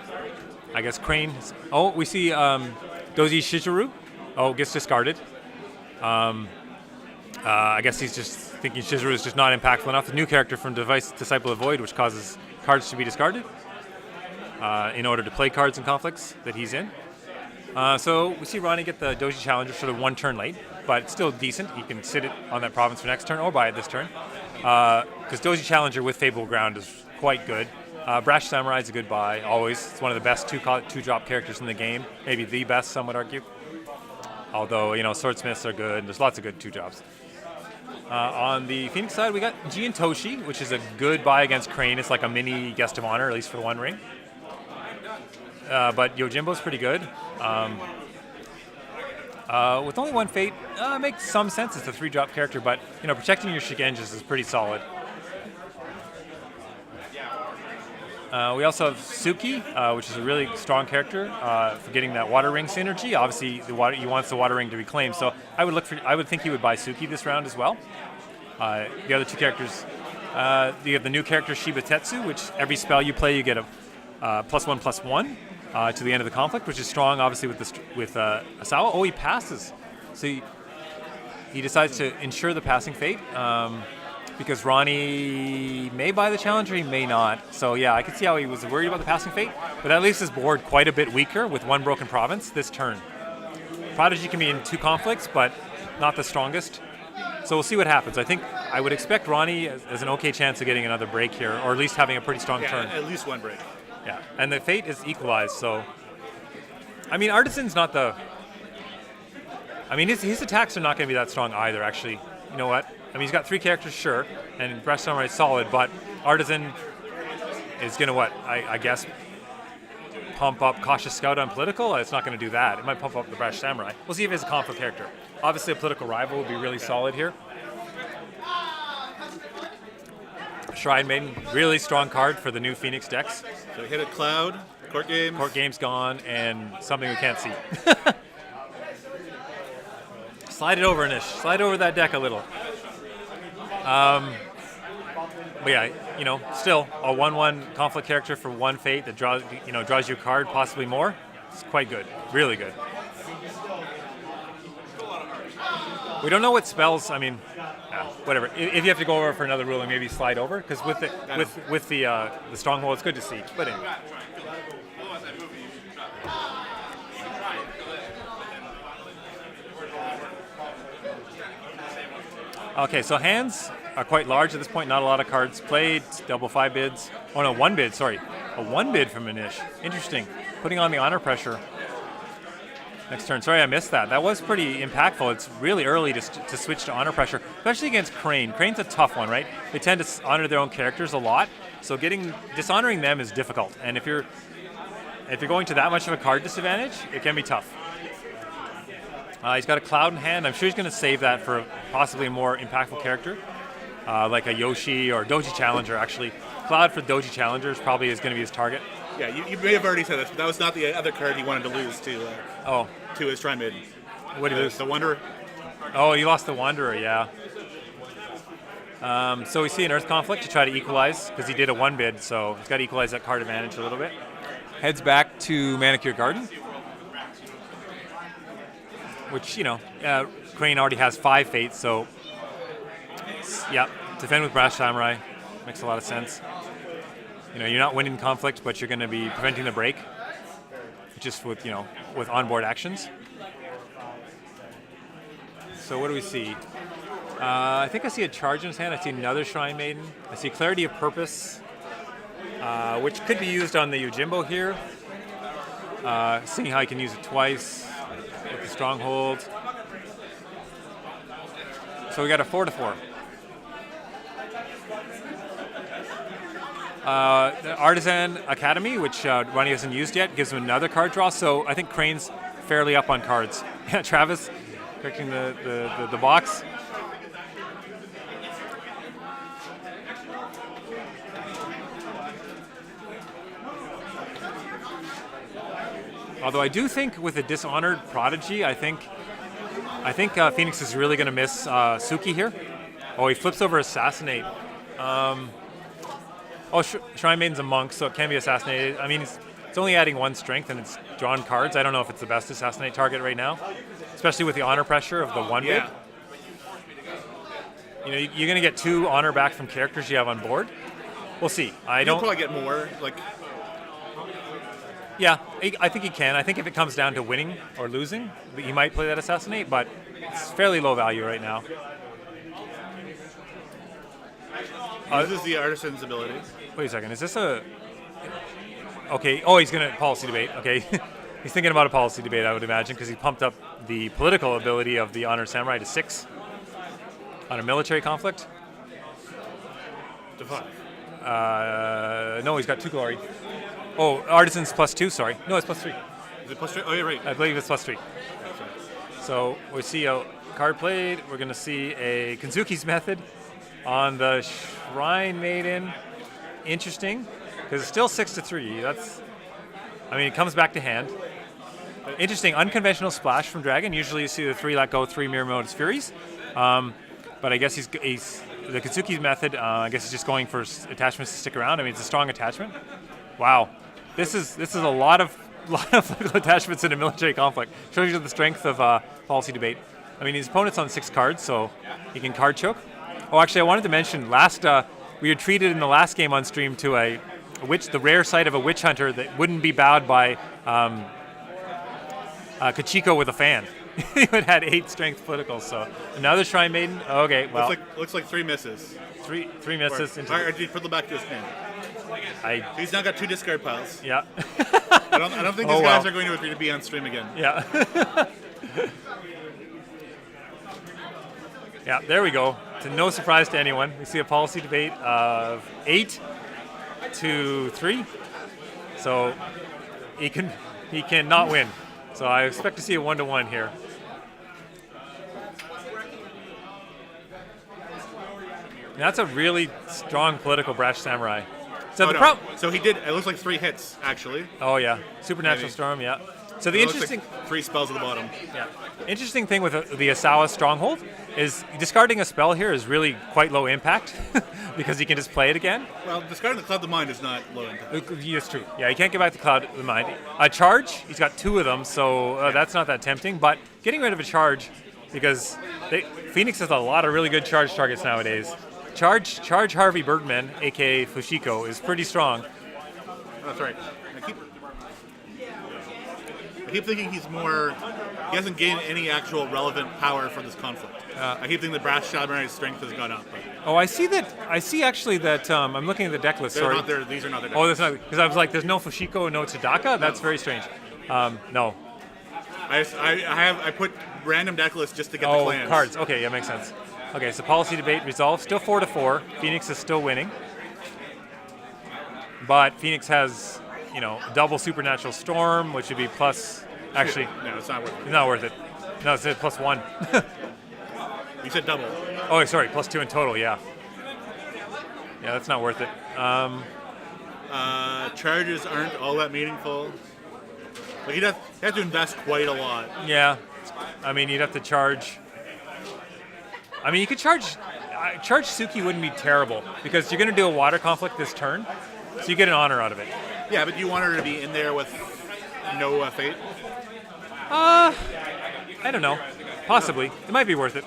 I guess Crane. Oh, we see Doji Shizuru. Oh, gets discarded. I guess he's just thinking Shizuru is just not impactful enough. A new character from Disciple of Void, which causes cards to be discarded in order to play cards in conflicts that he's in. So we see Ronnie get the Doji Challenger sort of 1 turn late, but it's still decent. He can sit it on that province for next turn or buy it this turn. Because Doji Challenger with Fable Ground is quite good. Brash Samurai is a good buy, always. It's one of the best two-drop characters in the game. Maybe the best, some would argue. Although, Swordsmiths are good. There's lots of good 2-drops. On the Phoenix side, we got Ji and Toshi, which is a good buy against Crane. It's like a mini Guest of Honor, at least for 1 ring. But Yojimbo's pretty good. With only 1 Fate, makes some sense. It's a 3-drop character, but, protecting your Shigenjas is pretty solid. We also have Suki, which is a really strong character for getting that Water Ring synergy. Obviously, he wants the Water Ring to reclaim, so I would think he would buy Suki this round as well. The other 2 characters, you have the new character Shiba Tetsu, which every spell you play, you get a +1/+1 to the end of the conflict, which is strong, obviously, with Asawa. Oh, he passes, so he decides to ensure the passing fate. Because Ronnie may buy the Challenger, he may not. So yeah, I could see how he was worried about the passing fate, but that leaves his board quite a bit weaker with 1 broken province this turn. Prodigy can be in 2 conflicts, but not the strongest. So we'll see what happens. I would expect Ronnie as an okay chance of getting another break here, or at least having a pretty strong turn. At least 1 break. Yeah, and the fate is equalized, so... I mean, Artisan's not the... I mean, his attacks are not going to be that strong either, actually. You know what? I mean, he's got 3 characters, sure, and Brash Samurai is solid, but Artisan is going to, I guess, pump up Cautious Scout on political? It's not going to do that. It might pump up the Brash Samurai. We'll see if he has a conflict character. Obviously, a political rival would be really solid here. Shrine Maiden, really strong card for the new Phoenix decks. So hit a Cloud, Court Games. Court Games gone, and something we can't see. Slide it over, Nish. Slide over that deck a little. But yeah, still a 1/1 conflict character for 1 fate that draws you a card, possibly more. It's quite good, really good. We don't know what spells. I mean, whatever. If you have to go over for another ruling, maybe slide over, because with the stronghold, it's good to see. But anyway. Okay, so hands are quite large at this point. Not a lot of cards played. Double 5 bids. Oh no, 1 bid. Sorry, a 1 bid from Anish. Interesting. Putting on the honor pressure. Next turn. Sorry, I missed that. That was pretty impactful. It's really early to switch to honor pressure, especially against Crane. Crane's a tough one, right? They tend to honor their own characters a lot, so dishonoring them is difficult. And if you're going to that much of a card disadvantage, it can be tough. He's got a Cloud in hand. I'm sure he's going to save that for possibly a more impactful character, like a Yoshi or Doji Challenger, actually. Cloud for Doji Challengers probably is going to be his target. Yeah, you may have already said this, but that was not the other card he wanted to lose to his Shrine Maiden. What did he lose? The Wanderer. Oh, he lost the Wanderer, yeah. So we see an Earth Conflict to try to equalize, because he did a 1 bid, so he's got to equalize that card advantage a little bit. Heads back to Manicure Garden, which, Crane already has 5 fates, so yeah, defend with Brash Samurai makes a lot of sense. You're not winning conflict, but you're going to be preventing the break, just with onboard actions. So what do we see? I think I see a charge in his hand. I see another Shrine Maiden. I see Clarity of Purpose, which could be used on the Yojimbo here. Seeing how he can use it twice with the Stronghold. So we got a 4/4. The Artisan Academy, which Ronnie hasn't used yet, gives him another card draw. So I think Crane's fairly up on cards. Yeah, Travis correcting the box. Although I do think with a Dishonored Prodigy, I think Phoenix is really going to miss Suki here. Oh, he flips over Assassinate. Shrine Maiden's a monk, so it can be assassinated. I mean, it's only adding 1 strength, and it's drawn cards. I don't know if it's the best assassinate target right now, especially with the honor pressure of the 1 bid. You're going to get 2 honor back from characters you have on board. We'll see. You'll probably get more. Yeah, I think he can. I think if it comes down to winning or losing, he might play that assassinate, but it's fairly low value right now. This is the Artisan's ability. Wait a second. Is this a... Okay. Oh, he's going to policy debate. Okay. He's thinking about a policy debate, I would imagine, because he pumped up the political ability of the Honored Samurai to 6 on a military conflict. To 5. No, he's got 2 glory. Oh, Artisan's +2, sorry. No, it's +3. Is it +3? Oh, yeah, right. I believe it's +3. So we see a card played. We're going to see a Kensuke's Method on the Shrine Maiden. Interesting, because it's still 6/3. It comes back to hand. Interesting, unconventional splash from Dragon. Usually you see the 3 let go, 3 Mirror Modus Furies. But I guess he's the Kensuke's Method, I guess he's just going for attachments to stick around. I mean, it's a strong attachment. Wow. This is a lot of attachments in a military conflict. Shows you the strength of policy debate. I mean, his opponent's on 6 cards, so he can card choke. Oh, actually, I wanted to mention we were treated in the last game on stream to the rare sight of a witch hunter that wouldn't be bowed by Kachiko with a fan. He would have had 8 strength politicals. So another Shrine Maiden. Okay, well, looks like 3 misses. Three misses. Or did you put them back to his hand? He's now got 2 discard piles. Yeah. I don't think these guys are going to agree to be on stream again. Yeah. Yeah, there we go. To no surprise to anyone, we see a policy debate of 8-3. So he cannot win. So I expect to see a 1-1 here. And that's a really strong political Brash Samurai. So So he did. It looks like 3 hits actually. Oh yeah, Supernatural Maybe. Storm. Yeah. So the interesting 3 spells at the bottom. Yeah. Interesting thing with the Asawa Stronghold is discarding a spell here is really quite low impact because you can just play it again. Well, discarding the Cloud of the Mind is not low impact. It's true. Yeah, you can't get back the Cloud of the Mind. A charge, he's got 2 of them, so that's not that tempting. But getting rid of a charge, because Phoenix has a lot of really good charge targets nowadays. Charge Harvey Bergman, a.k.a. Fushiko, is pretty strong. That's right. I keep thinking he hasn't gained any actual relevant power for this conflict. I keep thinking the Brash Samurai strength has gone up. But oh, I see actually that I'm looking at the deck list. these are not their decks. Oh, that's not, because I was like, there's no Fushiko, no Tadaka? That's very strange. No. I put random deck lists just to get the clans. Cards. Okay, yeah, makes sense. Okay, so policy debate resolved. Still 4-4. Phoenix is still winning. But Phoenix has, double Supernatural Storm, which would be plus... Actually... No, it's not worth it. It's not worth it. No, it's +1. You said double. Oh, sorry, +2 in total, yeah. Yeah, that's not worth it. Charges aren't all that meaningful. But he has to invest quite a lot. Yeah. I mean, you'd have to charge. I mean, you could charge. Charge Suki wouldn't be terrible because you're going to do a water conflict this turn, so you get an honor out of it. Yeah, but you want her to be in there with no fate? I don't know. Possibly. It might be worth it.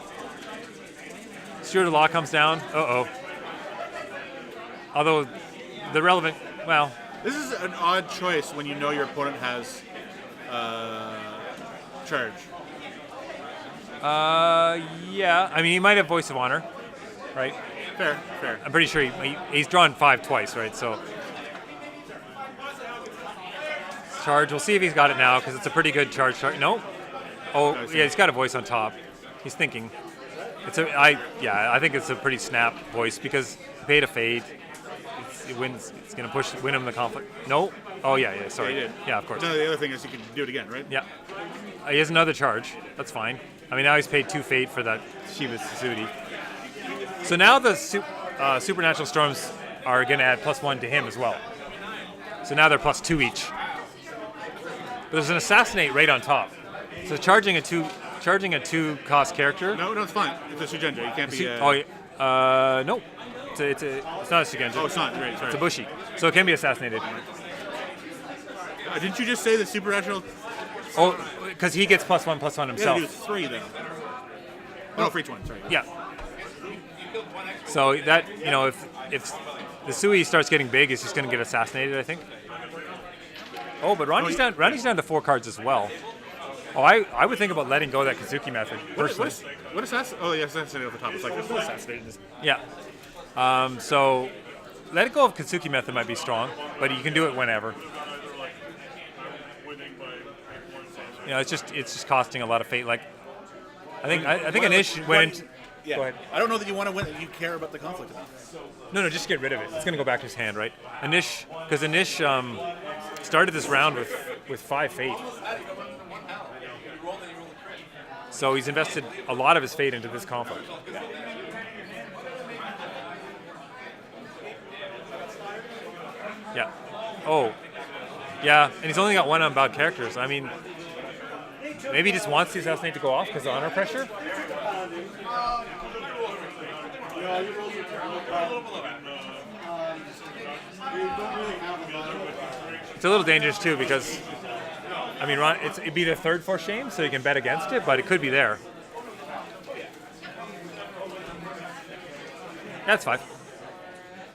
Steward of Law comes down. Uh-oh. Although, the relevant... Well... This is an odd choice when you know your opponent has charge. Yeah. I mean, he might have Voice of Honor, right? Fair. I'm pretty sure he's drawn 5 twice, right? So... Charge. We'll see if he's got it now, because it's a pretty good charge. No? Oh, yeah, he's got a voice on top. He's thinking. I think it's a pretty snap voice, because he paid a fade. It wins. It's going to win him the conflict. No? Oh, yeah, sorry. Yeah, he did. Yeah, of course. No, the other thing is you can do it again, right? Yeah. He has another charge. That's fine. I mean, now he's paid 2 fade for that Shiva Sudi. So now the Supernatural Storms are going to add +1 to him as well. So now they're +2 each. But there's an Assassinate right on top. So charging a 2 cost character. No, it's fine. It's a Sugenja. You can't be. No. It's not a Sugenja. Oh, it's not. Right, sorry. It's a Bushi. So it can be assassinated. Didn't you just say the Supernatural? Oh, because he gets +1/+1 himself. Yeah, he was 3 then. No, for each one. Sorry. Yeah. So that if the Sui starts getting big, it's just going to get assassinated, I think. Oh, but Ronnie's down to 4 cards as well. Oh, I would think about letting go of that Kazuki method, personally. What assassinate? Oh, yeah, assassinate at the top. It's like, this is assassinating. Yeah. So, letting go of Kazuki method might be strong, but you can do it whenever. It's just costing a lot of fate. Like, I think Anish went. Yeah. Go ahead. I don't know that you want to win. You care about the conflict. No, just get rid of it. It's going to go back to his hand, right? Anish started this round with 5 fate. So he's invested a lot of his fate into this conflict. Yeah. Oh. Yeah, and he's only got 1 unbound characters. I mean, maybe he just wants the assassinate to go off because of honor pressure? It's a little dangerous too because, I mean, it'd be the 3rd for shame, so you can bet against it, but it could be there. That's fine.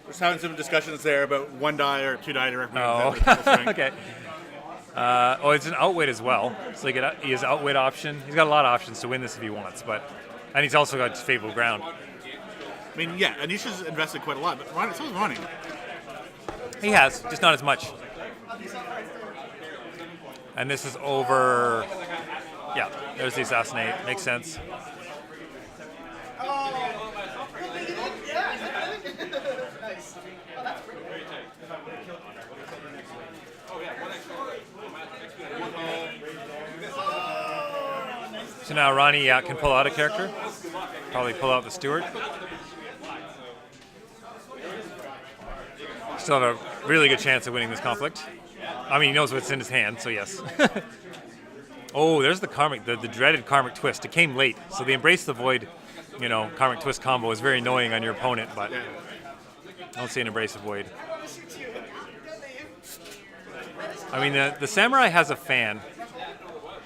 Just having some discussions there about 1 die or 2 die to Oh, okay. It's an outwit as well, so he has outwit option. He's got a lot of options to win this if he wants, and he's also got favorable ground. I mean, yeah, Anisha's invested quite a lot, but so is Ronnie. He has, just not as much. And this is over. Yeah, there's the assassinate. Makes sense. So now Ronnie can pull out a character. Probably pull out the Steward. Still have a really good chance of winning this conflict. I mean, he knows what's in his hand, so yes. Oh, there's the karmic, the dreaded karmic twist. It came late, so the Embrace the Void, karmic twist combo is very annoying on your opponent, but I don't see an Embrace the Void. I mean, the Samurai has a fan.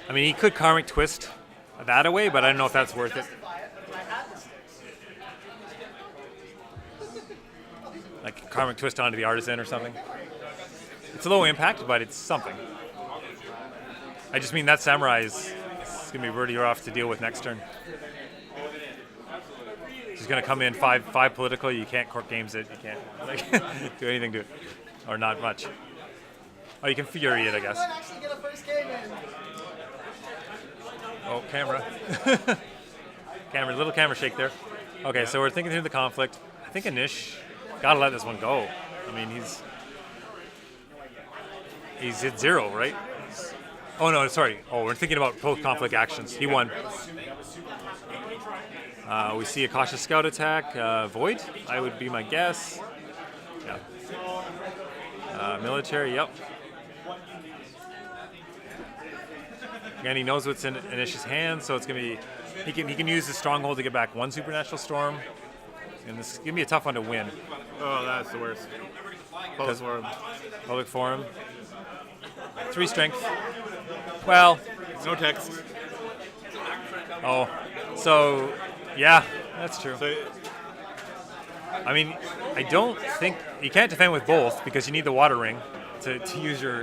I mean, he could karmic twist that away, but I don't know if that's worth it. Like karmic twist onto the Artisan or something. It's a low impact, but it's something. I just mean that Samurai is going to be really rough to deal with next turn. He's going to come in 5 political. You can't court games it. You can't do anything to it, or not much. Oh, you can Fury it, I guess. Oh, camera. Little camera shake there. Okay, so we're thinking through the conflict. I think Anish gotta let this one go. I mean, he's at 0, right? Oh no, sorry. Oh, we're thinking about post-conflict actions. He won. We see a cautious scout attack. Void, I would be my guess. Yeah. Military, yep. Again, he knows what's in Anish's hand, so it's gonna be he can use the stronghold to get back 1 supernatural storm, and this is gonna be a tough one to win. Oh, that's the worst. Public forum. Public forum. 3 strength. Well, No text. oh, so yeah, that's true. So, I mean, I don't think you can't defend with both because you need the water ring to use your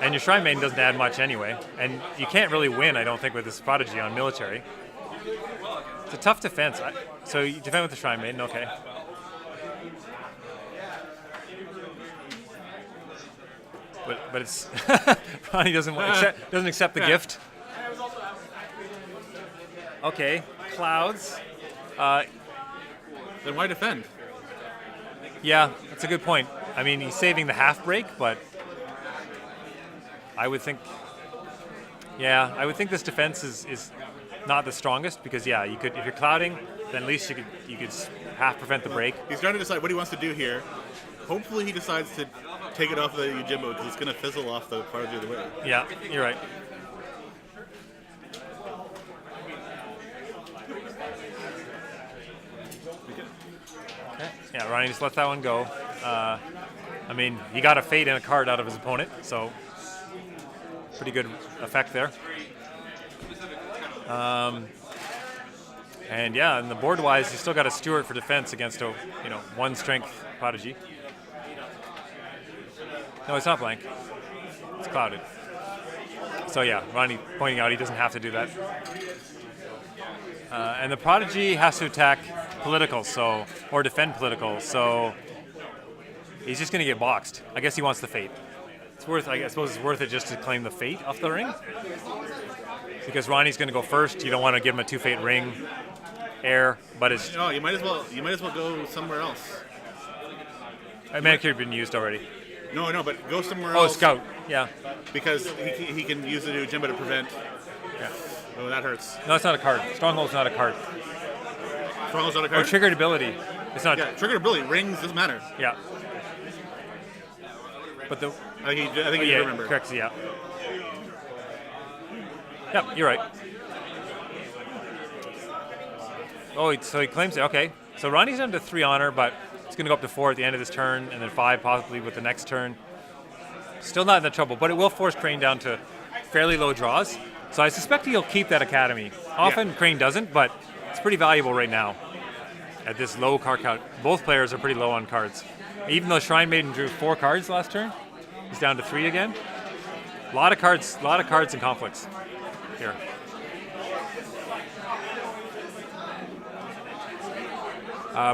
and your Shrine Maiden doesn't add much anyway, and you can't really win, I don't think, with this Prodigy on military. It's a tough defense. So you defend with the Shrine Maiden, okay. But it's Ronnie doesn't accept the gift. Okay, clouds. then why defend? Yeah, that's a good point. I mean, he's saving the half break, but I would think this defense is not the strongest because you could, if you're clouding, then at least you could half prevent the break. He's trying to decide what he wants to do here. Hopefully he decides to take it off the Yojimbo because it's going to fizzle off the Prodigy of the way. Yeah, you're right. Okay. Yeah, Ronnie just let that one go. I mean, he got a fate and a card out of his opponent, so pretty good effect there. And the board-wise, you still got a Stewart for defense against a 1 strength Prodigy. No, it's not blank. It's clouded. So yeah, Ronnie pointing out he doesn't have to do that. And the Prodigy has to attack political, or defend political, so he's just going to get boxed. I guess he wants the fate. I suppose it's worth it just to claim the fate off the ring. Because Ronnie's going to go first. You don't want to give him a 2 fate ring, air, but it's... No, you might as well go somewhere else. Manicure had been used already. No, but go somewhere else. Oh, Scout, yeah. Because he can use the Yojimbo to prevent... Yeah. Oh, that hurts. No, it's not a card. Stronghold's not a card. Stronghold's not a Or card? triggered ability. It's not... Yeah, triggered ability. Rings doesn't matter. Yeah. But the... I think you remember. Correct, yeah. Yep, you're right. Oh, so he claims it. Okay. So Ronnie's down to 3 honor, but it's going to go up to 4 at the end of this turn, and then 5 possibly with the next turn. Still not in the trouble, but it will force Crane down to fairly low draws. So I suspect he'll keep that Academy. Often Crane doesn't, but it's pretty valuable right now at this low card count. Both players are pretty low on cards. Even though Shrine Maiden drew 4 cards last turn, he's down to 3 again. A lot of cards and conflicts here.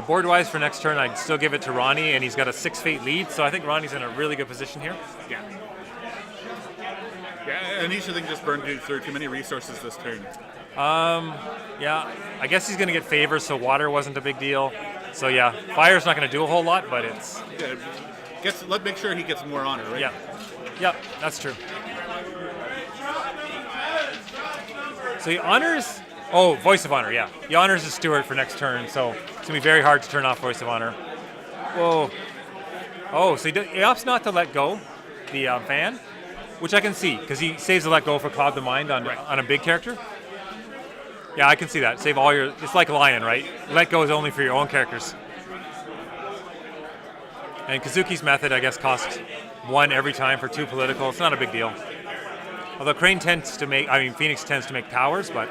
Board-wise for next turn, I'd still give it to Ronnie, and he's got a 6 fate lead, so I think Ronnie's in a really good position here. Yeah. Yeah, and he should just burned through too many resources this turn. Yeah, I guess he's going to get favors, so water wasn't a big deal. So yeah, fire's not going to do a whole lot, but it's... Yeah, let's make sure he gets more honor, right? Yeah, that's true. So he honors... Oh, Voice of Honor, yeah. He honors the Steward for next turn, so it's going to be very hard to turn off Voice of Honor. Whoa. Oh, so he opts not to let go the van, which I can see, because he saves the let go for Cloud the Mind on a big character. Yeah, I can see that. Save all your... It's like Lion, right? Let go is only for your own characters. And Kazuki's method, I guess, costs 1 every time for 2 political. It's not a big deal. Although Phoenix tends to make powers, but...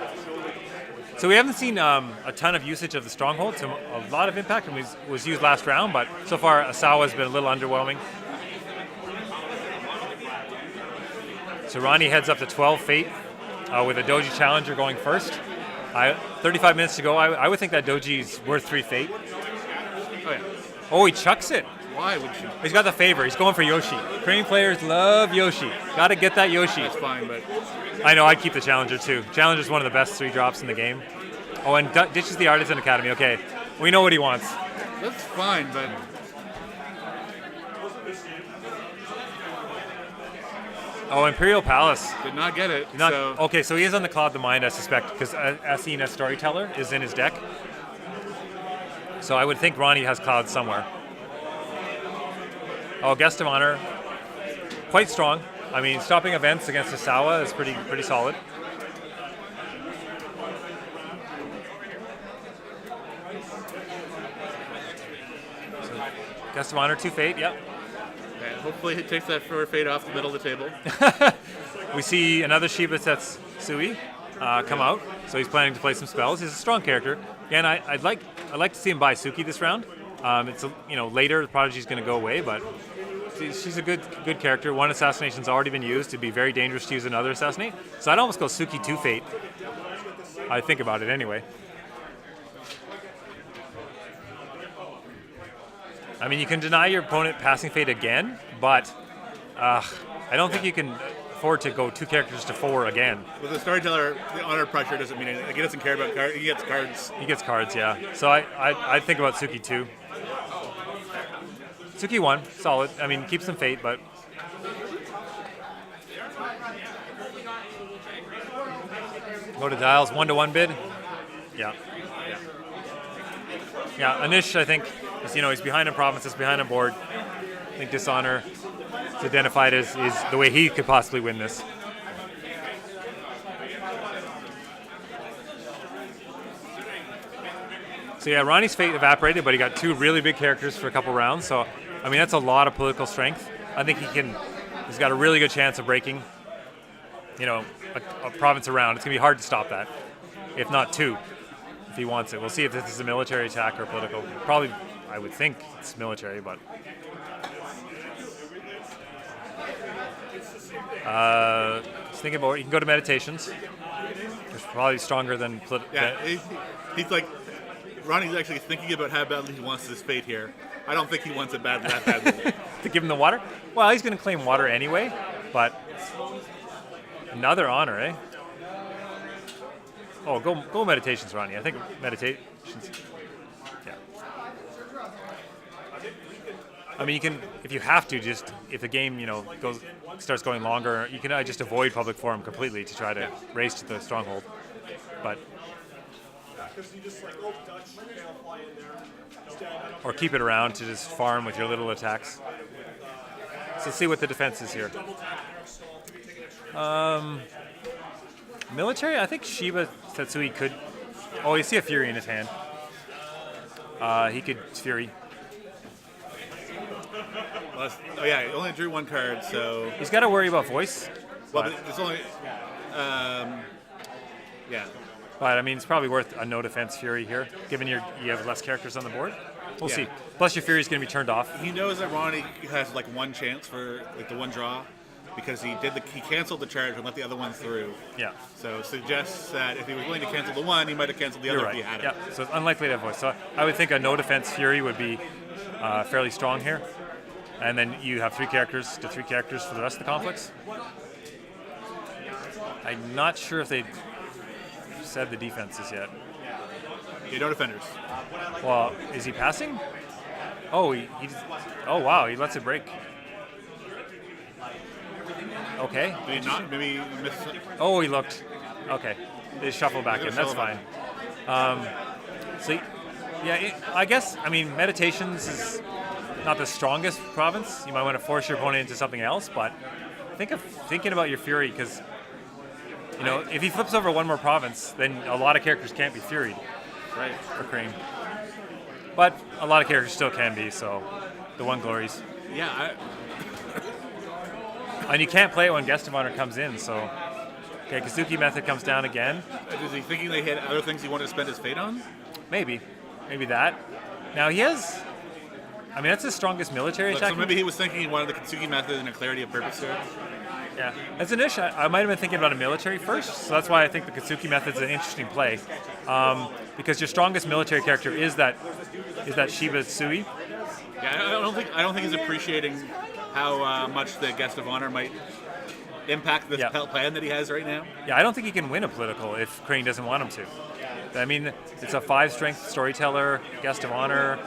So we haven't seen a ton of usage of the Stronghold, so a lot of impact, and was used last round, but so far Asawa's been a little underwhelming. So Ronnie heads up to 12 fate with a Doji Challenger going first. 35 minutes to go. I would think that Doji's worth 3 fate. Oh, yeah. Oh, he chucks it. Why would you? He's got the favor. He's going for Yoshi. Crane players love Yoshi. Got to get that Yoshi. That's fine, but... I know, I'd keep the Challenger too. Challenger's one of the best 3 drops in the game. Oh, and ditches the Artisan Academy. Okay, we know what he wants. That's fine, but... Oh, Imperial Palace. Did not get it. Okay, so he is on the Cloud the Mind, I suspect, because Asina Storyteller is in his deck. So I would think Ronnie has Cloud somewhere. Oh, Guest of Honor. Quite strong. I mean, stopping events against Asawa is pretty solid. So, Guest of Honor, 2 Fate, yep. Okay, hopefully he takes that for fade off the middle of the table. We see another Shiba Tetsui come out, so he's planning to play some spells. He's a strong character. Again, I'd like to see him buy Suki this round. It's later the Prodigy's going to go away, but she's a good character. One assassination's already been used. It'd be very dangerous to use another assassinate. So I'd almost go Suki 2 Fate. I think about it anyway. I mean, you can deny your opponent passing Fate again, but I don't think you can afford to go 2 characters to 4 again. With the Storyteller, the honor pressure doesn't mean anything. Like, he doesn't care about cards. He gets cards. He gets cards, yeah. So I think about Suki 2. Suki 1, solid. I mean, keep some Fate, but... Go to Dials, 1-to-1 bid. Yeah. Yeah, Anish, I think, he's behind in provinces, behind on board. I think Dishonor is identified as the way he could possibly win this. So yeah, Ronnie's Fate evaporated, but he got 2 really big characters for a couple rounds. So, I mean, that's a lot of political strength. I think he's got a really good chance of breaking, a province around. It's going to be hard to stop that, if not 2, if he wants it. We'll see if this is a military attack or political. Probably, I would think it's military, but... thinking about it, you can go to meditations. It's probably stronger than political. Yeah, he's like... Ronnie's actually thinking about how badly he wants this Fate here. I don't think he wants it that badly. To give him the water? Well, he's going to claim water anyway, but another honor, eh? Oh, go meditations, Ronnie. I think meditations. Yeah. I mean, you can, if you have to, just if the game starts going longer, you can just avoid public forum completely to try to race to the stronghold, but. Or keep it around to just farm with your little attacks. So let's see what the defense is here. Military, I think Shiba Tetsui could... Oh, you see a Fury in his hand. He could Fury. Well, he only drew 1 card, so... He's got to worry about voice. Well, but it's only... yeah. But, I mean, it's probably worth a no defense Fury here, given you have less characters on the board. We'll see. Plus, your Fury's going to be turned off. He knows that Ronnie has, 1 chance for, the 1 draw, because he canceled the charge and let the other one through. Yeah. So, suggests that if he was willing to cancel the one, he might have canceled the other if he had it. Yeah, so it's unlikely to have voice. So, I would think a no defense Fury would be fairly strong here. And then you have 3 characters for the rest of the conflicts. I'm not sure if they said the defenses yet. Yeah, no defenders. Well, is he passing? Oh, oh wow, he lets it break. Okay. Did he not? Maybe he missed something? Oh, he looked. Okay. They shuffle back in. That's fine. So, yeah, I guess, Meditations is not the strongest province. You might want to force your opponent into something else, but thinking about your Fury, because, if he flips over 1 more province, then a lot of characters can't be Furied. Right. For Cream. But a lot of characters still can be, so the 1 glories. Yeah. And you can't play it when Guest of Honor comes in, so... Okay, Kazuki method comes down again. Is he thinking they had other things he wanted to spend his Fate on? Maybe that. Now he has... that's his strongest military attack. So maybe he was thinking he wanted the Katsuki method and a clarity of purpose there. Yeah. As an issue, I might have been thinking about a military first, so that's why I think the Katsuki method's an interesting play. Because your strongest military character is that Shiba Tsui. Yeah, I don't think he's appreciating how much the Guest of Honor might impact the plan that he has right now. Yeah, I don't think he can win a political if Crane doesn't want him to. I mean, it's a 5-strength storyteller, Guest of Honor.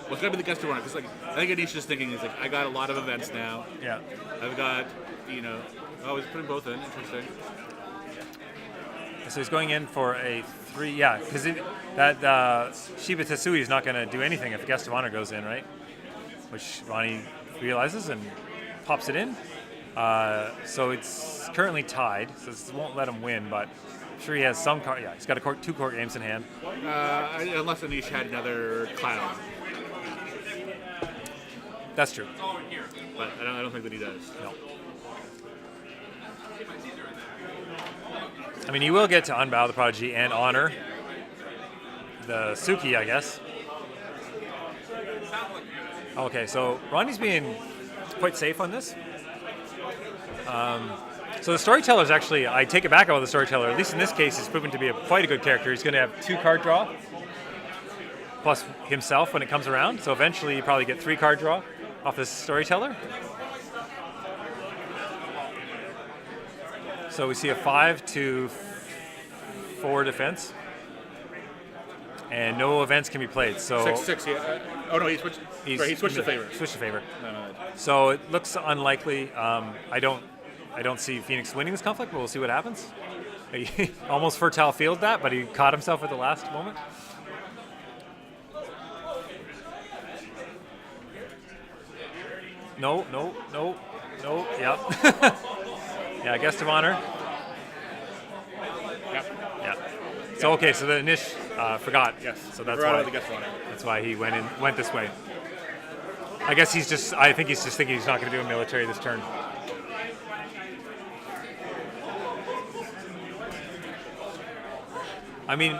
Well, it's got to be the Guest of Honor, because I think Anish is thinking, I got a lot of events now. Yeah. I've got, he's putting both in. Interesting. So he's going in for a 3, because Shiba Tetsui is not going to do anything if Guest of Honor goes in, right? Which Ronnie realizes and pops it in. So it's currently tied. So this won't let him win, but I'm sure he has some card. Yeah, he's got two court games in hand. Unless Anish had another clown. That's true. But I don't think that he does. No. I mean, he will get to unbow the Prodigy and honor the Suki, I guess. Okay, so Ronnie's being quite safe on this. So the Storyteller is actually, I take it back about the Storyteller, at least in this case, he's proven to be quite a good character. He's going to have 2 card draw, plus himself when it comes around. So eventually you probably get 3 card draw off this Storyteller. So we see a 5-4 defense. And no events can be played. So 6-6. Yeah. Oh no, he switched. He switched to favor. Switched to favor. No. So it looks unlikely. I don't see Phoenix winning this conflict, but we'll see what happens. He almost fertile field that, but he caught himself at the last moment. No. Yep. Yeah, guest of honor. Yep. Yeah. So okay, so the Nish forgot. Yes. So that's We're why. the guest of honor. That's why he went this way. I guess I think he's just thinking he's not going to do a military this turn. I mean,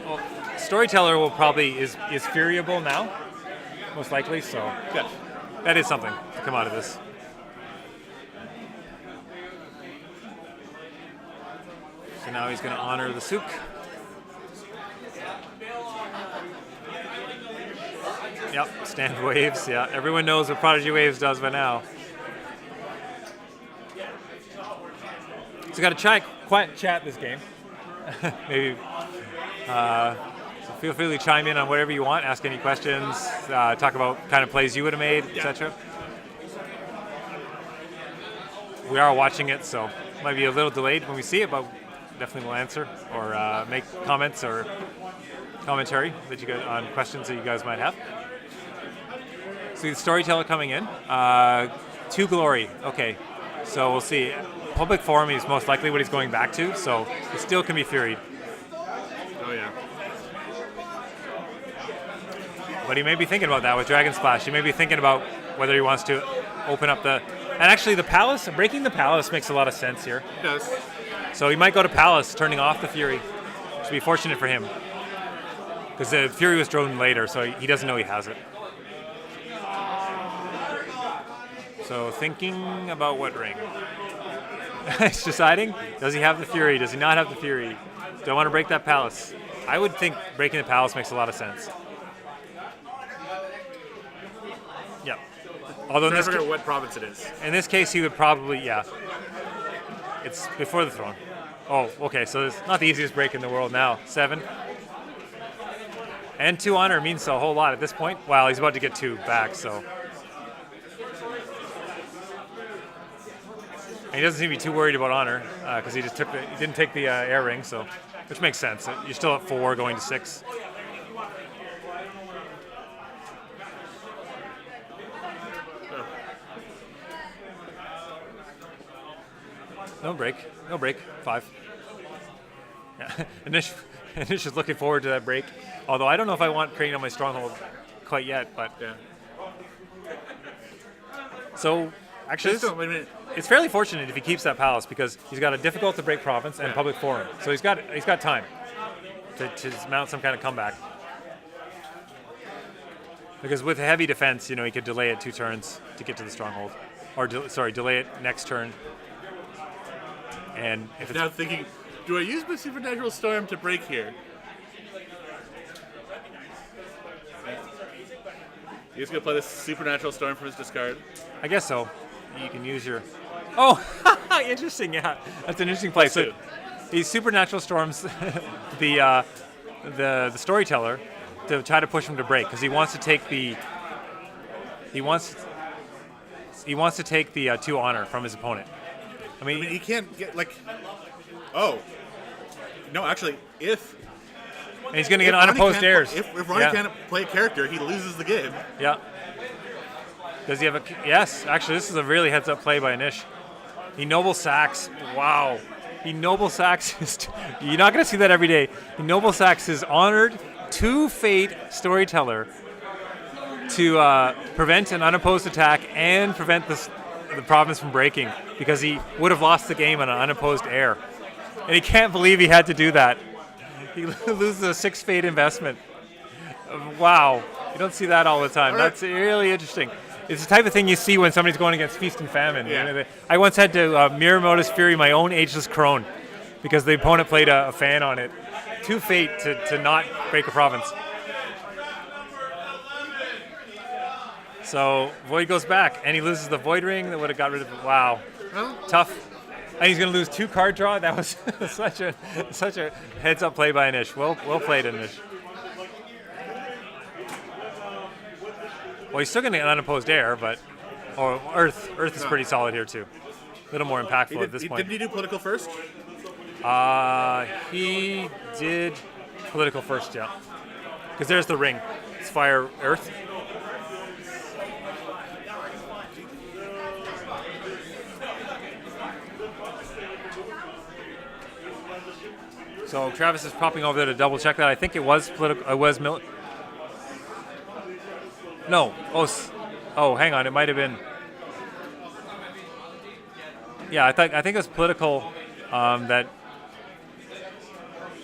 well, Storyteller will probably is Furiable now, most likely. So Yes. that is something to come out of this. So now he's going to honor the Souk. Yep, stand waves. Yeah, everyone knows what Prodigy Waves does by now. So got to quiet chat this game. Maybe. So feel free to chime in on whatever you want. Ask any questions. Talk about kind of plays you would have made, etc. We are watching it, so it might be a little delayed when we see it, but definitely will answer or make comments or commentary that you get on questions that you guys might have. So the Storyteller coming in. 2 Glory. Okay, so we'll see. Public Forum is most likely what he's going back to, so it still can be Furied. Oh yeah. But he may be thinking about that with Dragon Splash. He may be thinking about whether he wants to open up the... And actually the Palace, breaking the Palace makes a lot of sense here. It does. So he might go to Palace, turning off the Fury. Should be fortunate for him. Because the Fury was drawn later, so he doesn't know he has it. So thinking about what ring? He's deciding, does he have the Fury? Does he not have the Fury? Do I want to break that Palace? I would think breaking the Palace makes a lot of sense. Yeah. Although I forget what province it is. in this case, he would probably, yeah. It's before the throne. Oh, okay, so it's not the easiest break in the world now. 7. And 2 honor means a whole lot at this point. Wow, he's about to get 2 back, so. And he doesn't seem to be too worried about honor because he didn't take the air ring, so which makes sense. You're still at 4 going to 6. No break. 5. Yeah. Anish is looking forward to that break. Although I don't know if I want Crane on my stronghold quite yet, but Yeah. so actually Wait a minute. it's fairly fortunate if he keeps that Palace because he's got a difficult to break province and public forum. So he's got time to mount some kind of comeback. Because with heavy defense, he could delay it 2 turns to get to the stronghold, or delay it next turn. And if it's Now thinking, do I use my Supernatural Storm to break here? He's gonna play this Supernatural Storm from his discard. I guess so. You can use your. Oh, interesting. Yeah, that's an interesting play. So he supernatural storms the Storyteller to try to push him to break because he wants to take the. He wants to take the 2 honor from his opponent. I mean, he can't get Oh, no, actually, if and he's going to get unopposed heirs. If Ronnie can't play a character, he loses the game. Yeah. Does he have a... Yes, actually, this is a really heads-up play by Anish. He noble sacks. Wow. He noble sacks. You're not going to see that every day. He noble sacks his honored 2-Fate Storyteller to prevent an unopposed attack and prevent the province from breaking, because he would have lost the game on an unopposed heir. And he can't believe he had to do that. He loses a 6-Fate investment. Wow. You don't see that all the time. That's really interesting. It's the type of thing you see when somebody's going against Feast and Famine. Yeah. I once had to mirror Modus Fury my own Ageless Crone because the opponent played a fan on it. 2-Fate to not break a province. So Void goes back, and he loses the Void Ring that would have got rid of it. Wow. Tough. And he's going to lose 2 card draw. That was such a heads-up play by Anish. Well played, Anish. Well, he's still going to get an unopposed heir, but... Or Earth. Earth is pretty solid here, too. A little more impactful at this point. Didn't he do political first? He did political first, yeah. Because there's the ring. It's Fire, Earth. So Travis is popping over there to double check that. I think it was political. It was No. Oh, hang on. It might have been. Yeah, I think it was political. That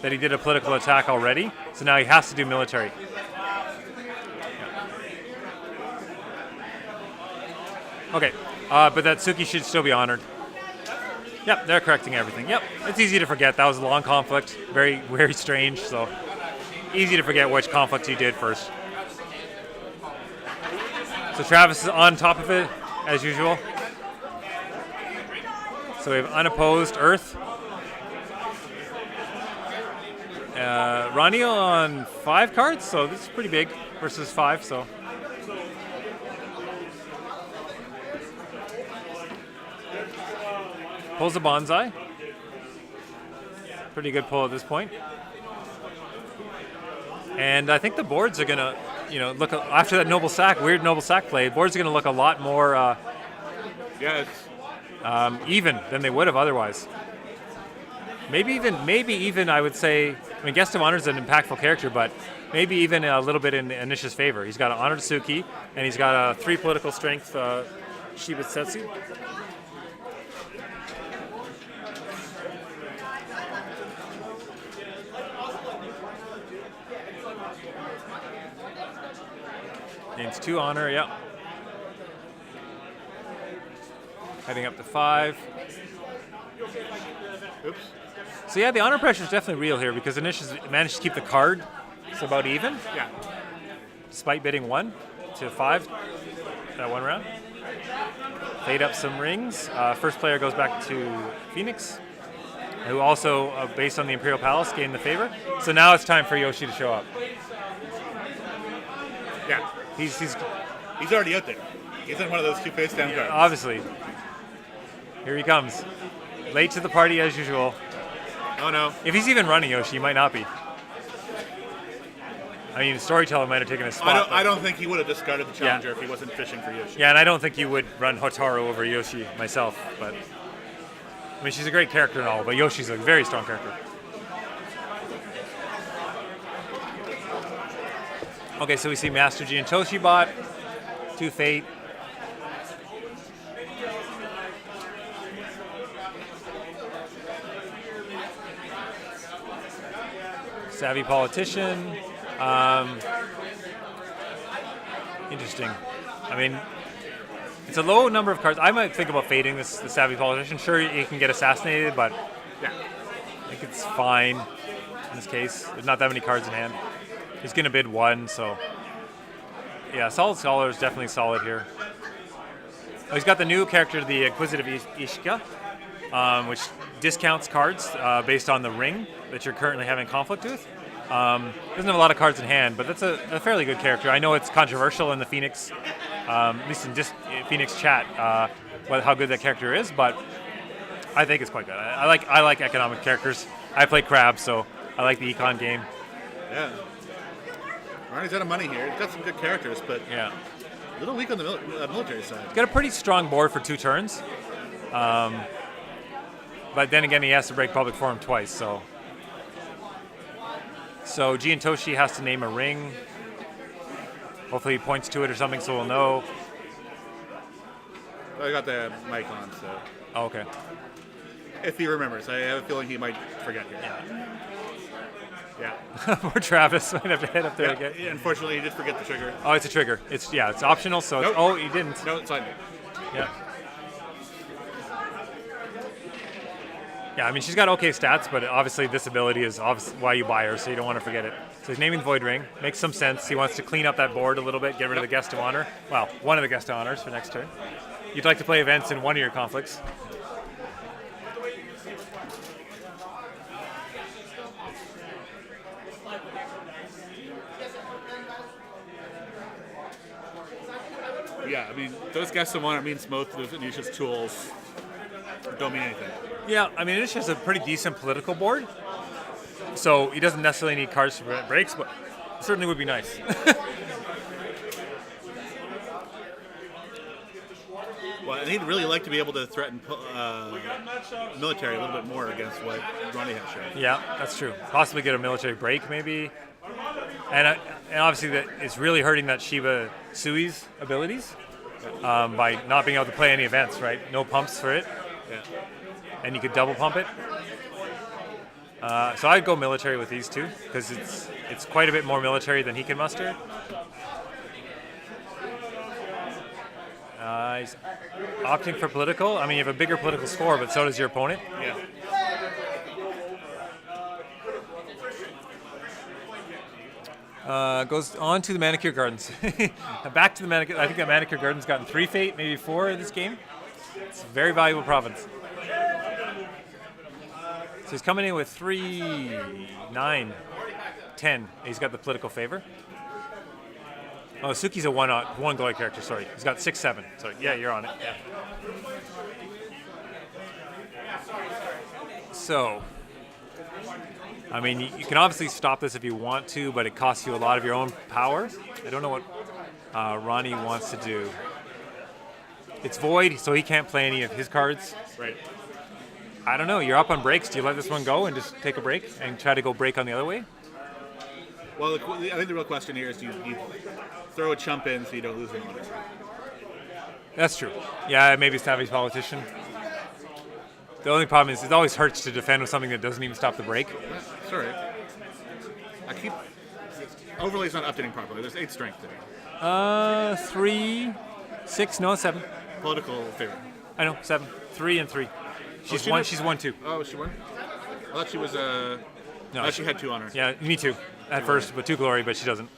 he did a political attack already. So now he has to do military. Okay, but that Suki should still be honored. Yep, they're correcting everything. Yep, it's easy to forget. That was a long conflict. Very, very strange. So easy to forget which conflict you did first. So Travis is on top of it, as usual. So we have unopposed Earth. Ranio on 5 cards, so this is pretty big versus 5. So pulls a bonsai. Pretty good pull at this point. And I think the boards are gonna, look after that weird noble sack play. Boards are gonna look a lot more even than they would have otherwise. Maybe even I would say. I mean, Guest of Honor is an impactful character, but maybe even a little bit in Anish's favor. He's got an Honored Suki, and he's got a 3 political strength Shibutsetsu. Gains 2 honor, yep. Heading up to 5. Oops. So yeah, the honor pressure is definitely real here because Anish has managed to keep the card. It's about even. Yeah. Despite bidding 1 to 5 that one round. Fade up some rings. First player goes back to Phoenix, who also, based on the Imperial Palace, gained the favor. So now it's time for Yoshi to show up. Yeah. He's already out there. He's in one of those 2 face down cards. Obviously. Here he comes. Late to the party as usual. Oh no. If he's even running Yoshi, he might not be. I mean, Storyteller might have taken a spot. I don't think he would have discarded the challenger if he wasn't fishing for Yoshi. Yeah, and I don't think you would run Hotaru over Yoshi myself, but I mean, she's a great character and all, but Yoshi's a very strong character. Okay, so we see Master G and Toshi bot, 2 Fate. Savvy Politician. Interesting. I mean, it's a low number of cards. I might think about fading the Savvy Politician. Sure, he can get assassinated, but yeah, I think it's fine in this case. There's not that many cards in hand. He's going to bid 1, so yeah, Solid Scholar is definitely solid here. Oh, he's got the new character, the Inquisitive Ishika, which discounts cards based on the ring that you're currently having conflict with. Doesn't have a lot of cards in hand, but that's a fairly good character. I know it's controversial in the Phoenix, at least in Phoenix chat, how good that character is, but I think it's quite good. I like economic characters. I play Crab, so I like the econ game. Yeah. Arnie's out of money here. He's got some good characters, but yeah, little weak on the military side. Got a pretty strong board for 2 turns. But then again, he has to break public forum twice, so. So Giantoshi has to name a ring. Hopefully he points to it or something so we'll know. I got the mic on, so. Oh, okay. If he remembers. I have a feeling he might forget here. Yeah. Poor Travis might have to head up there again. Unfortunately, he did forget the trigger. Oh, it's a trigger. It's optional, so Nope. Oh, he didn't. No, it's fine. Yeah. Yeah, I mean, she's got okay stats, but obviously this ability is obviously why you buy her, so you don't want to forget it. So he's naming the Void Ring. Makes some sense. He wants to clean up that board a little bit, get rid of the Guest of Honor. Well, one of the Guest of Honors for next turn. You'd like to play events in one of your conflicts. Yeah, I mean, those Guests of Honor means most of Anisha's tools don't mean anything. Yeah, I mean, Anish has a pretty decent political board, so he doesn't necessarily need cards to prevent breaks, but it certainly would be nice. Well, and he'd really like to be able to threaten military a little bit more against what Ronnie has shown. Yeah, that's true. Possibly get a military break, maybe. And obviously, that it's really hurting that Shiba Sui's abilities by not being able to play any events, right? No pumps for it. Yeah. And you could double pump it. So I'd go military with these two because it's quite a bit more military than he can muster. He's opting for political. I mean, you have a bigger political score, but so does your opponent. Yeah. Goes on to the Manicure Gardens. Back to the Manicure. I think the Manicure Gardens gotten 3 fate, maybe 4 in this game. It's a very valuable province. So he's coming in with 3, 9, 10. He's got the political favor. Oh, Suki's a one glory character, sorry. He's got 6, 7. Sorry, yeah, you're on it. Yeah. So, I mean, you can obviously stop this if you want to, but it costs you a lot of your own power. I don't know what Ronnie wants to do. It's void, so he can't play any of his cards. Right. I don't know. You're up on breaks. Do you let this one go and just take a break and try to go break on the other way? Well, I think the real question here is do you throw a chump in so you don't lose any money? That's true. Yeah, maybe Savvy's politician. The only problem is it always hurts to defend with something that doesn't even stop the break. Sorry. Overlay's not updating properly. There's 8 strength today. 3, 6, no, 7. Political favor. I know, 7. 3 and 3. She's one. She's 1, 2. Oh, she won? I thought she was No, she had 2 honor. Yeah, me too. At first, but 2 glory, but she doesn't.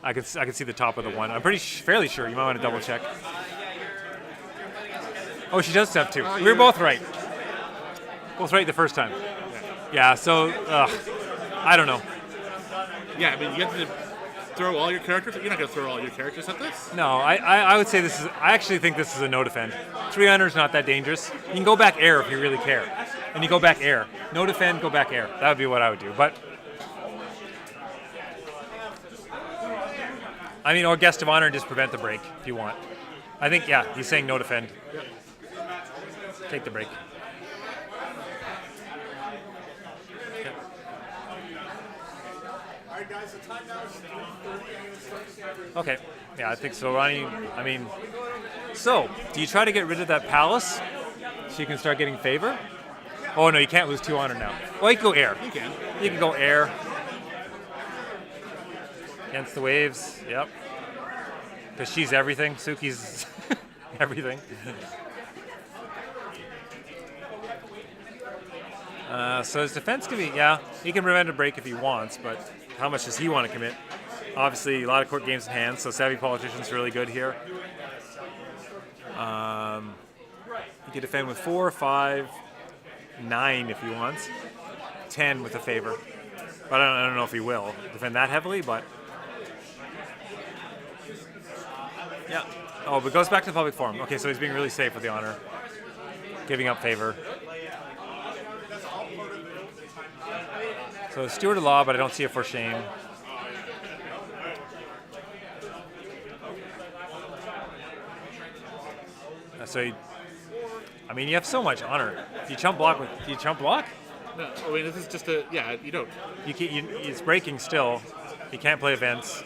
I could see the top of the 1. I'm fairly sure. You might want to double check. Oh, she does have 2. We were both right. Both right the first time. Yeah. So I don't know. Yeah, I mean you have to throw all your characters. You're not going to throw all your characters at this. No, I would say this is. I actually think this is a no defend. 300 is not that dangerous. You can go back air if you really care, and you go back air. No defend, go back air. That would be what I would do. But I mean, or Guest of Honor and just prevent the break if you want. I think he's saying no defend. Take the break. Okay. Yeah, I think so, Ronnie. I mean, so do you try to get rid of that palace so you can start getting favor? Oh no, you can't lose 2 honor now. Well, you can go air. You can. You can go air against the waves. Yep. Because she's everything. Suki's everything. So his defense can be, he can prevent a break if he wants, but how much does he want to commit? Obviously, a lot of court games in hand, so Savvy Politician's really good here. He can defend with 4, 5, 9 if he wants, 10 with a favor. But I don't know if he will defend that heavily, but yeah. Oh, but goes back to the public forum. Okay, so he's being really safe with the honor, giving up favor. So Steward of Law, but I don't see it for shame. I mean, you have so much honor. Do you chump block? Do you chump block? No, I mean, this is just you don't. It's breaking still. You can't play events.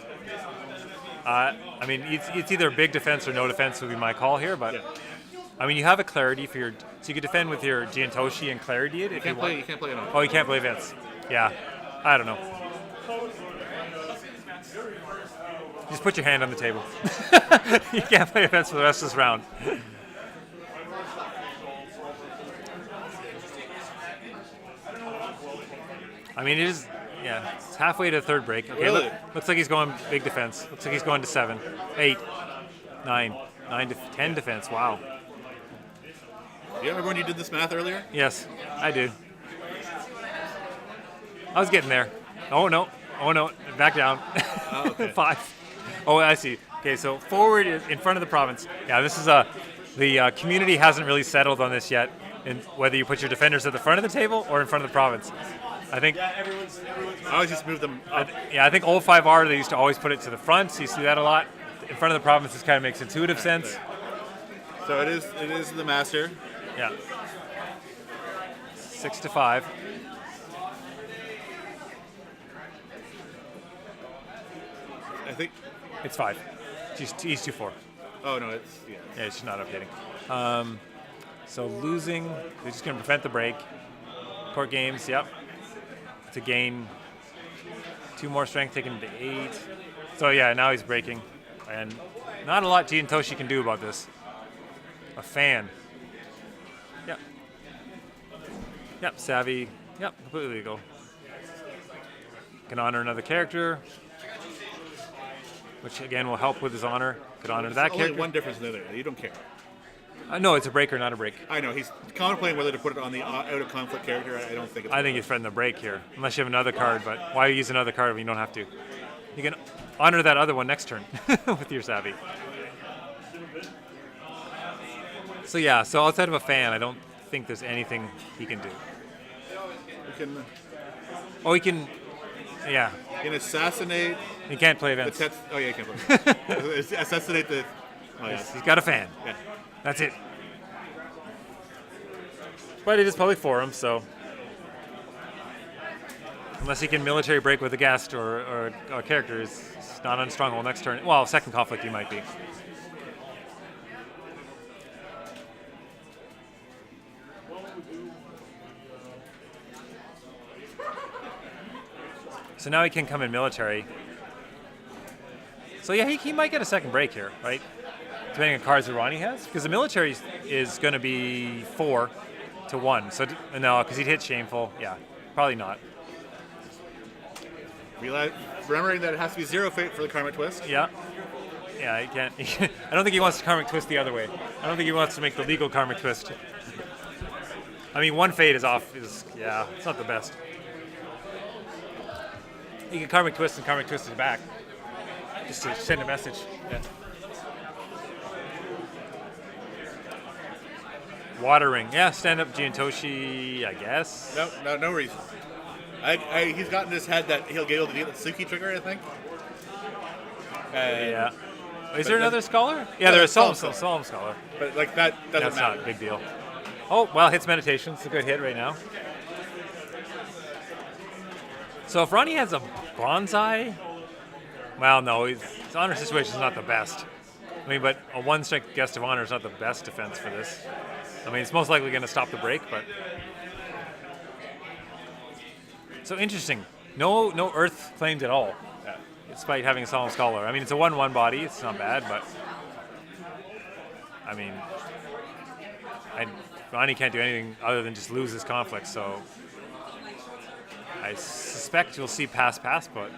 I mean, it's either big defense or no defense would be my call here, but I mean, you have a clarity for your, so you could defend with your Giantoshi and clarity it if you want. You can't play it on. Oh, you can't play events. Yeah, I don't know. Just put your hand on the table. You can't play events for the rest of this round. I mean, it's halfway to the third break. Okay, Really? Looks like he's going big defense. Looks like he's going to 7, 8, 9 to 10 defense. Wow. You remember when you did this math earlier? Yes, I do. I was getting there. Oh no, back down. Oh, okay. 5. Oh, I see. Okay, so forward is in front of the province. Yeah, this is the community hasn't really settled on this yet, and whether you put your defenders at the front of the table or in front of the province. I think. I always just move them up. I think L5R they used to always put it to the front. So you see that a lot. In front of the province, this kind of makes intuitive sense. So it is the master. Yeah. 6 to 5. I think. It's 5. He's 2-4. Oh no, it's Yeah, she's not updating. So losing, they're just going to prevent the break. Court games, yep. To gain 2 more strength, taking him to 8. So yeah, now he's breaking. And not a lot Giantoshi can do about this. A fan. Yep. Yep, savvy. Yep, completely legal. Can honor another character, which again will help with his honor. Could honor that only character. one difference in the other. You don't care. No, it's a break or not a break. I know he's contemplating whether to put it on the out of conflict character. I don't think it's. I think he's threatening the break here, unless you have another card. But why use another card when you don't have to? You can honor that other one next turn with your savvy. So yeah, so outside of a fan, I don't think there's anything he can do. You can. Oh, he can. Yeah. You can assassinate. He can't play events. Oh yeah, you can play. Assassinate the. Oh yeah. He's got a fan. Yeah. That's it. But it is public forum, so unless he can military break with a guest or a character, is not on Stronghold next turn. Well, second conflict he might be. So now he can come in military. So yeah, he might get a second break here, right? Depending on cards that Ronnie has, because the military is going to be 4 to 1. So no, because he'd hit shameful. Yeah, probably not. Remembering that it has to be 0 fate for the karmic twist. Yeah, he can't. I don't think he wants to karmic twist the other way. I don't think he wants to make the legal karmic twist. I mean, 1 fate is off. It's not the best. You can karmic twist and karmic twist it back, just to send a message. Yeah. Watering. Yeah, stand-up Giantoshi, I guess. No reason. He's got in his head that he'll get able to do the Suki trigger, I think. Yeah. Is there another scholar? Yeah, there's a Solemn Scholar. But like that doesn't That's matter. not a big deal. Oh, well, hits meditation. It's a good hit right now. So if Ronnie has a bonsai, well, no, his honor situation is not the best. I mean, but a 1-strength guest of honor is not the best defense for this. I mean, it's most likely going to stop the break, but... So interesting. No earth claimed at all, despite having a Solemn Scholar. I mean, it's a 1/1 body. It's not bad, but... I mean... Ronnie can't do anything other than just lose this conflict, so... I suspect you'll see pass, but...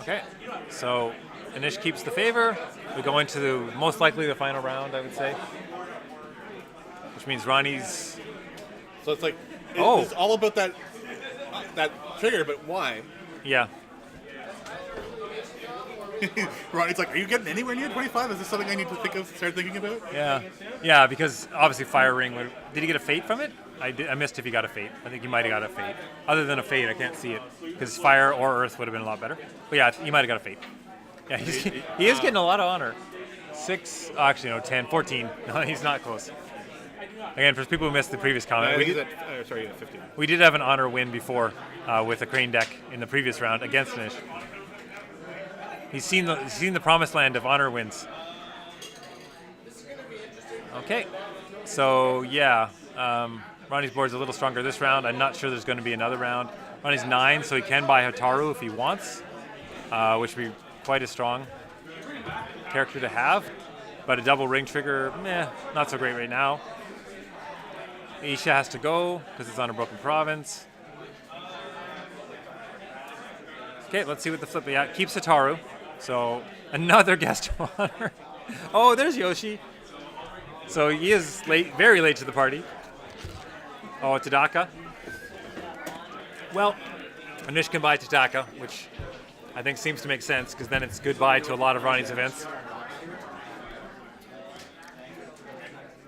Okay, so Anish keeps the favor. We go into most likely the final round, I would say. Which means Ronnie's... So it's like, it's all about that trigger, but why? Yeah. Ronnie's like, are you getting anywhere near 25? Is this something I need to start thinking about? Yeah, because obviously Fire Ring. Did he get a fate from it? I missed if he got a fate. I think he might have got a fate. Other than a fate, I can't see it because Fire or Earth would have been a lot better. But yeah, he might have got a fate. Yeah, he is getting a lot of honor. 6, actually no, 10, 14. No, he's not close. Again, for people who missed the previous comment, sorry, 15. We did have an honor win before with a Crane deck in the previous round against Nish. He's seen the promised land of honor wins. Okay, so yeah, Ronnie's board's a little stronger this round. I'm not sure there's going to be another round. Ronnie's 9, so he can buy Hataru if he wants, which would be quite a strong character to have. But a double ring trigger, not so great right now. Isha has to go because it's on a broken province. Okay, let's see what the flip. Yeah, keeps Hataru. So another guest of honor. Oh, there's Yoshi. So he is late, very late to the party. Oh, Tadaka. Well, Anish can buy Tadaka, which I think seems to make sense because then it's goodbye to a lot of Ronnie's events.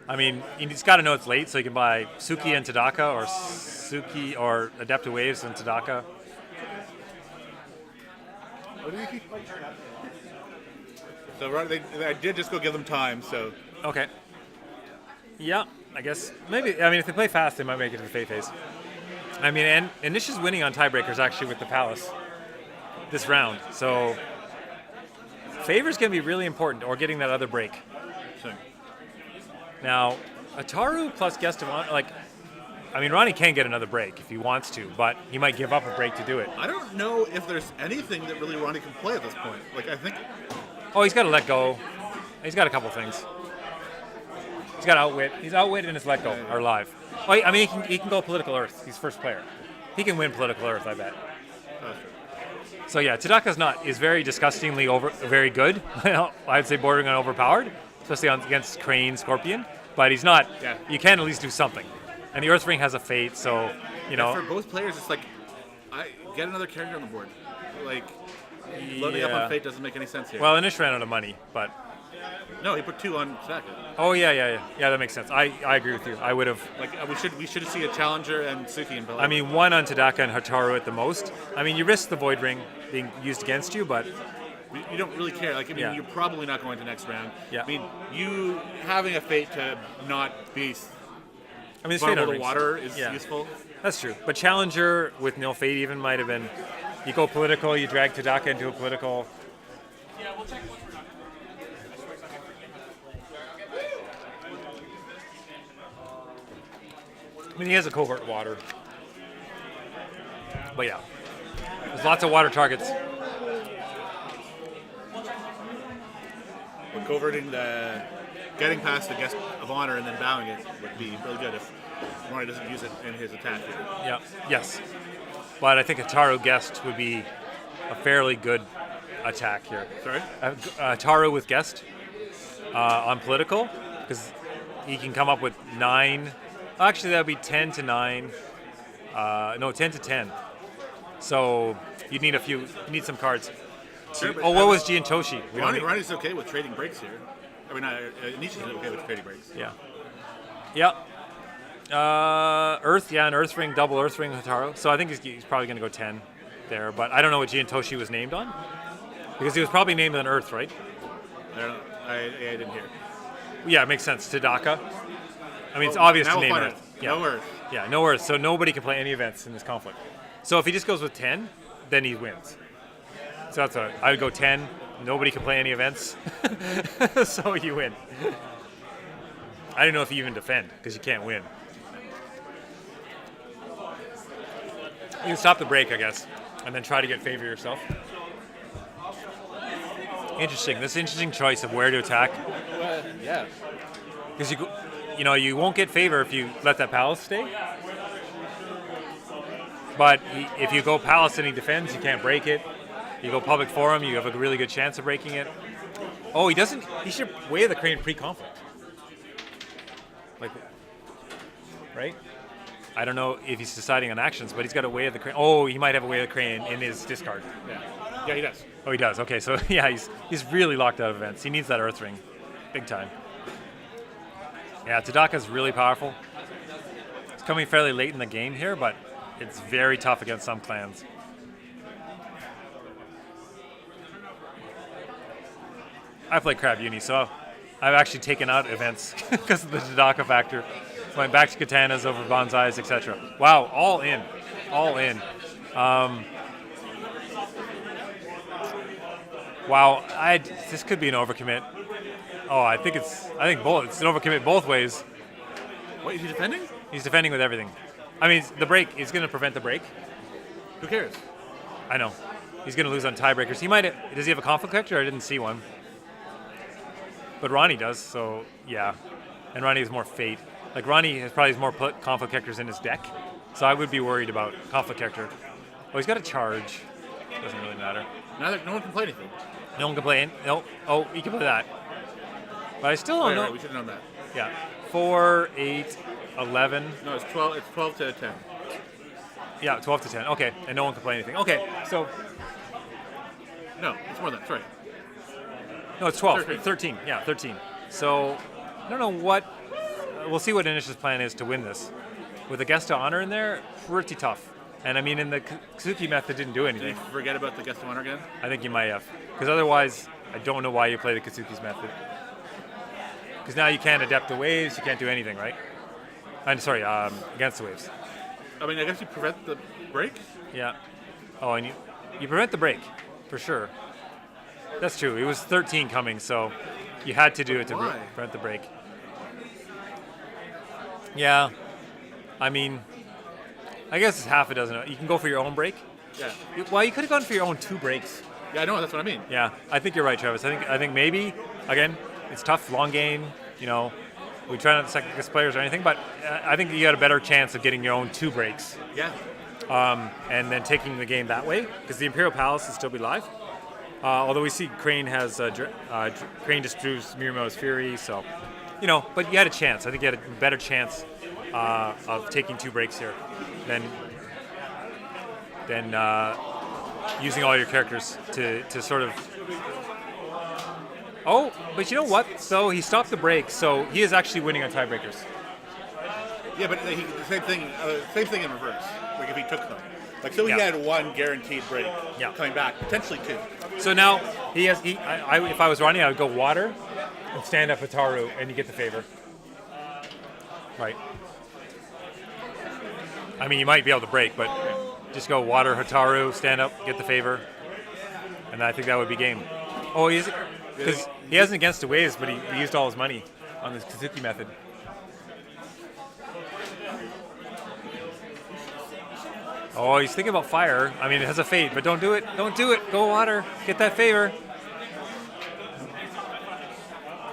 I mean, he's got to know it's late, so he can buy Suki and Tadaka, or Suki or Adepta Waves and Tadaka. So I did just go give them time, so. Okay. Yeah, I guess. Maybe, I mean, if they play fast, they might make it to the Fate phase. I mean, and Nish is winning on tiebreakers, actually, with the Palace this round. So, favors can be really important, or getting that other break. Sure. Now, Hataru plus Guest of Honor, I mean, Ronnie can get another break if he wants to, but he might give up a break to do it. I don't know if there's anything that really Ronnie can play at this point. I think... Oh, he's got to let go. He's got a couple things. He's got Outwit. He's Outwit and his Let Go are live. Oh, I mean, he can go Political Earth. He's first player. He can win Political Earth, I bet. That's true. So yeah, Tadaka's is very disgustingly very good. I'd say bordering on overpowered, especially against Crane, Scorpion. But he's not. Yeah. You can at least do something. And the Earth Ring has a fate, so For both players, it's I get another character on the board. Loading up on fate doesn't make any sense here. Well, Anish ran out of money, but no, he put 2 on Tadaka. Oh yeah, that makes sense. I agree with you. I would have we should see a Challenger and Suki in play. I mean, 1 on Tadaka and Hataru at the most. I mean, you risk the Void Ring being used against you, but you don't really care. You're probably not going to next round. Yeah. I mean, you having a fate to not be vulnerable to water is useful. That's true. But Challenger with no fate even might have been. You go political, you drag Tadaka into a political. Yeah, we'll check one more. I mean, he has a covert water. But yeah, there's lots of water targets. But coverting getting past the Guest of Honor and then bowing it would be really good if Ronnie doesn't use it in his attack. Yeah, yes. But I think Hataru Guest would be a fairly good attack here. Sorry? Hataru with Guest on political, because he can come up with 9. Actually, that would be 10 to 9. No, 10 to 10. So you'd need you need some cards. Sure, what was Giantoshi? Ronnie's okay with trading breaks here. I mean, Nishi's okay with trading breaks. Yeah. Earth, an Earth Ring, double Earth Ring Hataru. So I think he's probably going to go 10 there. But I don't know what Giantoshi was named on. Because he was probably named on Earth, right? I don't know. I didn't hear. Yeah, it makes sense. Tadaka. I mean, it's obvious to name Earth. Yeah. No Earth. Yeah, no Earth. So nobody can play any events in this conflict. So if he just goes with 10, then he wins. So that's what I would go 10. Nobody can play any events. So you win. I don't know if you even defend because you can't win. You can stop the break, I guess, and then try to get favor yourself. Interesting. This interesting choice of where to attack. Yeah. Because you won't get favor if you let that Palace stay. But if you go Palace and he defends, you can't break it. You go Public Forum, you have a really good chance of breaking it. Oh, he doesn't. He should Way of the Crane pre-conflict. Right? I don't know if he's deciding on actions, but he's got a Way of the Crane. Oh, he might have a Way of the Crane in his discard. Yeah. Yeah, he does. Oh, he does. Okay, so yeah, he's really locked out of events. He needs that Earth Ring, big time. Yeah, Tadaka's really powerful. It's coming fairly late in the game here, but it's very tough against some clans. I play Crab Uni, so I've actually taken out events because of the Tadaka factor. Went back to katanas over bonsais, etc. Wow, all in. Wow, this could be an overcommit. Oh, I think it's an overcommit both ways. What, is he defending? He's defending with everything. I mean, the break is going to prevent the break. Who cares? I know. He's going to lose on tiebreakers. Does he have a conflict vector? I didn't see one. But Ronnie does, so yeah. And Ronnie has more fate. Like Ronnie has probably more conflict vectors in his deck, so I would be worried about conflict vector. Oh, he's got a charge. Doesn't really matter. No one can play anything. No one can play. No. Oh, he can play that. But I still don't know. Right, we should have known that. Yeah. 4, 8, 11. No, it's 12. It's 12 to 10. Yeah, 12 to 10. Okay, and no one can play anything. Okay, so No, it's more than that. Sorry. no, it's 12. 13. 13. Yeah, 13. So I don't know what. We'll see what Inish's plan is to win this. With a guest of honor in there, pretty tough. And I mean, in the Kazuki method, didn't do Did anything. you forget about the guest of honor again? I think you might have, because otherwise, I don't know why you play the Kazuki's method. Because now you can't adapt the waves, you can't do anything, right? I'm sorry, against the waves. I mean, I guess you prevent the break. Yeah. Oh, and you prevent the break, for sure. That's true. It was 13 coming, so you had to do it to prevent the break. Yeah. I mean, I guess it's half a dozen. You can go for your own break. Yeah. Well, you could have gone for your own 2 breaks. Yeah, I know. That's what I mean. Yeah, I think you're right, Travis. I think maybe, again, it's tough, long game. We try not to second guess players or anything, but I think you got a better chance of getting your own 2 breaks. Yeah. And then taking the game that way, because the Imperial Palace will still be live. Although we see Crane has Crane just drew Mirumo's Fury, so but you had a chance. I think you had a better chance of taking 2 breaks here than using all your characters to sort of. Oh, but you know what? So he stopped the break, so he is actually winning on tiebreakers. Yeah, but the same thing in reverse. Like if he took them, he had 1 guaranteed break. Yeah. Coming back, potentially 2. So now if I was Ronnie, I would go water and stand up Hataru, and you get the favor. Right. I mean, you might be able to break, but just go water Hataru, stand up, get the favor, and I think that would be game. Oh, because he hasn't against the waves, but he used all his money on this Kazuki method. Oh, he's thinking about fire. I mean, it has a fate, but don't do it. Don't do it. Go water. Get that favor.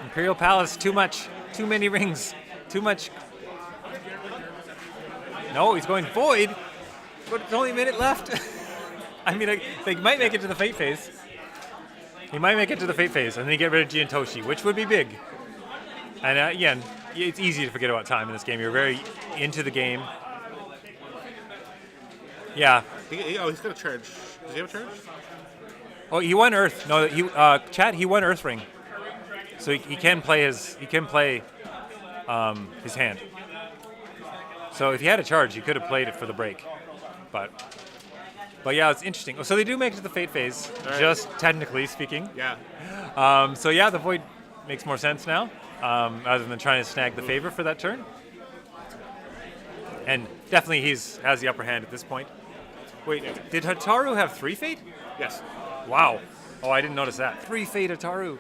Imperial Palace, too much. Too many rings. Too much. No, he's going void. But it's only a minute left. I mean, they might make it to the fate phase. He might make it to the fate phase, and then get rid of Giantoshi, which would be big. And again, it's easy to forget about time in this game. You're very into the game. Yeah. He's got a charge. Does he have a charge? Oh, he won Earth. No, he won Earth Ring. So he can play his hand. So if he had a charge, he could have played it for the break. But yeah, it's interesting. So they do make it to the fate phase, right. Just technically speaking. Yeah. So yeah, the void makes more sense now, rather than trying to snag the favor for that turn. And definitely he has the upper hand at this point. Wait, did Hataru have 3 fate? Yes. Wow. Oh, I didn't notice that. 3 fate Hataru.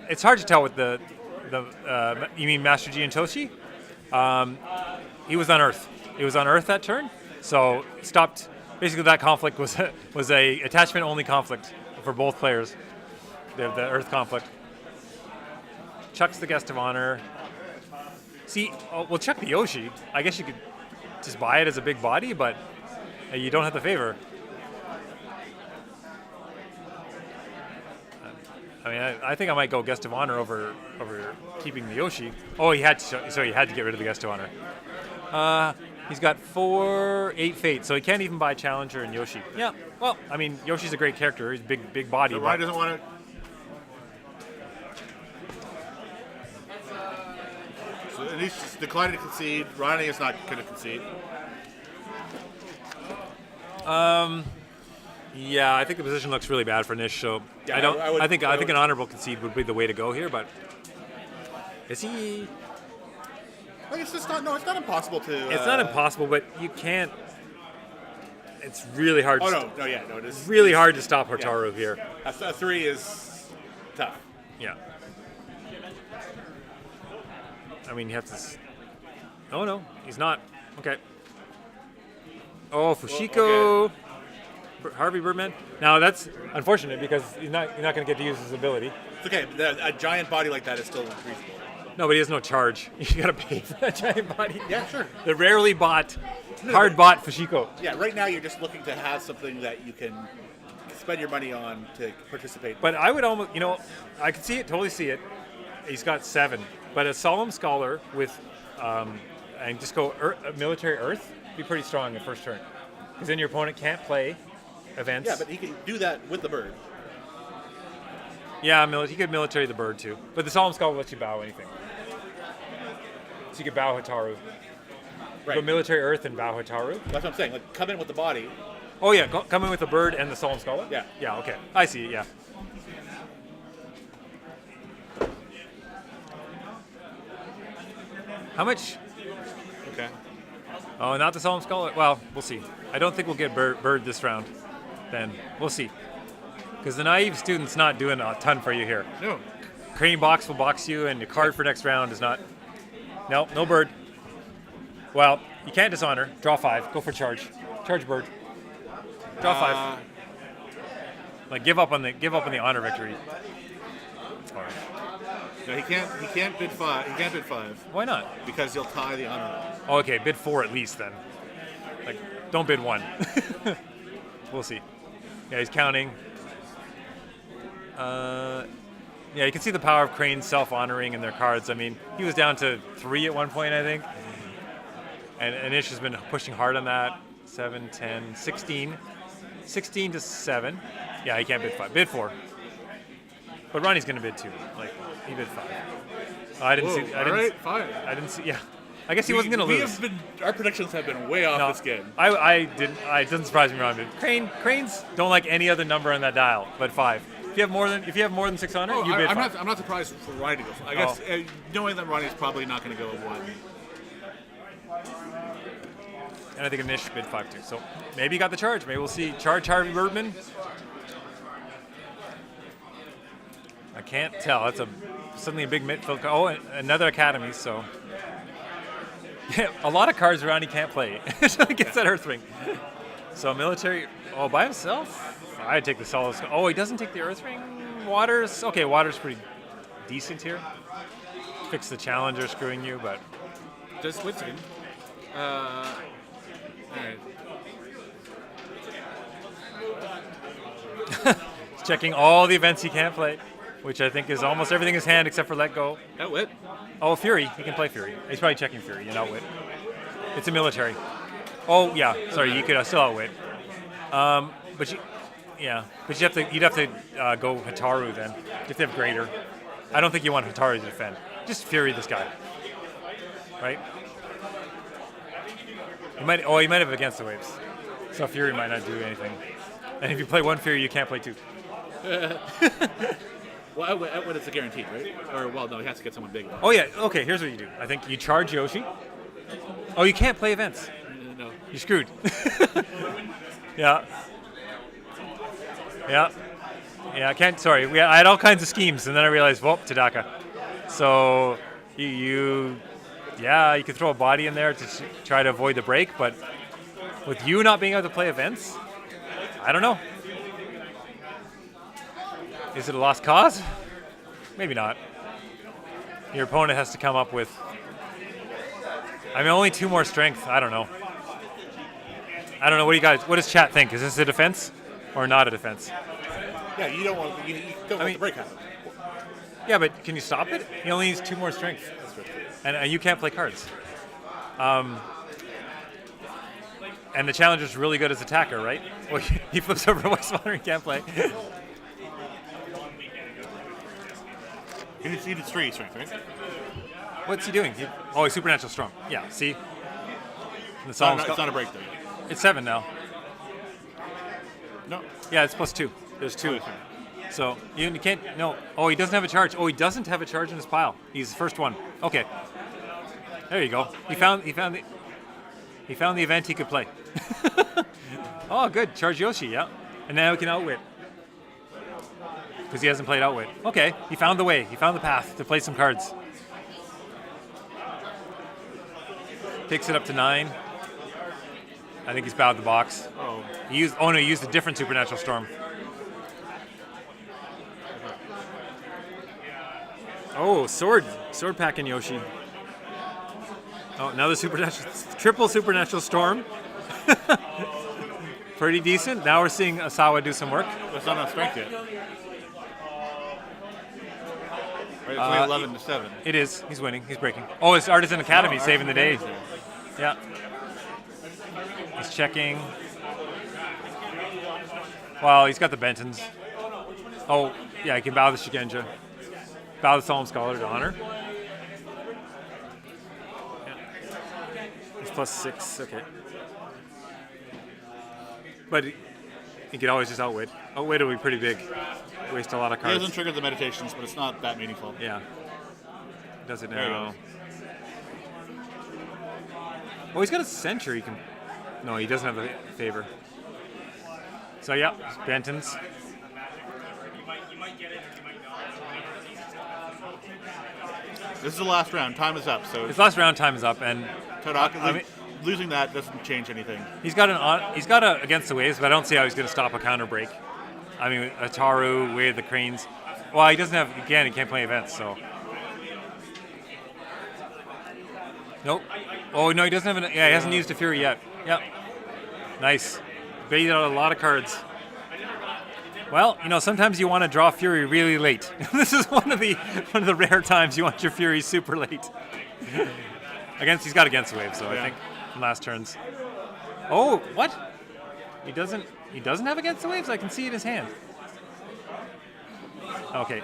It's hard to tell with the you mean Master Giantoshi? He was on Earth. It was on Earth that turn, so stopped. Basically, that conflict was a attachment only conflict for both players. The Earth conflict. Chucks the guest of honor. See, we'll chuck the Yoshi. I guess you could just buy it as a big body, but you don't have the favor. I mean, I think I might go guest of honor over keeping the Yoshi. Oh, he had to get rid of the guest of honor. He's got 8 fate, so he can't even buy Challenger and Yoshi. Yeah, well, I mean, Yoshi's a great character. He's big body. So Ronnie doesn't want to. So at least he's declining to concede. Ronnie is not going to concede. Yeah, I think the position looks really bad for Nish. So Yeah, I don't. I I think would- an honorable concede would be the way to go here. But is he? Like, it's just not. No, it's not impossible to. It's not impossible, but you can't. It's really hard. Oh to no, yeah, no. It is Really hard to stop Hotaru here. A 3 is tough. Yeah. I mean, you have to. Oh no, he's not. Okay. Oh, Fushiko. Harvey Birdman. Now that's unfortunate because you're not going to get to use his ability. It's okay. A giant body like that is still reasonable. No, but he has no charge. You got to pay for that giant body. Yeah, sure. The rarely bought, hard bought Fushiko. Yeah, right now you're just looking to have something that you can spend your money on to participate. But I would almost, I could see it, totally see it. He's got 7, but a Solemn Scholar with, and just go Military Earth, be pretty strong in first turn, because then your opponent can't play events. Yeah, but he can do that with the bird. Yeah, he could military the bird too, but the Solemn Scholar lets you bow anything. So you could bow Hotaru. Right. Go military Earth and bow Hotaru. That's what I'm saying. Like, come in with the body. Oh yeah, come in with the bird and the Solemn Scholar? Yeah. Yeah, okay. I see it, yeah. How much? Okay. Oh, not the Solemn Scholar? Well, we'll see. I don't think we'll get bird this round. Then we'll see. Because the naive student's not doing a ton for you here. No. Crane box will box you, and your card for next round is not. No bird. Well, you can't dishonor. Draw 5. Go for charge. Charge bird. Draw 5. Like give up on the honor victory. All right. No, he can't bid 5. He can't bid 5 Why not? because he'll tie the honor. Oh, okay, bid 4 at least then. Like, don't bid 1. We'll see. Yeah, he's counting. Yeah, you can see the power of Crane self-honoring in their cards. I mean, he was down to 3 at one point, I think. And Ish has been pushing hard on that. 7, 10, 16. 16 to 7. Yeah, he can't bid 5. Bid 4. But Ronnie's going to bid 2. Like, he bid 5. Oh, I didn't see. All right, fine. I didn't see. Yeah. I guess he wasn't going to lose. Our predictions have been way off this game. I didn't. It doesn't surprise me, Ron. But Cranes don't like any other number on that dial but 5. If you have more than 600, you bid 5. I'm not surprised for Ronnie to go. I guess knowing that Ronnie's probably not going to go 1. And I think Nish bid 5 too. So maybe he got the charge. Maybe we'll see charge Harvey Birdman. I can't tell. That's suddenly a big midfield. Oh, another Academy. So yeah, a lot of cards around he can't play. So he gets that Earth Ring. So military. Oh, by himself. I'd take the solid. Oh, he doesn't take the Earth Ring. Waters. Okay, Waters pretty decent here. Fix the Challenger screwing you, but Just wait a second. All right. he's checking all the events he can't play, which I think is almost everything in his hand except for Let Go. Outwit. Oh, Fury. He can play Fury. He's probably checking Fury and Outwit. It's a military. Oh, yeah. Sorry, you could still Outwit. But you'd have to go Hataru then. If they have greater. I don't think you want Hataru to defend. Just Fury this guy. Right? He might have against the waves. So Fury might not do anything. And if you play 1 Fury, you can't play 2. Well, Outwit is a guaranteed, right? Or, well, no, he has to get someone big. Oh, yeah. Okay, here's what you do. I think you charge Yoshi. Oh, you can't play events. No. You're screwed. Yeah. Yeah. Yeah, I can't. Sorry. I had all kinds of schemes, and then I realized, well, Tadaka. So you could throw a body in there to try to avoid the break, but with you not being able to play events, I don't know. Is it a lost cause? Maybe not. Your opponent has to come up with. I mean, only 2 more strength. I don't know. What does chat think? Is this a defense or not a defense? Yeah, you don't want the break happen. Yeah, but can you stop it? He only needs 2 more strength. That's right. And you can't play cards. And the challenger's really good as attacker, right? Well, he flips over a West Modern, he can't play. He needs 3 strength, right? What's he doing? He's Supernatural Storm. Yeah, see? It's not a break, though. It's 7 now. No. Yeah, it's +2. There's 2. So you can't. No. Oh, he doesn't have a charge. Oh, he doesn't have a charge in his pile. He's the first one. Okay. There you go. He found the event he could play. Oh, good. Charge Yoshi. Yeah. And now he can outwit. Because he hasn't played outwit. Okay. He found the way. He found the path to play some cards. Picks it up to 9. I think he's bowed the box. Oh. He used a different Supernatural Storm. Oh, sword packing Yoshi. Oh, another triple Supernatural Storm. Pretty decent. Now we're seeing Asawa do some work. That's not on strength yet. Right, it's only 11 to 7. It is. He's winning. He's breaking. Oh, it's Artisan Academy saving the day. Yeah. He's checking. Well, he's got the Bentons. Oh, yeah, he can bow the Shigenja. Bow the Solemn Scholar to honor. Yeah. He's +6, okay. But he could always just outwit. Outwit will be pretty big. Waste a lot of cards. He doesn't trigger the meditations, but it's not that meaningful. Yeah. Does it now? Oh, he's got a Censure. He can. No, he doesn't have the favor. So yeah, Bentons. This is the last round. Time is up. So His last round time is up, and Todaka, losing that doesn't change anything. He's got a against the waves, but I don't see how he's going to stop a counter break. I mean, Ataru, Way of the Cranes. Well, he doesn't have. Again, he can't play events, so. Nope. Oh no, he doesn't have. Yeah, he hasn't used a Fury yet. Yep. Nice. Baited out a lot of cards. Well, sometimes you want to draw Fury really late. This is one of the rare times you want your Fury super late. He's got against the wave, so I think last turns. Oh, what? He doesn't have against the waves. I can see it in his hand. Okay.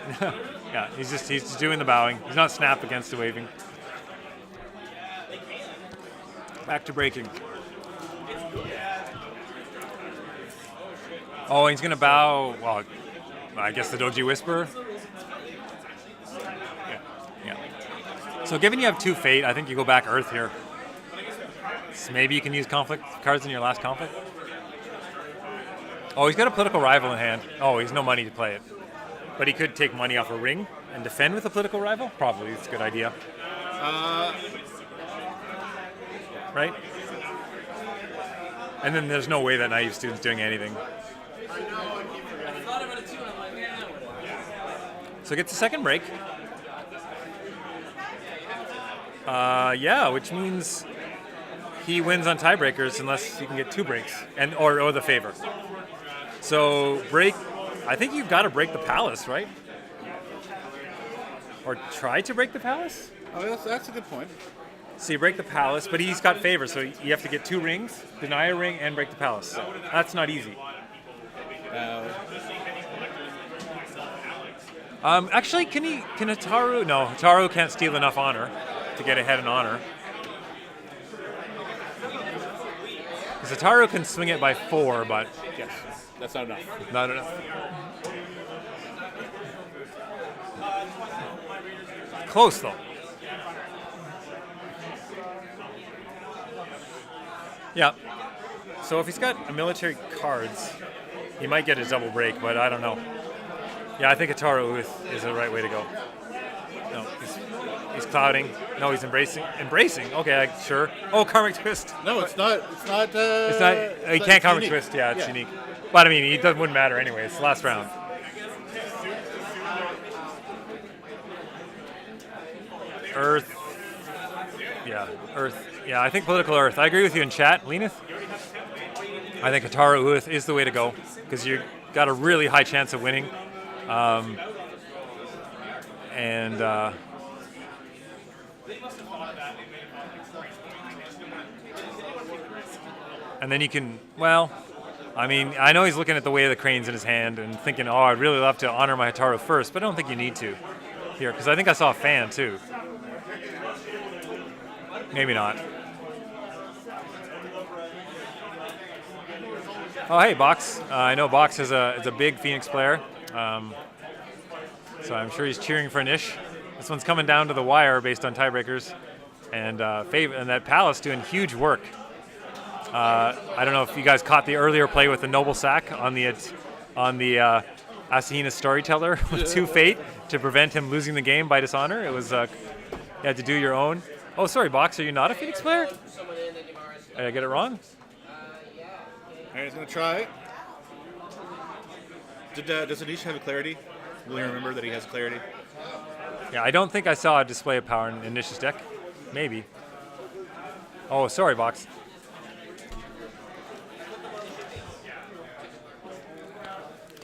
Yeah, he's just doing the bowing. He's not snap against the waving. Back to breaking. Oh, he's gonna bow. Well, I guess the Doji Whisperer. Yeah. So, given you have 2 Fate, I think you go back Earth here. So maybe you can use conflict cards in your last conflict. Oh, he's got a political rival in hand. Oh, he's no money to play it, but he could take money off a ring and defend with a political rival. Probably, it's a good idea. Right? And then there's no way that naive student's doing anything. So gets a second break. Yeah, which means he wins on tiebreakers unless you can get 2 breaks or the favor. So break. I think you've got to break the palace, right? Or try to break the palace. Oh, that's a good point. So you break the palace, but he's got favor, so you have to get 2 rings, deny a ring, and break the palace. So that's not easy. Actually, can Hataru? No, Hataru can't steal enough honor to get ahead in honor. Because Hataru can swing it by 4, but yes, that's not enough. Not enough. Close though. Yeah. So if he's got a military cards, he might get a double break, but I don't know. Yeah, I think Ataru is the right way to go. No, he's clouding. No, he's embracing. Embracing? Okay, sure. Oh, Karmic Twist. No, it's not. He can't Karmic Twist. Yeah, it's unique. But I mean, it wouldn't matter anyway. It's the last round. Earth. Yeah, Earth. Yeah, I think political Earth. I agree with you in chat, Lenith. I think Ataru Uth is the way to go because you got a really high chance of winning. And then you can, well, I mean, I know he's looking at the way of the cranes in his hand and thinking, oh, I'd really love to honor my Hataru first, but I don't think you need to here, because I think I saw a fan too. Maybe not. Oh, hey, Box. I know Box is a big Phoenix player, so I'm sure he's cheering for Nish. This one's coming down to the wire based on tiebreakers, and and that Palace doing huge work. I don't know if you guys caught the earlier play with the Noble Sack on the Asahina Storyteller with 2 Fate to prevent him losing the game by dishonor. It was you had to do your own. Oh, sorry, Box. Are you not a Phoenix player? Did I get it wrong? All right, he's going to try. Does Anish have a clarity? Will you remember that he has clarity? Yeah, I don't think I saw a display of power in Nish's deck. Maybe. Oh, sorry, Box.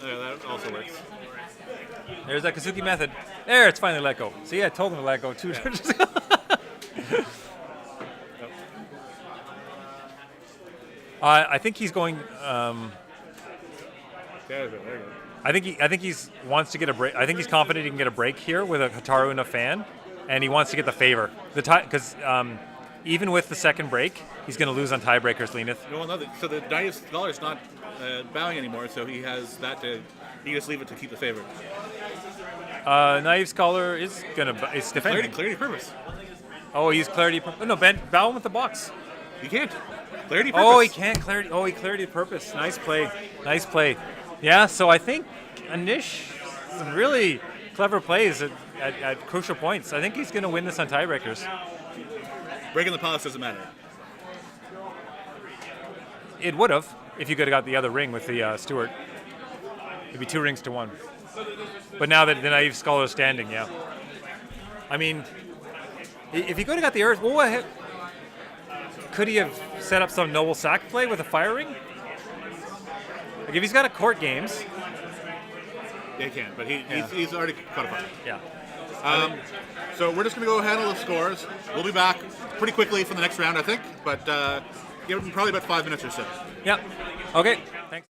Yeah, that also works. There's that Kazuki method. There, it's finally let go. See, I told him to let go 2 turns ago. I think he's going. There you go. I think he's wants to get a break. I think he's confident he can get a break here with a Hataru and a fan, and he wants to get the favor. Because even with the second break, he's going to lose on tiebreakers, Leanith. So the Naive Scholar's not bowing anymore, so he has that to. He can just leave it to keep the favor. Naive Scholar is it's defending. Clarity purpose. Oh, he's clarity. No, bow him with the box. You can't. Clarity purpose. Oh, he can't clarity. Oh, he clarity purpose. Nice play. Nice play. Yeah, so I think Anish, some really clever plays at crucial points. I think he's going to win this on tiebreakers. Breaking the Palace doesn't matter. It would have if you could have got the other ring with the Stewart. It'd be 2 rings to 1. But now that the Naive Scholar is standing, yeah. I mean, if he could have got the Earth, well, could he have set up some Noble Sack play with a Fire Ring? Like if he's got a court games. Yeah, he can, but he's already qualified. Yeah. So we're just going to go handle the scores. We'll be back pretty quickly for the next round, I think, but give him probably about 5 minutes or so. Yeah. Okay. Thanks.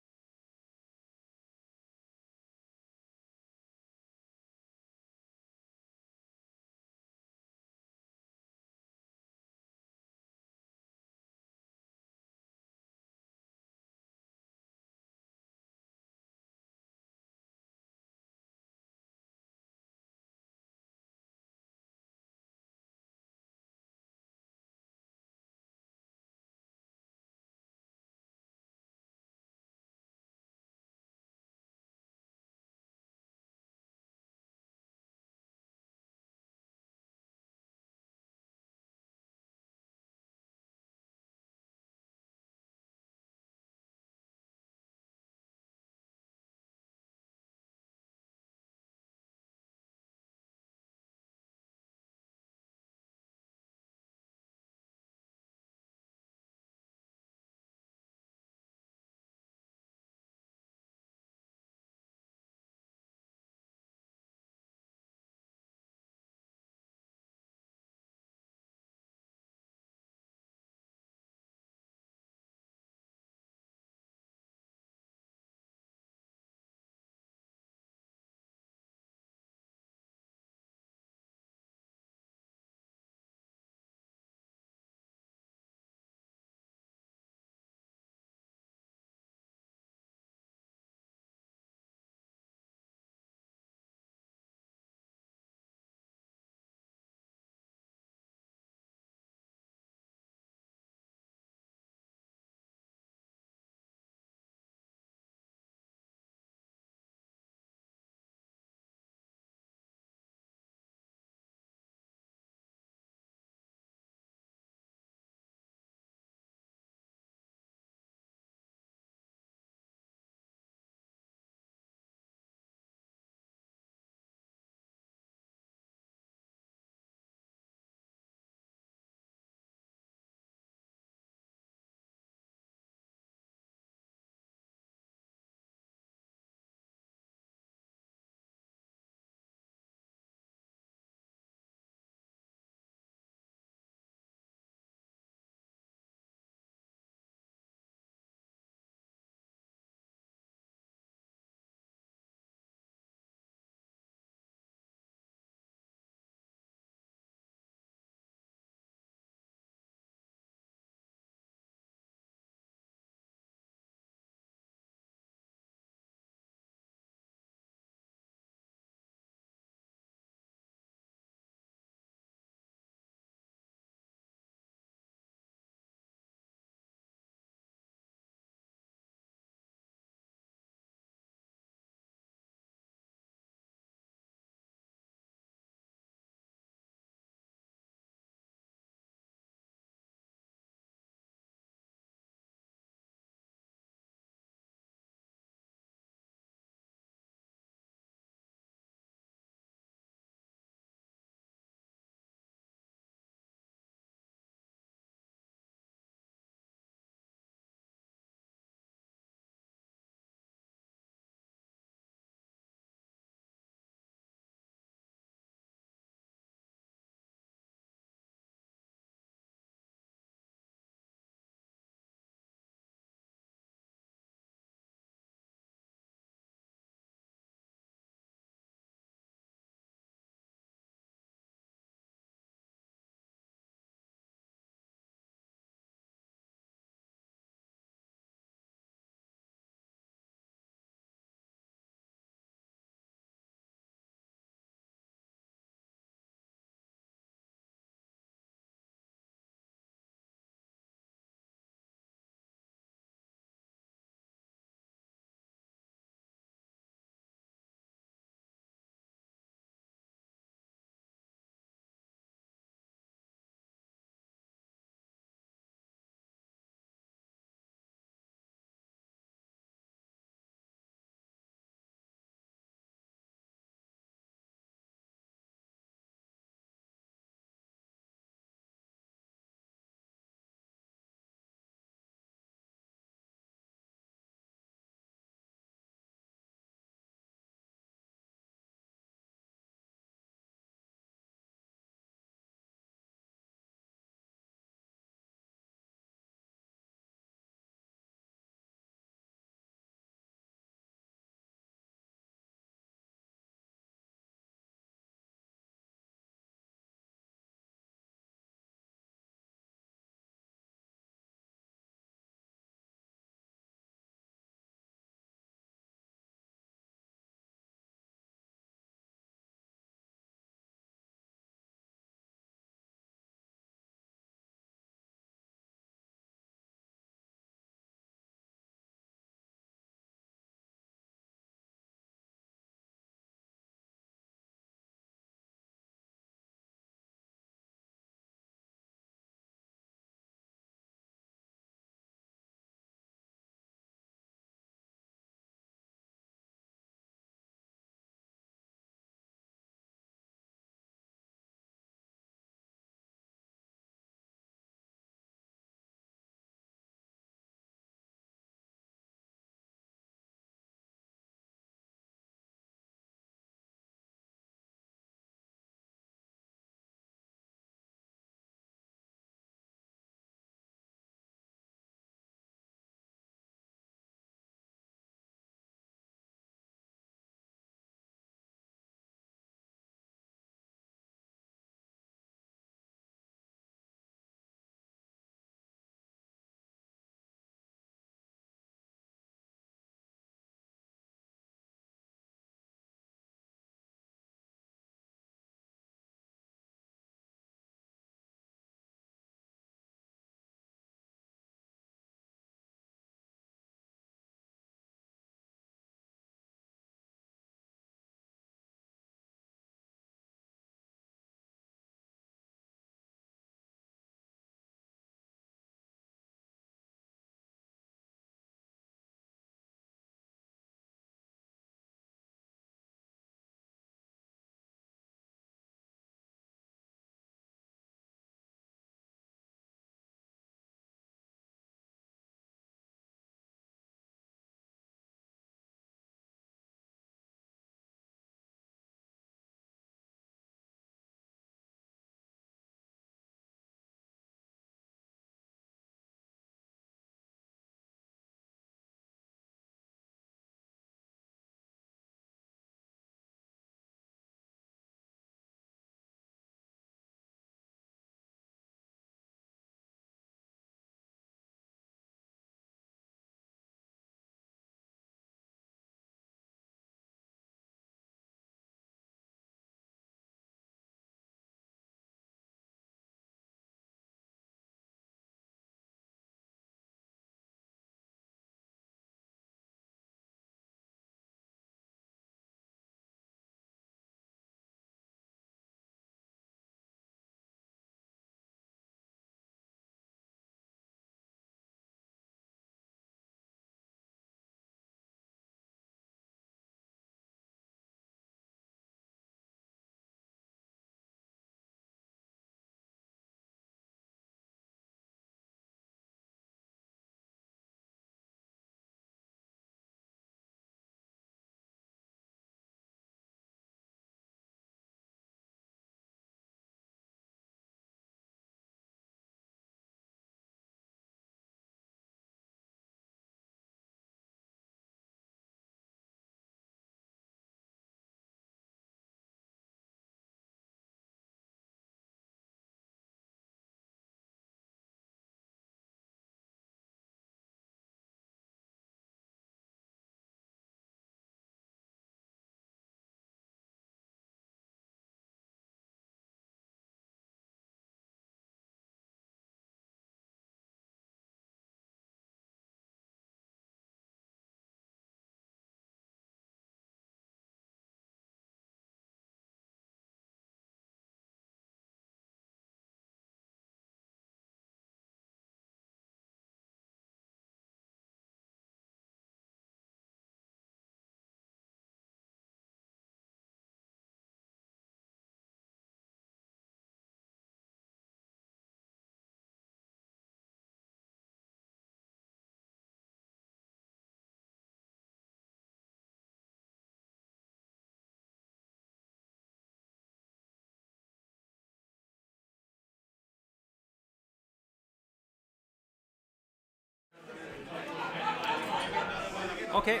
Okay.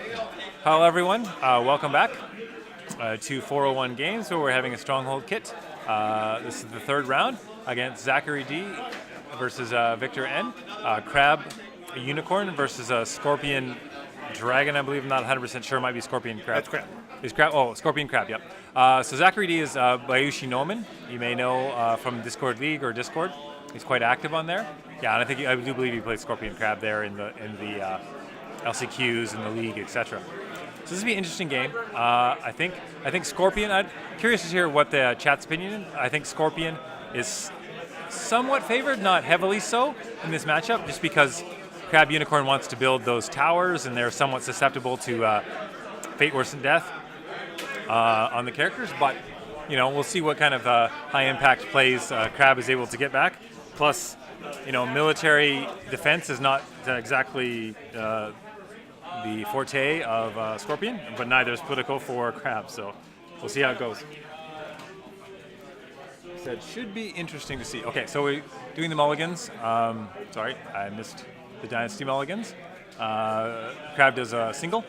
Hello, everyone. Welcome back to 401 Games, where we're having a Stronghold kit. This is the third round against Zachary D versus Victor N. Crab Unicorn versus Scorpion Dragon, I believe. I'm not 100% sure. It might be Scorpion Crab. That's Crab. Is Crab? Oh, Scorpion Crab, yep. So Zachary D is Bayushi Noman. You may know from Discord League or Discord. He's quite active on there. Yeah, and I do believe he played Scorpion Crab there in the LCQs and the league, etc. So this will be an interesting game. I think Scorpion. I'm curious to hear what the chat's opinion is. I think Scorpion is somewhat favored, not heavily so, in this matchup, just because Crab Unicorn wants to build those towers, and they're somewhat susceptible to Fate Worse Than Death on the characters. But we'll see what kind of high impact plays Crab is able to get back. Plus, military defense is not exactly the forte of Scorpion, but neither is political for Crab, so we'll see how it goes. So it should be interesting to see. Okay, so we're doing the mulligans. Sorry, I missed the Dynasty mulligans. Crab does a single.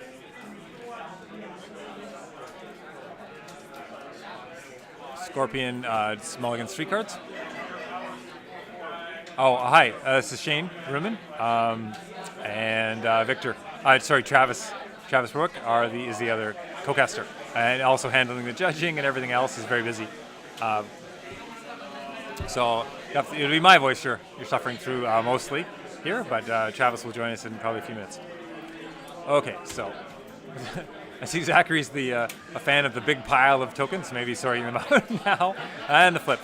Scorpion mulligans 3 cards. Oh, hi, this is Shane Ruman and Victor. Travis Rook is the other co-caster, and also handling the judging and everything else is very busy. So it'll be my voice you're suffering through mostly here, but Travis will join us in probably a few minutes. Okay, so I see Zachary's a fan of the big pile of tokens, maybe sorting them out now, and the flip.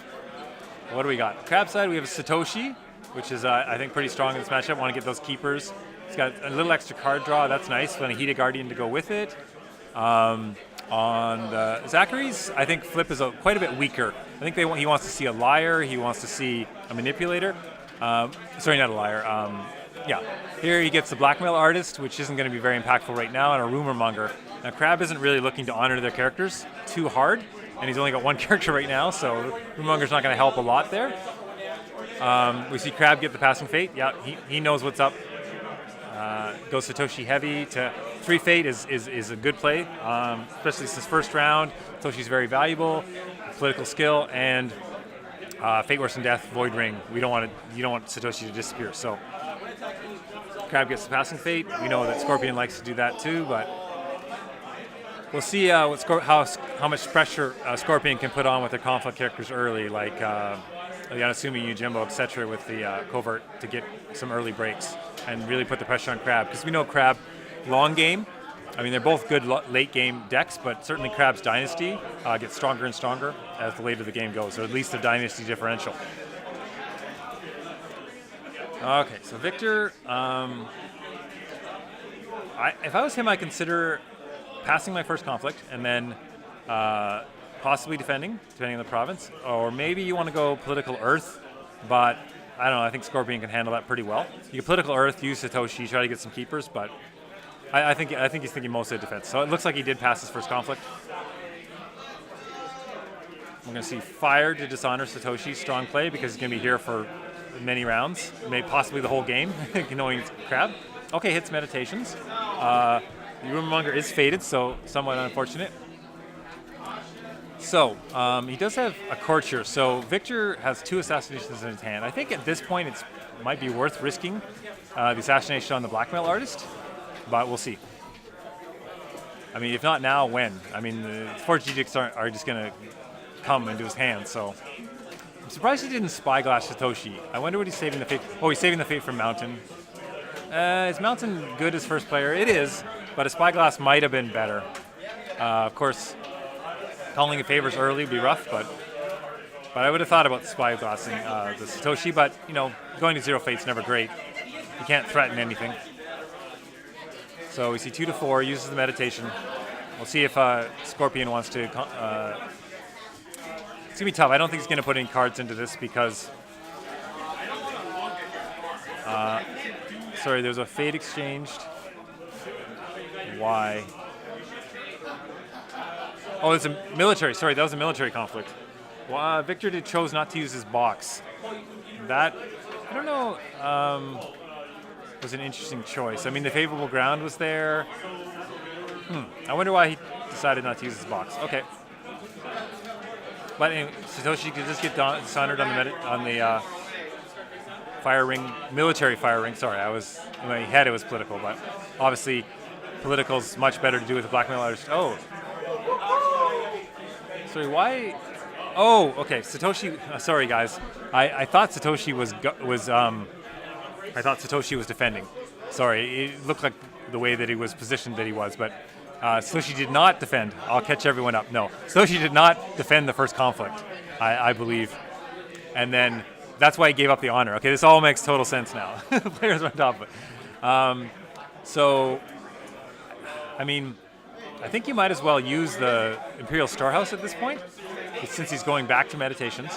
What do we got? Crab side, we have Satoshi, which is I think pretty strong in this matchup. Want to get those keepers. He's got a little extra card draw. That's nice. And a Heated Guardian to go with it. On the Zachary's, I think flip is quite a bit weaker. I think he wants to see a liar. He wants to see a manipulator. Sorry, not a liar. Yeah. Here he gets the blackmail artist, which isn't going to be very impactful right now, and a rumor monger. Now Crab isn't really looking to honor their characters too hard, and he's only got one character right now, so rumor monger's not going to help a lot there. We see Crab get the passing fate. Yeah, he knows what's up. Goes Satoshi heavy to 3 fate is a good play, especially since first round. Satoshi's very valuable, political skill, and Fate Worse Than Death, Void Ring. You don't want Satoshi to disappear. So Crab gets the passing fate. We know that Scorpion likes to do that too, but we'll see how much pressure Scorpion can put on with their conflict characters early, like Yanasumi, Yujimbo, etc., with the covert to get some early breaks and really put the pressure on Crab. Because we know Crab, long game, I mean, they're both good late game decks, but certainly Crab's Dynasty gets stronger and stronger as the later the game goes, or at least the Dynasty differential. Okay, so Victor, if I was him, I'd consider passing my first conflict and then possibly defending, depending on the province, or maybe you want to go political Earth, but I don't know. I think Scorpion can handle that pretty well. You can political Earth, use Satoshi, try to get some keepers, but I think he's thinking mostly defense. So it looks like he did pass his first conflict. We're going to see Fire to dishonor Satoshi, strong play because he's going to be here for many rounds, maybe possibly the whole game, knowing it's Crab. Okay, hits Meditations. The Rumor Monger is fated, so somewhat unfortunate. So, he does have a Courtier, so Victor has 2 assassinations in his hand. I think at this point it might be worth risking the assassination on the blackmail artist, but we'll see. I mean, if not now, when? I mean, the Forge Edicts are just going to come into his hand, so I'm surprised he didn't Spyglass Satoshi. I wonder what he's saving the fate. Oh, he's saving the fate from Mountain. Is Mountain good as first player? It is, but a Spyglass might have been better. Of course, calling it favors early would be rough, but I would have thought about Spyglassing the Satoshi, but, going to 0 fate's never great. You can't threaten anything. So we see 2 to 4, uses the meditation. We'll see if Scorpion wants to... it's going to be tough. I don't think he's going to put any cards into this because... sorry, there's a fate exchanged. Why? Oh, it's a military. Sorry, that was a military conflict. Well, Victor chose not to use his box. That, I don't know. was an interesting choice. I mean, the favorable ground was there. I wonder why he decided not to use his box. Okay. But anyway, Satoshi could just get dishonored on the military fire ring. Sorry, in my head it was political, but obviously political's much better to do with the blackmail artist. Oh. Sorry, why? Oh, okay. Satoshi. Sorry, guys. I thought Satoshi was defending. Sorry, it looked like the way that he was positioned that he was, but Satoshi did not defend. I'll catch everyone up. No, Satoshi did not defend the first conflict, I believe, and then that's why he gave up the honor. Okay, this all makes total sense now. The players went off, so I mean, I think you might as well use the Imperial Storehouse at this point, since he's going back to meditations.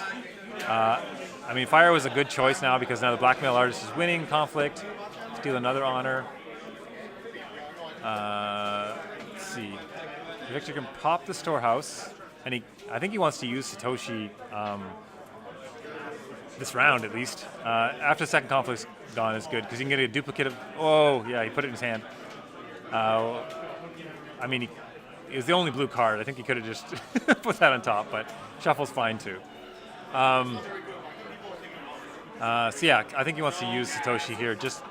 I mean, fire was a good choice now because now the blackmail artist is winning conflict. Steal another honor. Let's see. Victor can pop the storehouse, and I think he wants to use Satoshi this round at least. After the second conflict's gone is good because you can get a duplicate of. Oh yeah, he put it in his hand. I mean, it was the only blue card. I think he could have just put that on top, but shuffle's fine too. So yeah, I think he wants to use Satoshi here just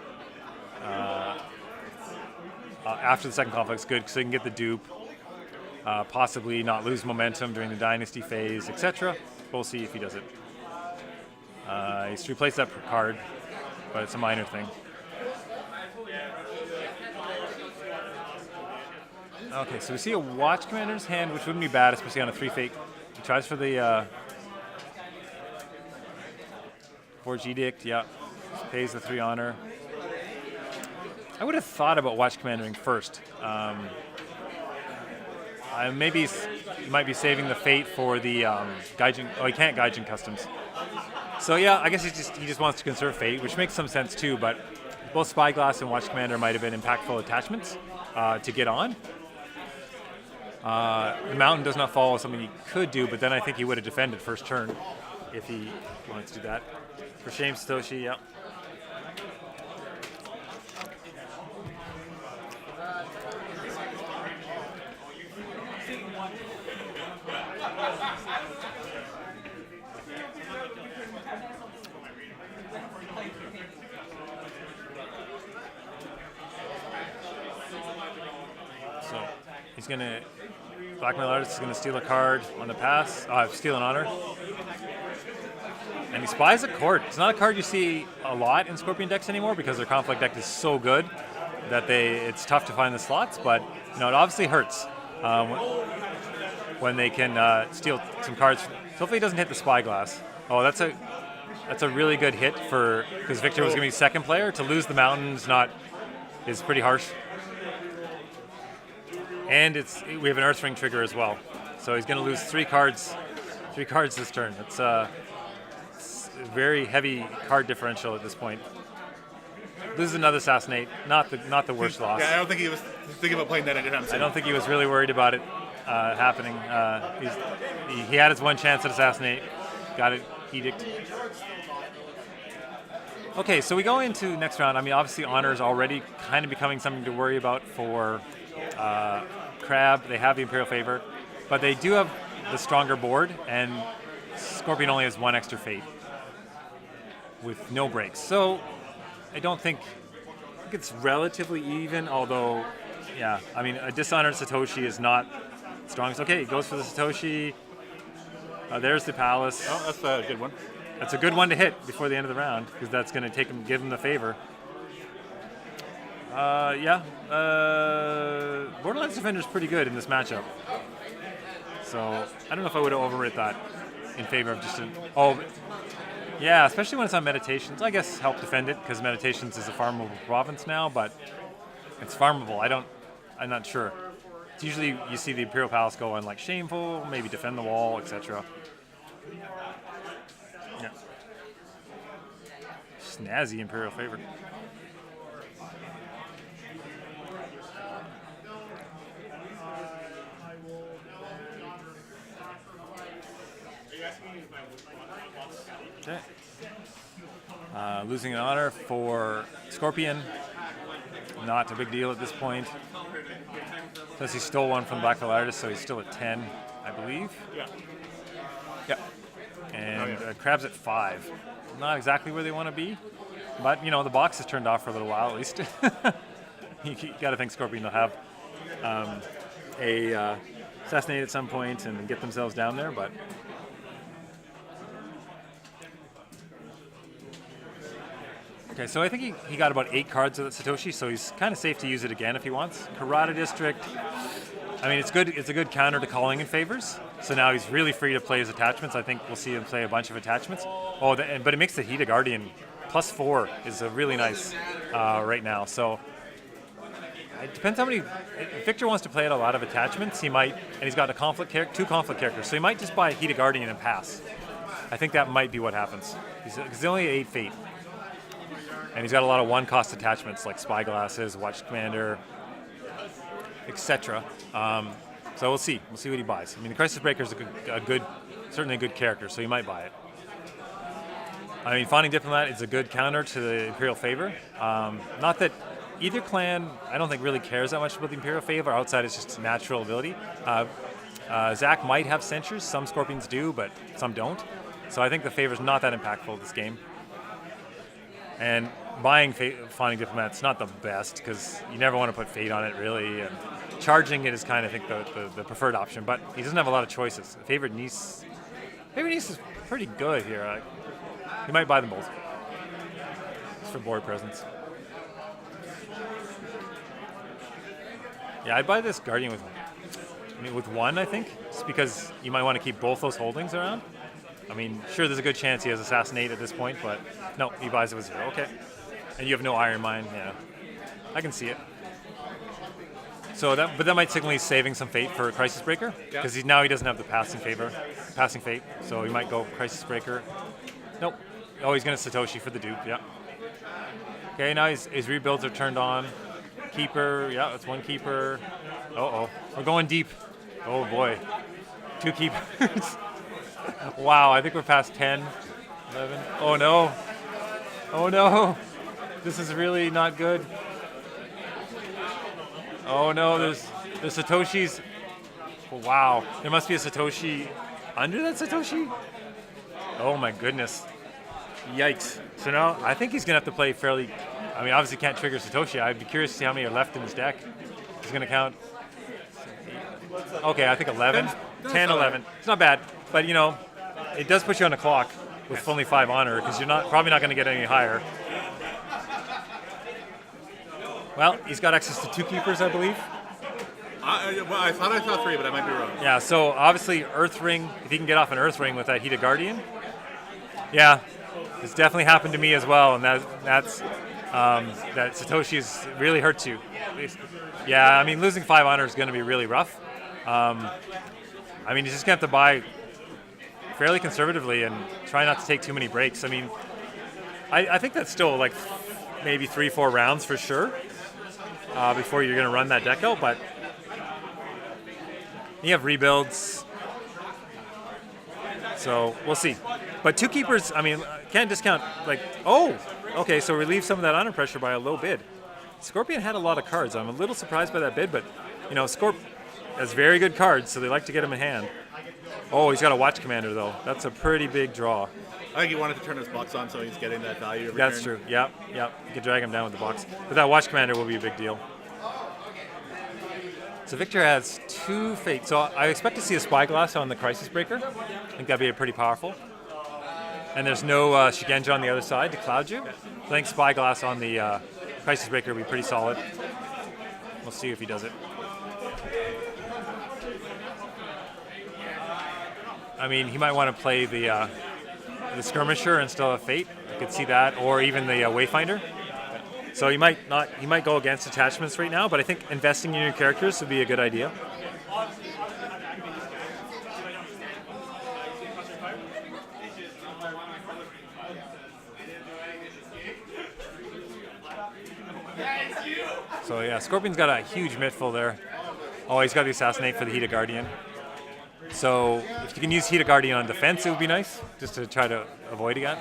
after the second conflict's good, so he can get the dupe, possibly not lose momentum during the dynasty phase, etc. We'll see if he does it. He's replaced that card, but it's a minor thing. Okay, so we see a Watch Commander's hand, which wouldn't be bad, especially on a 3 fate. He tries for the Forge Edict, yeah. Pays the 3 honor. I would have thought about Watch Commandering first. Maybe he might be saving the fate for the Gaijin. Oh, he can't Gaijin customs. So yeah, I guess he just wants to conserve fate, which makes some sense too. But both Spyglass and Watch Commander might have been impactful attachments to get on. The Mountain does not follow something he could do, but then I think he would have defended first turn if he wanted to do that. For shame, Satoshi, yeah. So he's going to, Blackmail Artist is going to steal a card on the pass, steal an honor. And he spies a court. It's not a card you see a lot in Scorpion decks anymore because their conflict deck is so good that it's tough to find the slots, but it obviously hurts when they can steal some cards. So hopefully he doesn't hit the Spyglass. Oh, that's a really good hit because Victor was going to be second player. To lose the Mountain is pretty harsh. And we have an Earth Ring trigger as well. So he's going to lose 3 cards this turn. It's a very heavy card differential at this point. Loses another Assassinate, not the worst loss. Yeah, I don't think he was thinking about playing that anytime soon. I don't think he was really worried about it happening. He had his one chance at Assassinate, got it, Edict. Okay, so we go into next round. I mean, obviously Honor is already kind of becoming something to worry about for Crab. They have the Imperial Favor, but they do have the stronger board, and Scorpion only has 1 extra fate with no breaks. So I think it's relatively even, although, yeah, I mean, a Dishonored Satoshi is not strong. Okay, he goes for the Satoshi. There's the Palace. Oh, that's a good one. That's a good one to hit before the end of the round, because that's going to give him the favor. Borderlands Defender is pretty good in this matchup. So I don't know if I would have overwrit that in favor of just yeah, especially when it's on Meditations. I guess help defend it because Meditations is a farmable province now, but it's farmable. I'm not sure. It's usually you see the Imperial Palace go on like Shameful, maybe defend the wall, etc. Yeah. Snazzy Imperial Favor. Okay. Losing an honor for Scorpion, not a big deal at this point. Plus he stole one from Black Veil Artist, so he's still at 10, I believe. Yeah. And Crab's at 5. Not exactly where they want to be, but the box is turned off for a little while at least. You got to think Scorpion will have a assassinate at some point and get themselves down there, but. Okay, so I think he got about 8 cards with Satoshi, so he's kind of safe to use it again if he wants. Karada District, I mean, it's good. It's a good counter to calling in favors. So now he's really free to play his attachments. I think we'll see him play a bunch of attachments. But it makes the Hida Guardian +4 is a really nice right now. So it depends how many. If Victor wants to play a lot of attachments, he might, and he's got 2 conflict characters, so he might just buy Hida Guardian and pass. I think that might be what happens. He's only 8 fate. And he's got a lot of 1-cost attachments like Spyglasses, Watch Commander, etc. So we'll see. We'll see what he buys. I mean, the Crisis Breaker is certainly a good character, so he might buy it. I mean, Fawning Diplomat is a good counter to the Imperial Favor. Not that either clan, I don't think, really cares that much about the Imperial Favor. Outside, it's just natural ability. Zach might have Censures. Some Scorpions do, but some don't. So I think the Favor's not that impactful this game. And buying Fawning Diplomat's not the best because you never want to put Fate on it, really. And charging it is kind of, I think, the preferred option. But he doesn't have a lot of choices. Favorite Niece is pretty good here. He might buy them both. Just for board presence. Yeah, I'd buy this Guardian with 1, I think, just because you might want to keep both those holdings around. I mean, sure, there's a good chance he has Assassinate at this point, but no, he buys it with 0. Okay. And you have no Iron Mine. Yeah, I can see it. So but that might signal he's saving some Fate for Crisis Breaker, because now he doesn't have the passing Fate, so he might go Crisis Breaker. Nope. Oh, he's going to Satoshi for the dupe. Yeah. Okay, now his rebuilds are turned on. Keeper. Yeah, that's 1 keeper. Uh-oh. We're going deep. Oh, boy. 2 keepers. Wow, I think we're past 10, 11. Oh, no. Oh, no. This is really not good. Oh, no, there's Satoshis. Wow, there must be a Satoshi under that Satoshi? Oh, my goodness. Yikes. So now I think he's going to have to play fairly. I mean, obviously can't trigger Satoshi. I'd be curious to see how many are left in his deck. He's going to count. Okay, I think 11. 10, 11. It's not bad. But, it does put you on the clock with only 5 honor because you're probably not going to get any higher. Well, he's got access to 2 keepers, I believe. I thought I saw 3, but I might be wrong. Yeah, so obviously Earth Ring, if he can get off an Earth Ring with that Hida Guardian. Yeah, it's definitely happened to me as well, and that's that Satoshi's really hurts you. Yeah, I mean, losing 5 honor is going to be really rough. I mean, you just have to buy fairly conservatively and try not to take too many breaks. I mean, I think that's still like maybe 3-4 rounds for sure before you're going to run that deck out, but you have rebuilds, so we'll see. But 2 keepers, I mean, can't discount, like, okay, so relieve some of that honor pressure by a low bid. Scorpion had a lot of cards. I'm a little surprised by that bid, but, Scorp has very good cards, so they like to get them in hand. Oh, he's got a Watch Commander, though. That's a pretty big draw. I think he wanted to turn his box on, so he's getting that value every That's turn. true. Yep. You can drag him down with the box. But that Watch Commander will be a big deal. So Victor has 2 Fate. So I expect to see a Spyglass on the Crisis Breaker. I think that'd be pretty powerful. And there's no Shigenja on the other side to cloud you. I think Spyglass on the Crisis Breaker will be pretty solid. We'll see if he does it. I mean, he might want to play the Skirmisher and still have Fate. You could see that, or even the Wayfinder. So he might go against attachments right now, but I think investing in your characters would be a good idea. So yeah, Scorpion's got a huge Mitful there. Oh, he's got the Assassinate for the Hida Guardian. So if you can use Hida Guardian on defense, it would be nice, just to try to avoid again.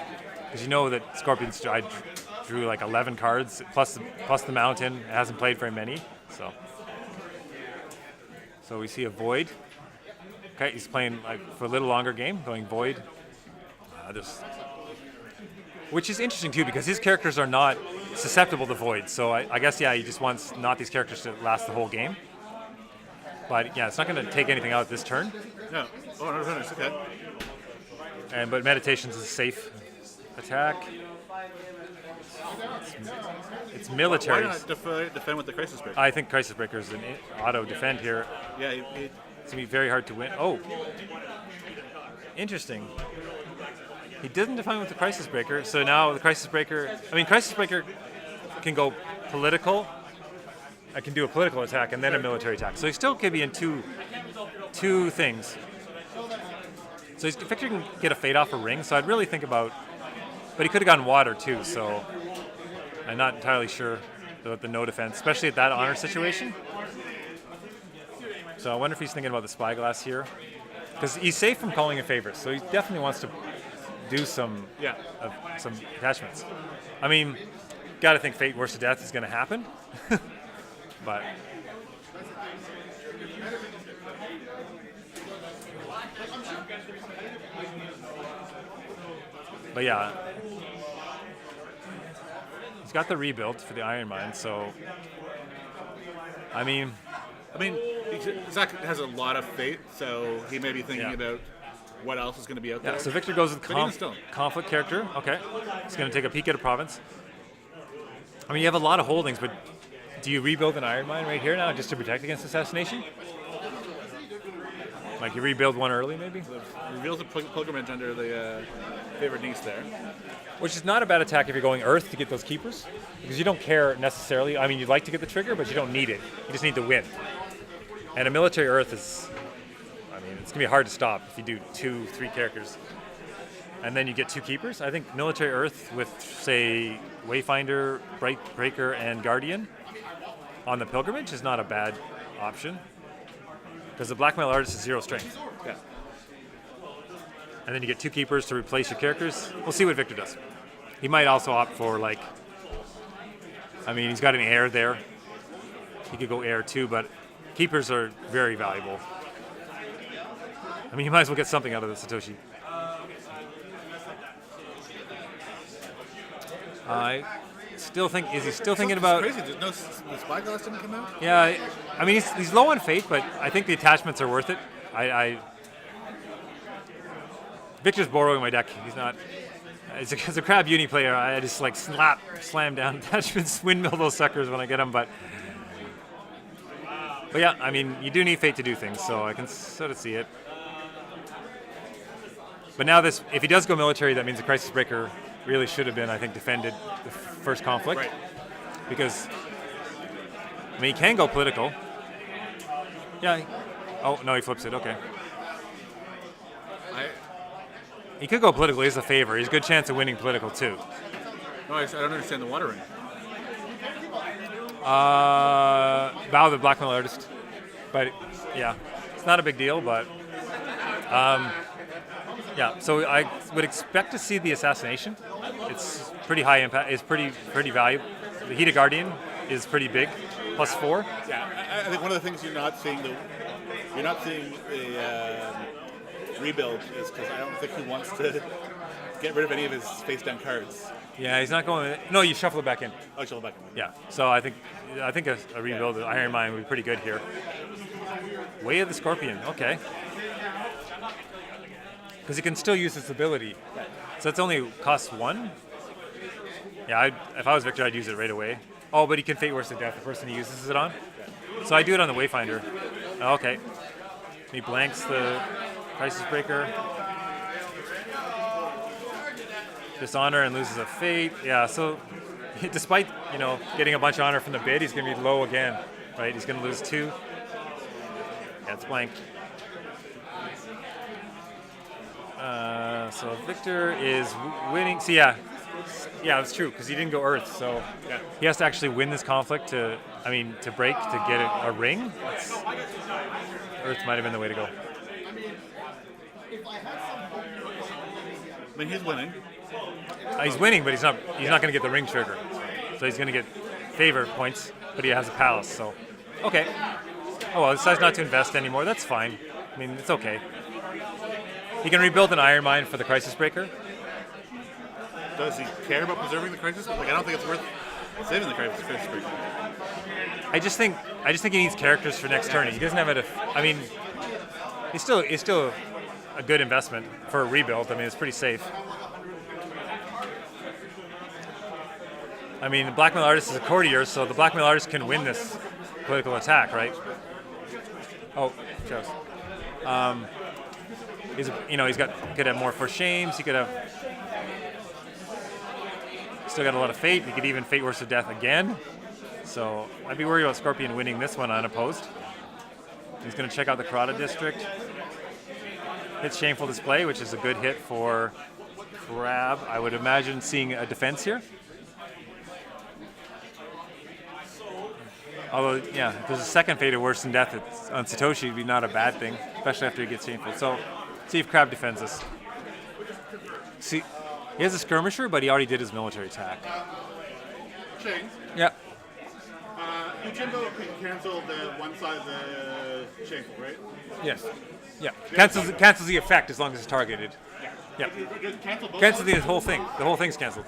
because you know that Scorpions. I drew like 11 cards plus the mountain. It hasn't played very many, so we see a Void. Okay, he's playing like for a little longer game, going Void. Which is interesting too, because his characters are not susceptible to Void. So I guess he just wants not these characters to last the whole game. But yeah, it's not going to take anything out this turn. No. Oh, no, it's okay. But Meditations is a safe attack. It's military. Why not defend with the Crisis Breaker? I think Crisis Breaker is an auto defend here. Yeah, it's going to be very hard to win. Oh, interesting. He didn't defend with the Crisis Breaker, so now the Crisis Breaker. Crisis Breaker can go political. I can do a political attack and then a military attack. So he still could be in two things. So Victor can get a fade off a ring. So I'd really think about, but he could have gotten water too. So I'm not entirely sure about the no defense, especially at that honor situation. So I wonder if he's thinking about the Spyglass here, because he's safe from calling in favorites. So he definitely wants to do some attachments. Gotta think Fate Worse to Death is going to happen. But yeah, he's got the rebuild for the Iron Mine, so Zach has a lot of fate, so he may be thinking about what else is going to be out there. Yeah, so Victor goes with conflict character. Okay, he's going to take a peek at a province. You have a lot of holdings, but do you rebuild an Iron Mine right here now just to protect against assassination? Like you rebuild one early, maybe? Reveals a pilgrimage under the favored niece there. Which is not a bad attack if you're going Earth to get those keepers, because you don't care necessarily. You'd like to get the trigger, but you don't need it. You just need to win. And a military Earth is, it's going to be hard to stop if you do 2-3 characters. And then you get 2 keepers. I think military Earth with, say, Wayfinder, Breaker, and Guardian on the pilgrimage is not a bad option, because the Blackmail Artist is 0 strength. Yeah. And then you get 2 keepers to replace your characters. We'll see what Victor does. He might also opt for he's got an heir there. He could go heir too, but keepers are very valuable. You might as well get something out of the Satoshi. I still think, is he still thinking about... Crazy, the Spyglass didn't come out? Yeah, he's low on fate, but I think the attachments are worth it. Victor's borrowing my deck. He's not... As a Crab Uni player, I just slam down attachments, windmill those suckers when I get them, but yeah, you do need fate to do things, so I can sort of see it. But now if he does go military, that means the Crisis Breaker really should have been, I think, defended the first conflict. Right. Because, he can go political. Yeah. Oh, no, he flips it. Okay. He could go political. He's a favor. He's a good chance of winning political, too. No, I don't understand the water ring. Bow the Blackmail Artist. But, yeah, it's not a big deal, but... yeah, so I would expect to see the assassination. It's pretty high impact. It's pretty valuable. The Heat of Guardian is pretty big, +4. Yeah, I think one of the things you're not seeing the rebuild is because I don't think he wants to get rid of any of his face down cards. Yeah, he's not going. No, you shuffle it back in. Oh, shuffle it back in. Yeah, so I think a rebuild of Iron Mine would be pretty good here. Way of the Scorpion. Okay. Because he can still use its ability. So it's only costs 1? Yeah, if I was Victor, I'd use it right away. Oh, but he can Fate Worse to Death, the person he uses it on. So I do it on the Wayfinder. Okay. He blanks the Crisis Breaker. Dishonor and loses a Fate. Yeah, so despite, getting a bunch of honor from the bid, he's going to be low again, right? He's going to lose 2. Yeah, it's blank. So Victor is winning. So yeah, it's true because he didn't go Earth. So he has to actually win this conflict to break to get a ring. Earth might have been the way to go. He's winning. He's winning, but he's not going to get the ring trigger. So he's going to get favor points, but he has a palace. So, okay. Oh well, he decides not to invest anymore. That's fine. I mean, it's okay. He can rebuild an Iron Mine for the Crisis Breaker. Does he care about preserving the Crisis? Like, I don't think it's worth saving the Crisis Breaker. I just think he needs characters for next turn. He doesn't have I mean, he's still a good investment for a rebuild. I mean, it's pretty safe. I mean, the Blackmail Artist is a courtier, so the Blackmail Artist can win this political attack, right? Oh, just. Could have more for shames. He could have. Still got a lot of fate. He could even fate worse to death again. So I'd be worried about Scorpion winning this one unopposed. He's going to check out the Karada District. Hits Shameful Display, which is a good hit for Crab. I would imagine seeing a defense here. Although, yeah, if there's a second fate of worse than death on Satoshi, it'd be not a bad thing, especially after he gets Shameful. So, see if Crab defends this. See, he has a skirmisher, but he already did his military attack. Shane? Yeah. Uchimbo can cancel the one side of the Shameful, right? Yes. Yeah. Cancels the effect as long as it's targeted. Yeah. Cancel the whole thing. The whole thing's canceled.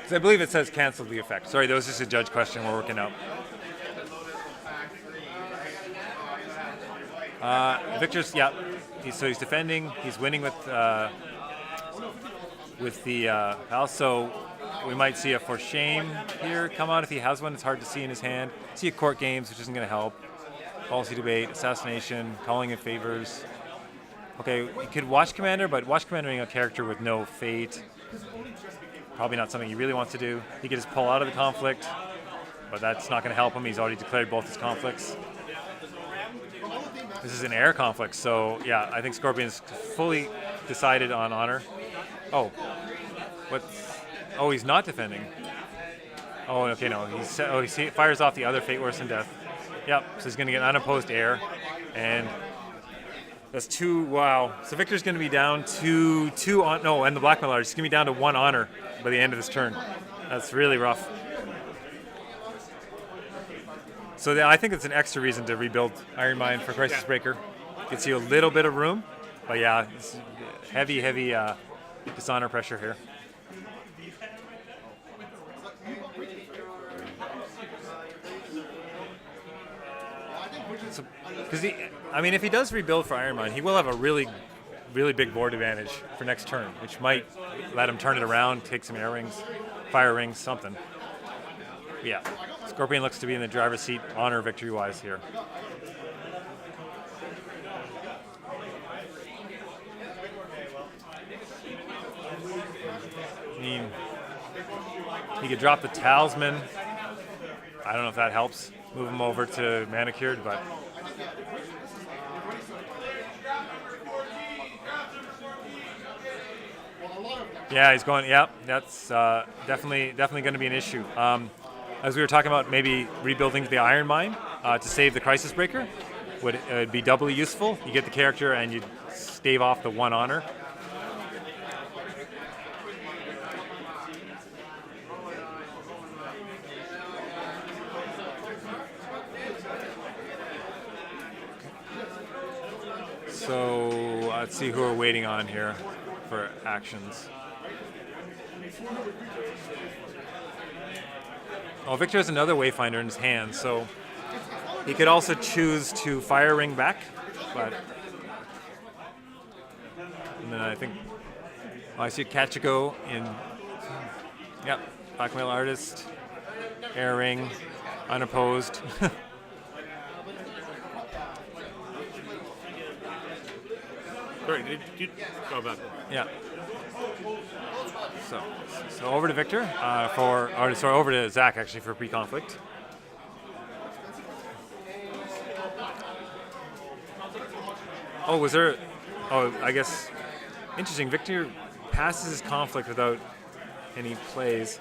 So I believe it says cancel the effect. Sorry, that was just a judge question we're working out. Victor's, yeah. He's defending. He's winning with the house. So we might see a for shame here come out if he has one. It's hard to see in his hand. See a court games, which isn't going to help. Policy debate, assassination, calling in favors. Okay, you could watch commander, but watch commander being a character with no fate. Probably not something he really wants to do. He could just pull out of the conflict, but that's not going to help him. He's already declared both his conflicts. This is an air conflict, so yeah, I think Scorpion's fully decided on honor. Oh, what? Oh, he's not defending. Oh, okay, no. He fires off the other fate worse than death. Yep, so he's going to get unopposed air, and that's 2. Wow. So Victor's going to be down to 2 on. No, and the Blackmail Artist is going to be down to 1 honor by the end of this turn. That's really rough. So I think it's an extra reason to rebuild Iron Mine for Crisis Breaker. Gets you a little bit of room, but yeah, it's heavy dishonor pressure here. So, if he does rebuild for Iron Mine, he will have a really big board advantage for next turn, which might let him turn it around, take some air rings, fire rings, something. But yeah, Scorpion looks to be in the driver's seat, honor victory-wise here. I mean, he could drop the Talisman. I don't know if that helps. Move him over to Manicured, but yeah, he's going. Yeah, that's definitely going to be an issue. As we were talking about, maybe rebuilding the Iron Mine to save the Crisis Breaker would be doubly useful. You get the character and you stave off the 1 honor. So let's see who we're waiting on here for actions. Oh, Victor has another Wayfinder in his hand, so he could also choose to fire ring back, but and then I think I see Kachiko in. Yep, Blackmail Artist, air ring, unopposed. Sorry, did you go about that? Yeah. So over to Victor over to Zach actually for pre-conflict. Oh, was there? Oh, I guess interesting. Victor passes his conflict without any plays.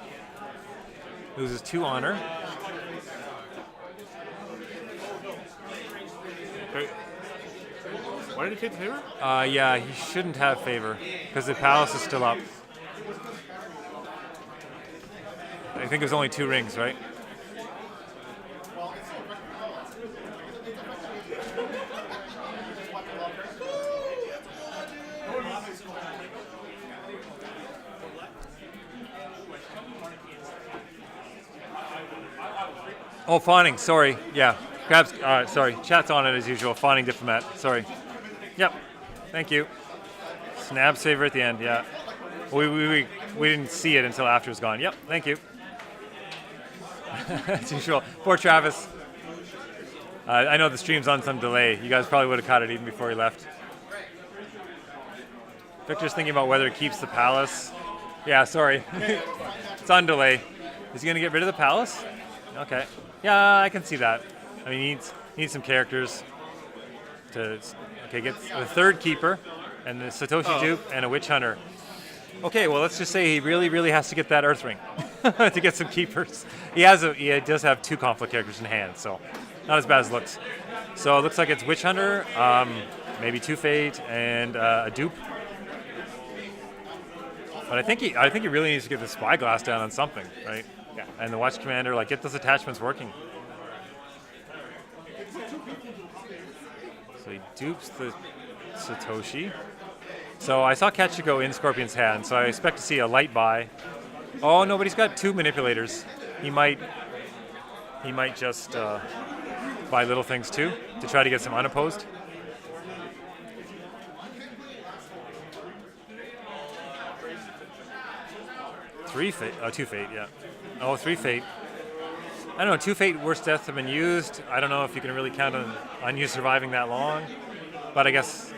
Loses 2 honor. Why did he take the favor? Yeah, he shouldn't have favor because the palace is still up. I think there's only 2 rings, right? Oh, fawning. Sorry. Yeah. Grabs. Sorry. Chat's on it as usual. Fawning diplomat. Sorry. Yep. Thank you. Snab's favor at the end. Yeah. We didn't see it until after it was gone. Yep. Thank you. As usual. Poor Travis. I know the stream's on some delay. You guys probably would have caught it even before he left. Victor's thinking about whether he keeps the palace. Yeah. Sorry. It's on delay. Is he going to get rid of the palace? Okay. Yeah, I can see that. I mean, he needs some characters to get the 3rd keeper and the Satoshi dupe and a witch hunter. Okay, well, let's just say he really, really has to get that Earth Ring to get some keepers. He does have 2 conflict characters in hand, so not as bad as it looks. So it looks like it's witch hunter, maybe 2 fate and a dupe. But I think he really needs to get the spyglass down on something, right? Yeah. And the watch commander, get those attachments working. So he dupes the Satoshi. So I saw Ketchigo in Scorpion's hand, so I expect to see a light buy. Oh no, but he's got 2 manipulators. He might just buy little things too to try to get some unopposed. Two fate, yeah. Oh, 3 fate. I don't know, 2 fate worst deaths have been used. I don't know if you can really count on you surviving that long, but I guess.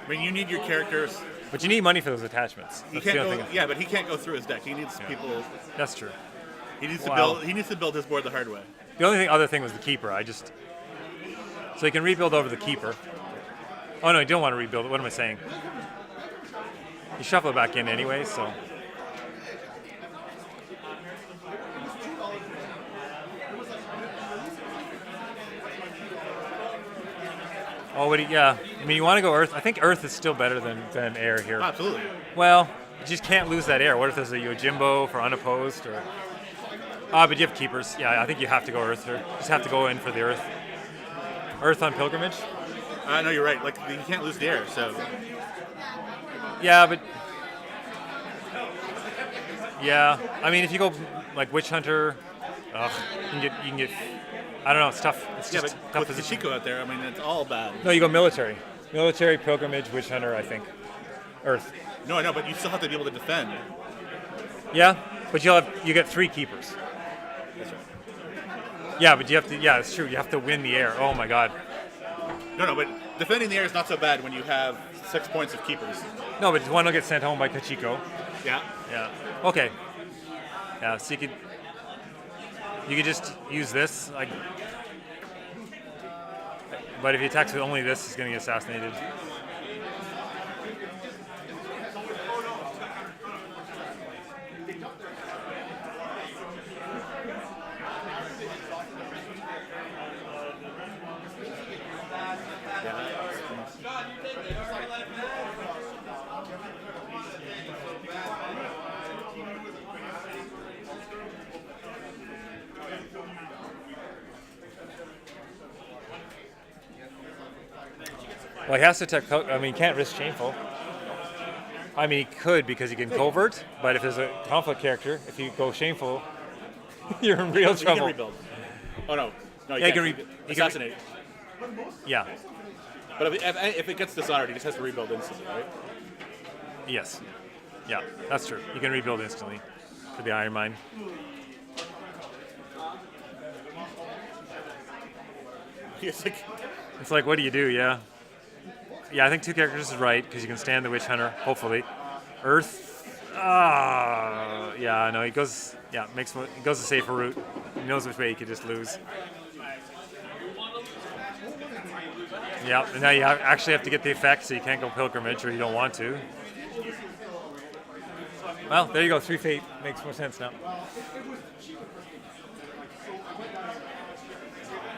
I mean, you need your characters. But you need money for those attachments. He can't go, yeah, but he can't go through his deck. He needs people. That's true. He needs to build. He needs to build his board the hard way. The only other thing was the keeper. So you can rebuild over the keeper. Oh no, you don't want to rebuild it. What am I saying? You shuffle it back in anyway, so. Oh, yeah. I mean, you want to go Earth. I think Earth is still better than Air here. Absolutely. Well, you just can't lose that Air. What if there's a Yojimbo for unopposed? Or but you have keepers. Yeah, I think you have to go Earth here. Just have to go in for the Earth. Earth on pilgrimage? No, you're right. You can't lose the Air, so. Yeah, but. Yeah, I mean, if you go Witch Hunter, you can get. I don't know. It's tough. It's just tough with Chico out there, I mean, it's all bad. No, you go military, pilgrimage, Witch Hunter. I think, Earth. No, I know, but you still have to be able to defend. Yeah, but you get 3 keepers. That's right. Yeah, but you have to. Yeah, it's true. You have to win the Air. Oh my God. No, but defending the Air is not so bad when you have 6 points of keepers. No, but one will get sent home by Kachiko. Yeah. Yeah. Okay. Yeah, so you could just use this, but if he attacks with only this, he's going to get assassinated. Well, he has to attack. I mean, he can't risk Shameful. I mean, he could because he can covert, but if there's a conflict character, if you go Shameful, you're in real trouble. He can rebuild. Oh, no. No, he can assassinate. Yeah. But if it gets dishonored, he just has to rebuild instantly, right? Yes. Yeah, that's true. You can rebuild instantly for the Iron Mine. It's like, what do you do? Yeah. Yeah, I think 2 characters is right because you can stand the Witch Hunter, hopefully. Earth. Yeah, no, he goes. Yeah, he goes the safer route. He knows which way he could just lose. Yeah, and now you actually have to get the effect, so you can't go pilgrimage, or you don't want to. Well, there you go. 3 fate makes more sense now.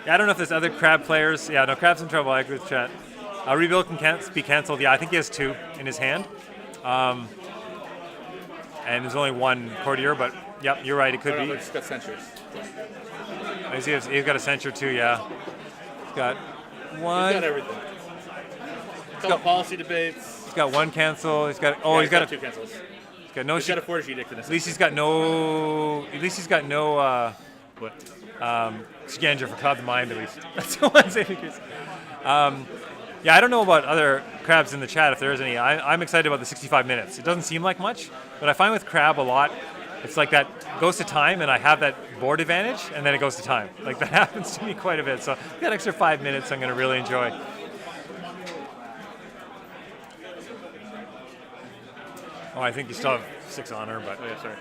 Yeah, I don't know if there's other crab players. Yeah, no, crab's in trouble. I agree with chat. Rebuild can be cancelled. Yeah, I think he has 2 in his hand. And there's only 1 courtier, but yep, you're right. It could be. He's got censures. He's got a censure too. Yeah, he's got 1. He's got everything. He's got policy debates. He's got 1 cancel. He's got. He's got 2 cancels. He's got no. He's got a fortitude edict in his. At least he's got no. What? Scanger for Cloud the Mind, at least. That's the one saving grace. Yeah, I don't know about other crabs in the chat if there is any. I'm excited about the 65 minutes. It doesn't seem like much, but I find with crab a lot, it's like that goes to time and I have that board advantage and then it goes to time. Like that happens to me quite a bit. So that extra 5 minutes I'm going to really enjoy. Oh, I think you still have 6 honor, but. Oh, yeah, sorry.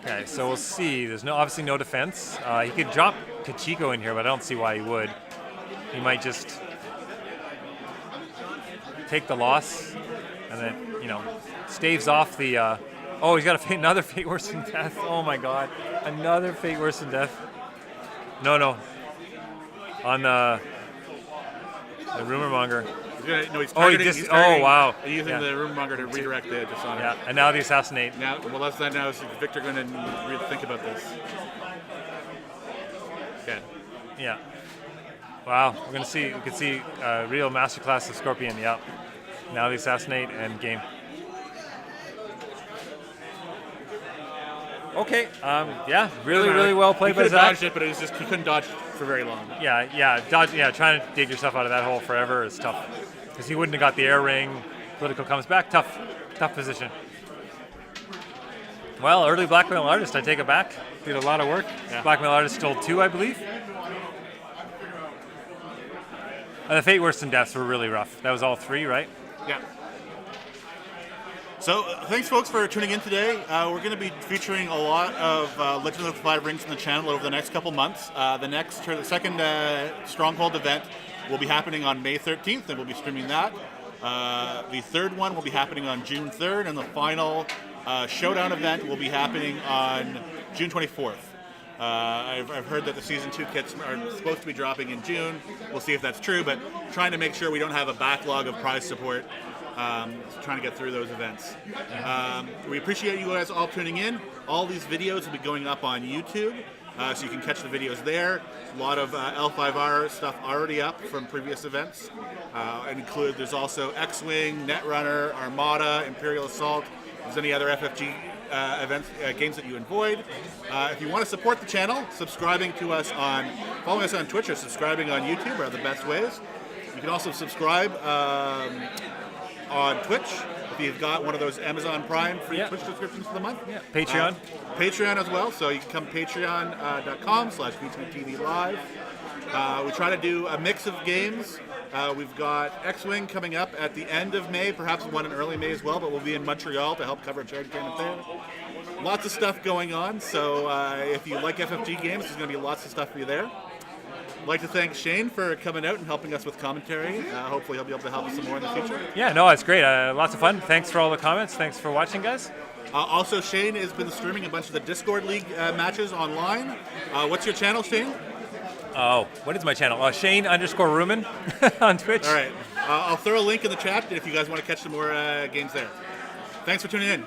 Okay, so we'll see. There's obviously no defense. He could drop Kachiko in here, but I don't see why he would. He might just take the loss and then, staves off the. Oh, he's got another fate worse than death. Oh my God, another fate worse than death. No. On the rumor monger. He's targeting, he's wow. He's using the rumor monger to redirect the dishonor. Yeah, and now the assassinate. Now, that's that. Now is Victor going to think about this? Okay. Yeah. Wow, we're gonna see. We can see real masterclass of Scorpion. Yeah. Now the assassinate and game. Okay. Yeah. Really well played by Zach. Dodged it, but it was just he couldn't dodge for very long. Yeah. Dodge. Yeah. Trying to dig yourself out of that hole forever is tough. Because he wouldn't have got the air ring. Political comes back. Tough position. Well, early blackmail artist. I take it back. Did a lot of work. Yeah. Blackmail artist stole 2, I believe. And the fate worse than deaths were really rough. That was all 3, right? Yeah. So thanks, folks, for tuning in today. We're going to be featuring a lot of Legend of the Five Rings on the channel over the next couple months. The second Stronghold event will be happening on May 13th, and we'll be streaming that. The third one will be happening on June 3rd, and the final Showdown event will be happening on June 24th. I've heard that the Season 2 kits are supposed to be dropping in June. We'll see if that's true, but trying to make sure we don't have a backlog of prize support. Trying to get through those events. We appreciate you guys all tuning in. All these videos will be going up on YouTube, so you can catch the videos there. A lot of L5R stuff already up from previous events. There's also X-Wing, Netrunner, Armada, Imperial Assault. If there's any other FFG games that you avoid. If you want to support the channel, following us on Twitch or subscribing on YouTube are the best ways. You can also subscribe on Twitch if you've got one of those Amazon Prime free Twitch subscriptions for the month. Yeah. Patreon. Patreon as well, so you can come patreon.com/VTTV Live. We try to do a mix of games. We've got X-Wing coming up at the end of May, perhaps one in early May as well, but we'll be in Montreal to help cover Charity Cannon Fair. Lots of stuff going on, so if you like FFG games, there's going to be lots of stuff for you there. I'd like to thank Shane for coming out and helping us with commentary. Hopefully he'll be able to help us some more in the future. Yeah, no, it's great. Lots of fun. Thanks for all the comments. Thanks for watching, guys. Also, Shane has been streaming a bunch of the Discord League matches online. What's your channel, Shane? Oh, what is my channel? Shane_Ruman on Twitch. All right. I'll throw a link in the chat if you guys want to catch some more games there. Thanks for tuning in.